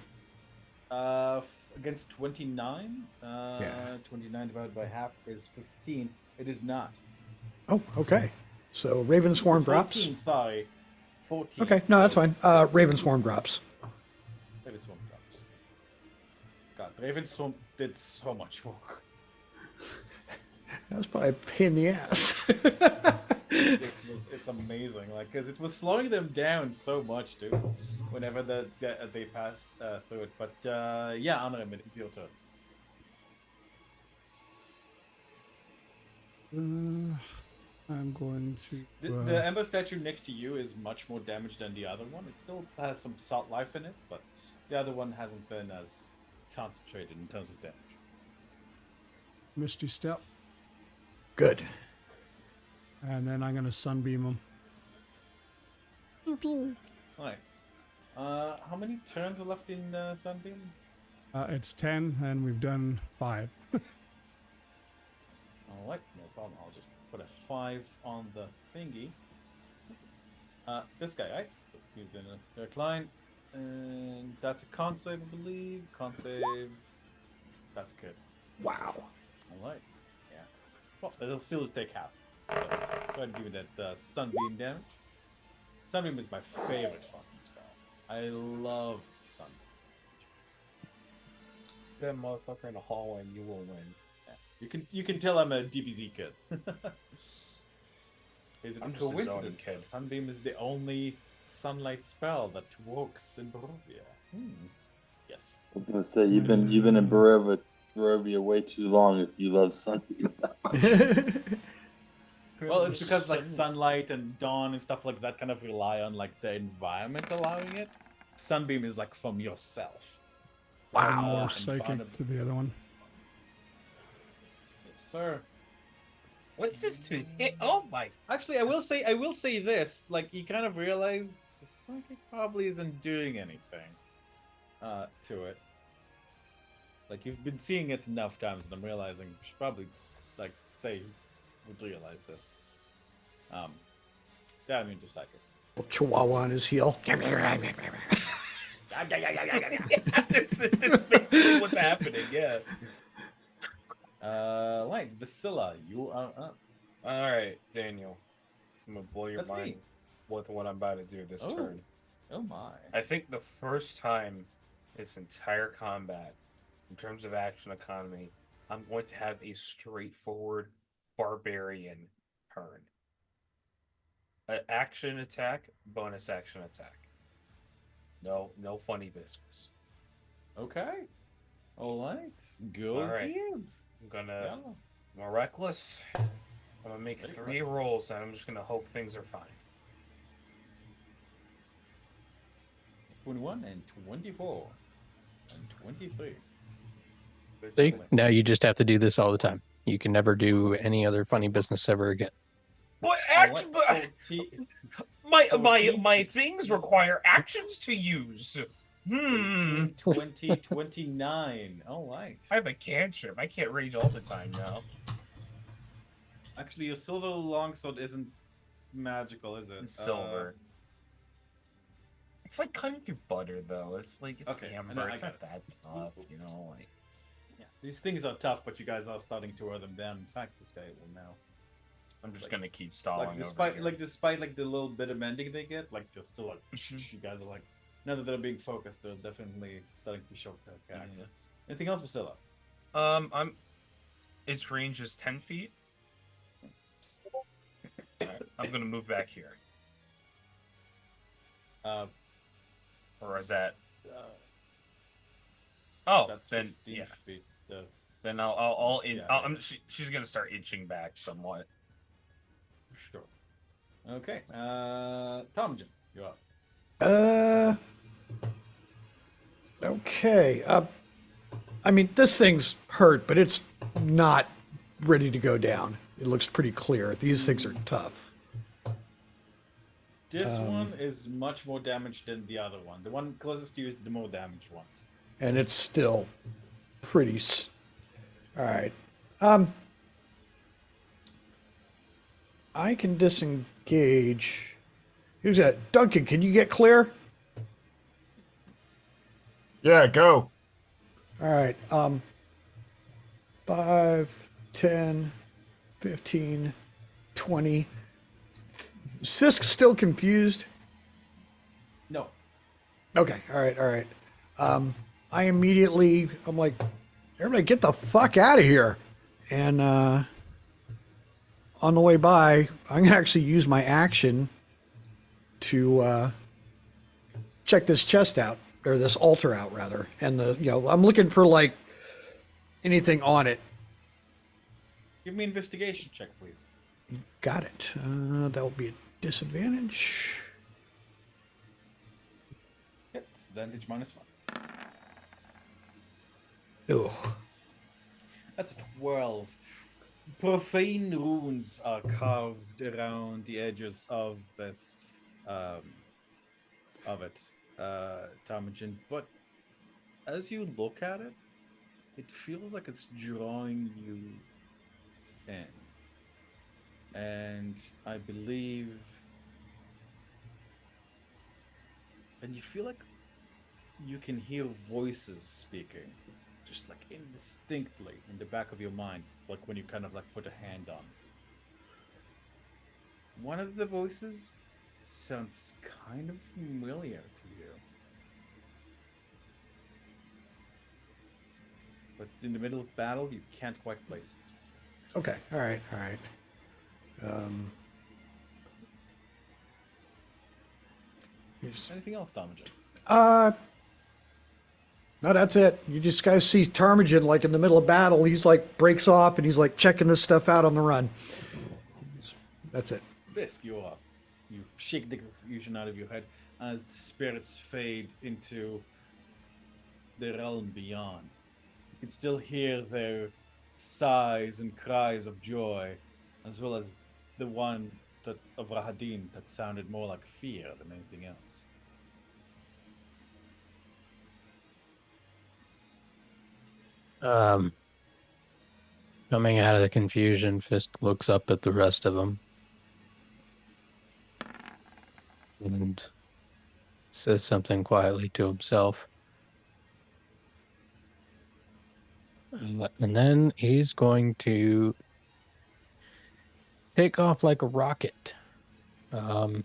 Against 29. Yeah. 29 divided by half is 15. It is not. Oh, okay. So Raven Swarm drops. 14, sorry. 14. Okay, no, that's so- fine. Raven Swarm drops. Raven Swarm drops. God, Raven Swarm did so much work. That was probably a pain in the ass. It's amazing, like, because it was slowing them down so much, too, whenever they passed through it. But yeah, Honor him, it's your turn. I'm going to. The Ember statue next to you is much more damaged than the other one. It still has some salt life in it, but the other one hasn't been as concentrated in terms of damage. Misty Step, Good. and then I'm going to Sunbeam him. Alright. How many turns are left in Sunbeam? It's 10, and we've done 5. Alright, no problem. I'll just put a 5 on the thingy. This guy, right? Let's use the decline. And that's a con save, I believe. Con save. That's good. Wow. Alright. Yeah. Well, it'll still take half. So, go ahead and give me that sunbeam damage. Sunbeam is my favorite fucking spell. I love Sunbeam. That motherfucker in the hallway, and you will win. Yeah. You can tell I'm a DBZ kid. Is it I'm a just a zoning coincidence kid. that Sunbeam is the only sunlight spell that works in Barovia? Yes. I was gonna say you've been in Barovia way too long if you love Sunbeam. Well, it's because like sunlight and dawn and stuff like that kind of rely on like the environment allowing it. Sunbeam is like from yourself. I'm Uh, more and psychic Barnab- to the other one. Yes, sir. What's this to hit? Oh my! Actually, I will say this. Like, you kind of realize the psychic probably isn't doing anything to it. Like, you've been seeing it enough times, and I'm realizing you should probably, like, say you would realize this. Yeah, I mean, just psychic. Chihuahua on his heel. That's basically what's happening. Yeah. Like, Vasilla, you are up. All right, Daniel. I'm gonna blow your That's mind me. with what I'm about to do this Oh. turn. Oh my. I think the first time this entire combat, in terms of action economy, I'm going to have a straightforward barbarian turn. Action attack, bonus action attack. No funny business. Okay. All right. Go All right. ahead. I'm gonna. Yeah. I'm reckless. I'm gonna make 3 Reckless. rolls, and I'm just gonna hope things are fine. 21 and 24 and 23. See, now you just have to do this all the time. You can never do any other funny business ever again. But Alright, my 14. things require actions to use. 18, 20, 29. All right. I have a cantrip. I can't rage all the time now. Actually, your silver longsword isn't magical, is it? It's silver. It's like cutting through butter, though. It's like it's Okay, I know, amber. I It's got not that tough, you know. Like Yeah, these things are tough, but you guys are starting to wear them down. In fact, this guy will now. I'm just Like- gonna keep stalling. Like over despite here. like the little bit of mending they get, like they're still like you guys are like now that they're being focused, they're definitely starting to show their cracks. Yeah. Anything else, Priscilla? Its range is 10 feet. Alright, I'm gonna move back here. Or is that? Oh, That's then 15 yeah. feet. Then I'll in. Yeah. She's gonna start inching back somewhat. Sure. Okay. Tomjin, you're up. Okay. I mean, this thing's hurt, but it's not ready to go down. It looks pretty clear. These things are tough. This one is much more damaged than the other one. The one closest to you is the more damaged one. And it's still pretty. All right. I can disengage. Who's that? Duncan, can you get clear? Yeah, go. All right. 5, 10, 15, 20. Is Fisk still confused? No. Okay. All right. All right. I'm like, everybody get the fuck out of here. And on the way by, I'm going to actually use my action to check this chest out, or this altar out, rather. And I'm looking for like anything on it. Give me an investigation check, please. Got it. That will be a disadvantage. Yep, disadvantage -1. Ugh. That's a 12. Profane runes are carved around the edges of this, Tamajin. But as you look at it, it feels like it's drawing you in. And I believe, and you feel like you can hear voices speaking. Just like indistinctly in the back of your mind, like when you kind of like put a hand on. One of the voices sounds kind of familiar to you. But in the middle of battle, you can't quite place it. Okay. All right. All right. Anything else, Damage? No, that's it. You just guys see Ptarmigan like in the middle of battle. He's like breaks off and he's like checking this stuff out on the run. That's it. Fisk, you're up. You shake the confusion out of your head as the spirits fade into the realm beyond. You can still hear their sighs and cries of joy, as well as the one that of Rahadin that sounded more like fear than anything else. Coming out of the confusion, Fisk looks up at the rest of them and says something quietly to himself. And then he's going to take off like a rocket And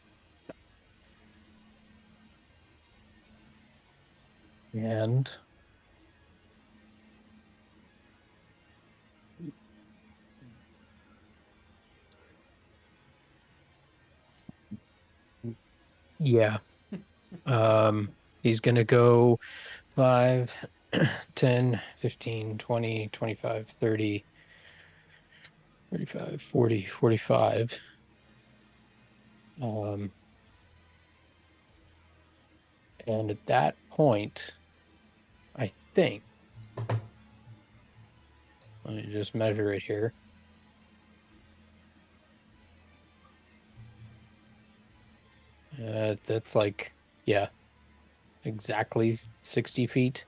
yeah, he's gonna go 5, 10, 15, 20, 25, 30, 35, 40, 45. And at that point, I think, let me just measure it here. That's like, yeah, exactly 60 feet.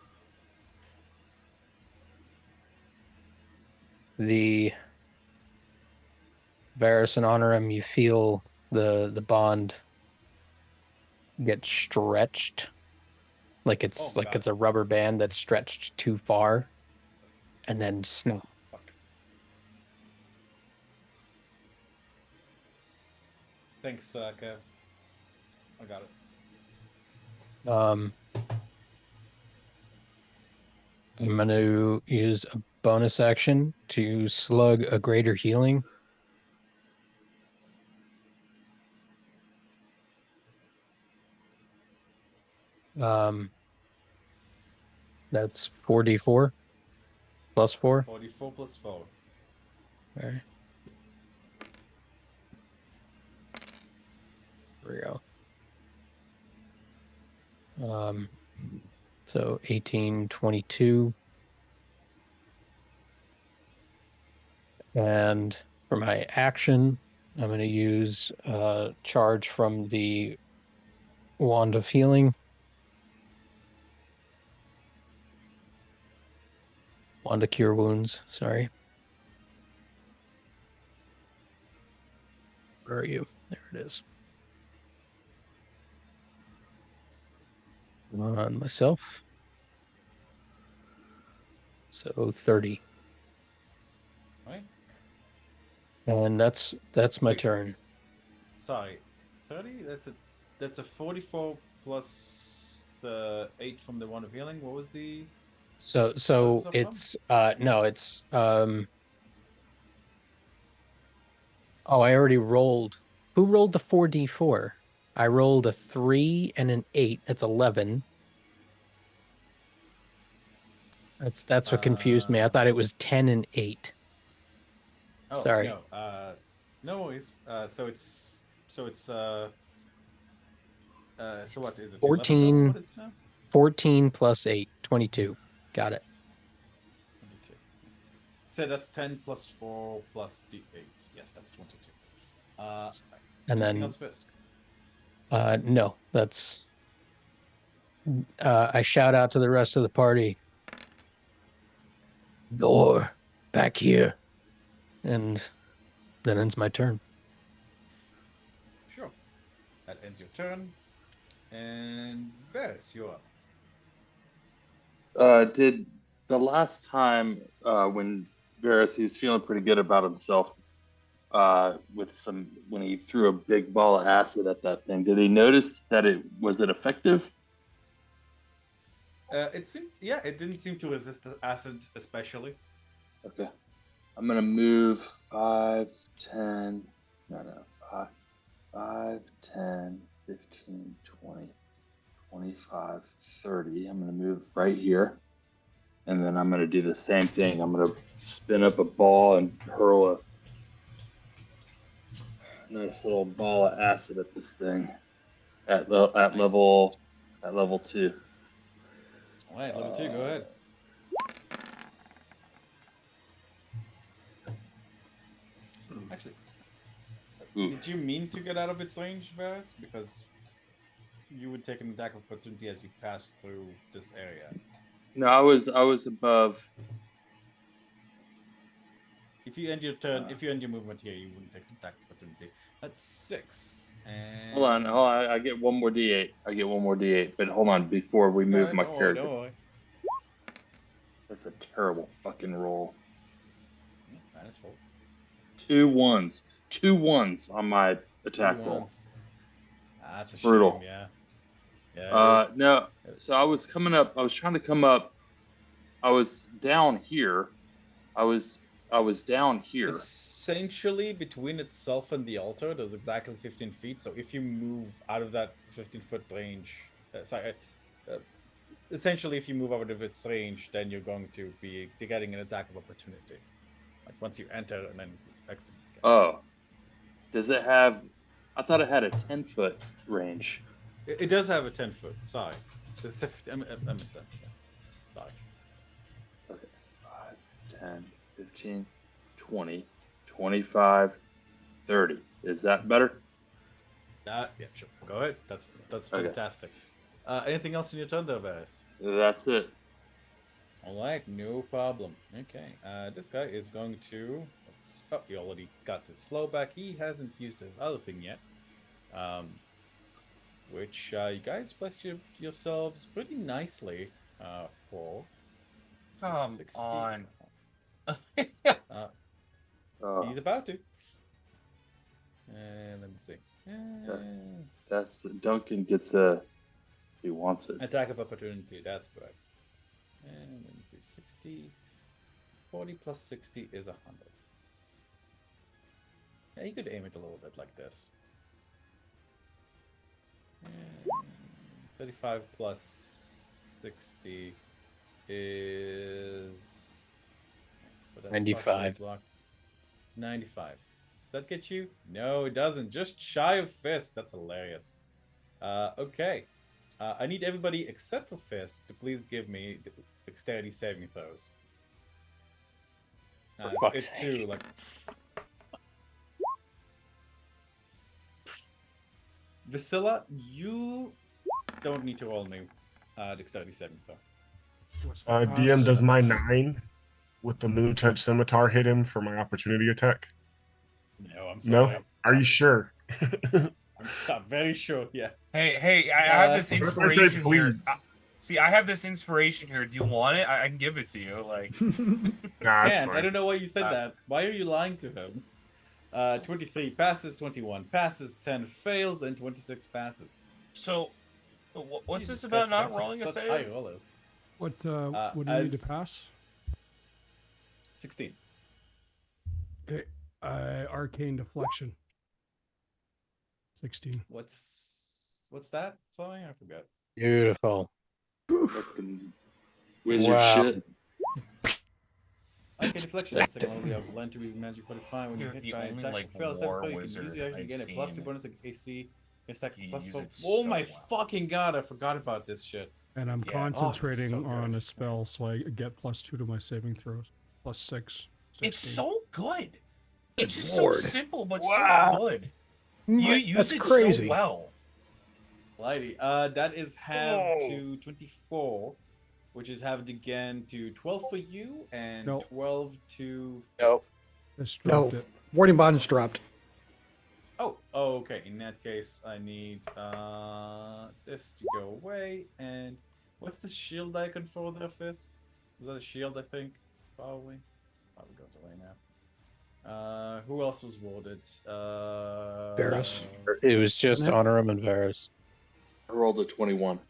The Varus and Honorum, you feel the bond get stretched, like it's Oh my God. it's a rubber band that's stretched too far, and then snap. Fuck. Thanks, Kev. I got it. I'm gonna use a bonus action to slug a greater healing. That's 4d4 plus 4. 44 plus 4. Okay. There we go. So 18, 22. And for my action, I'm going to use charge from the Wand of Healing. Wand to Cure Wounds, sorry. Where are you? There it is. On myself. So 30. Right? And that's my Wait. turn. Sorry. 30? That's a 44 plus the 8 from the Wand of Healing. What was the... So it's no, it's oh, I already rolled. Who rolled the 4d4? I rolled a 3 and an 8. That's 11. That's what confused me. I thought it was 10 and 8. Oh, Sorry. no. No worries. So what is it? 14. What is it now? 14 plus 8, 22. Got it. 22. So that's 10 plus 4 plus d8. Yes, that's 22. And anything then else, Fisk? no, that's I shout out to the rest of the party. Door back here. And that ends my turn. Sure. That ends your turn. And Varus, you're up. Did the last time when Varus, he was feeling pretty good about himself when he threw a big ball of acid at that thing, did he notice that it effective? It seemed, yeah, it didn't seem to resist the acid especially. Okay. I'm going to move 5, 10, 10, 15, 20, 25, 30. I'm going to move right here. And then I'm going to do the same thing. I'm going to spin up a ball and hurl a nice little ball of acid at this thing at level 2. All right, level 2, go ahead. Actually, did you mean to get out of its range, Varus? Because you would take an attack of opportunity as you pass through this area. No, I was above. If you end your turn, if you end your movement here, you wouldn't take an attack of opportunity. That's 6. And Hold on. I get one more D8. But hold on, before we move my character. Don't worry. That's a terrible fucking roll. -4. 2 1s. 2 1s on my attack He roll. wants- That's a Brutal. shame, yeah. Yeah, it is. No. So I was coming up. I was trying to come up. I was down here. I was down here. Essentially, between itself and the altar, there's exactly 15 feet. So if you move out of that 15-foot range, essentially, if you move out of its range, then you're going to be getting an attack of opportunity. Like once you enter and then exit. Oh, does it have? I thought it had a 10-foot range. It does have a 10-foot. Sorry, it's I meant that. Yeah. Sorry. Okay. 5, 10, 15, 20, 25, 30. Is that better? Yeah, sure. Go ahead. That's Okay. fantastic. Anything else in your turn there, Varys? That's it. All right, no problem. Okay, this guy is going to. Oh, he already got the slow back. He hasn't used his other thing yet. Which you guys blessed yourselves pretty nicely for. Come 60. on. He's about to. And let me see. That's Duncan gets a. He wants it. Attack of opportunity. That's correct. And let me see. 60. 40 plus 60 is 100. Yeah, you could aim it a little bit like this. And 35 plus 60 is 95. 95. Does that get you? No, it doesn't. Just shy of Fist. That's hilarious. Okay. I need everybody except for Fist to please give me the dexterity saving throws. It's two, like. Vasilla, you don't need to roll me dexterity saving throw. What's the DM, cost? does my 9 with the Moon Touch Scimitar hit him for my opportunity attack? No, I'm sorry. No? Are you sure? I'm very sure, yes. Hey, I have this That's why I say inspiration here. please. See, I have this inspiration here. Do you want it? I can give it to you. Like, Nah, it's And I fine. don't know why you said that. Why are you lying to him? 23 passes, 21 passes, 10 fails, and 26 passes. so what's Jesus this about Christ, not guys, rolling a such save? high rollers. What do you need to pass? 16. Okay. Arcane deflection. 16. What's that? Sorry, I forgot. Beautiful. Fucking wizard Wow. shit. Okay, deflection. That's like only have learned to be magic 45 when you You're hit the by only, attack. like, Fail war you can wizard use your action I've again. A +2 seen. bonus AC. Attack You plus use 4. it Oh so my well. fucking god! I forgot about this shit. And I'm Yeah. concentrating so good. on a spell, so I get +2 to my saving throws. +6. 16. It's so good. It's just Lord. so simple, but Wow. so good. You use That's it crazy. so well. Lighty. That is halved to 24, which is halved again to 12 for you and Nope. 12 to. Nope. Just No. dropped it. Warning bonus dropped. Oh, okay. In that case, I need this to go away. And what's the shield icon for their fist? Was that a shield? I think probably goes away now. Who else was warded? Varus. It was just Isn't it? Honorum and Varus. I rolled a 21. In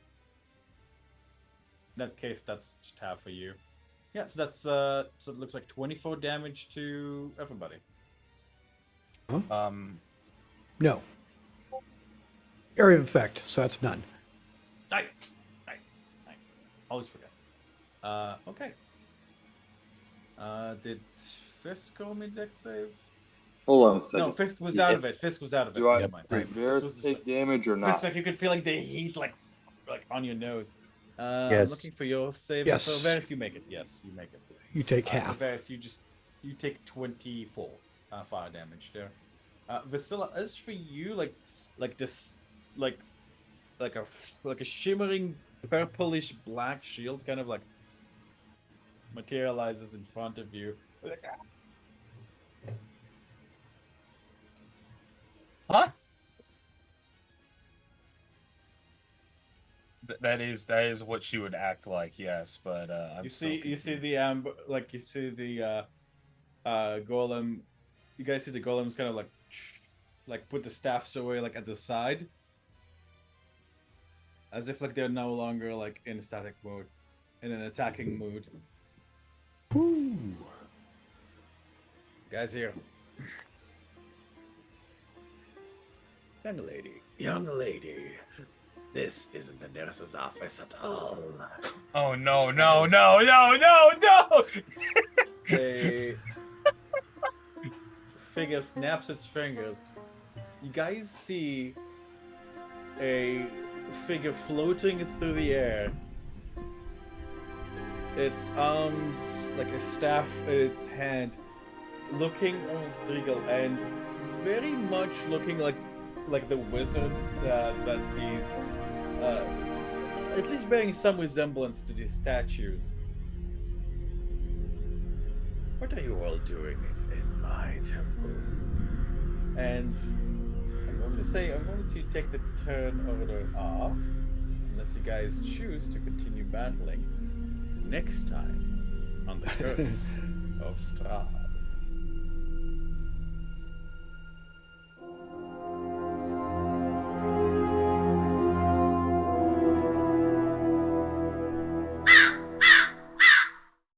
that case, that's just half for you. Yeah, so that's so it looks like 24 damage to everybody. No. Area of effect, so that's none. Night. Always forget. Okay. Did Fisk roll me dex save? Hold on a second. No, Fisk was out of it. Fisk was out of it. Do I, Never mind. does This Varus was take damage or not? Fisk, like you could feel like the heat, like on your nose. I'm Yes. looking for your save. Yes. So Varys, you make it. Yes, you make it. You take So half. Varys, you take 24 fire damage there. Vasilla, as for you, like this, like a shimmering purplish black shield, kind of like materializes in front of you. Huh? That is what she would act like, yes. But I'm You still see confused. the golem. You guys see the golem's kind of like like put the staffs away like at the side, as if like they're no longer like in static mode, in an attacking mood. Woo. Guys here. Young lady, this isn't the nurse's office at all. Oh no, no, no, no, no, no! A figure snaps its fingers. You guys see a figure floating through the air. Its arms, like a staff in its hand, looking almost regal and very much looking like the wizard that these, at least bearing some resemblance to these statues. What are you all doing in my temple? And I'm going to take the turn order off, unless you guys choose to continue battling next time on the Curse of Strahd.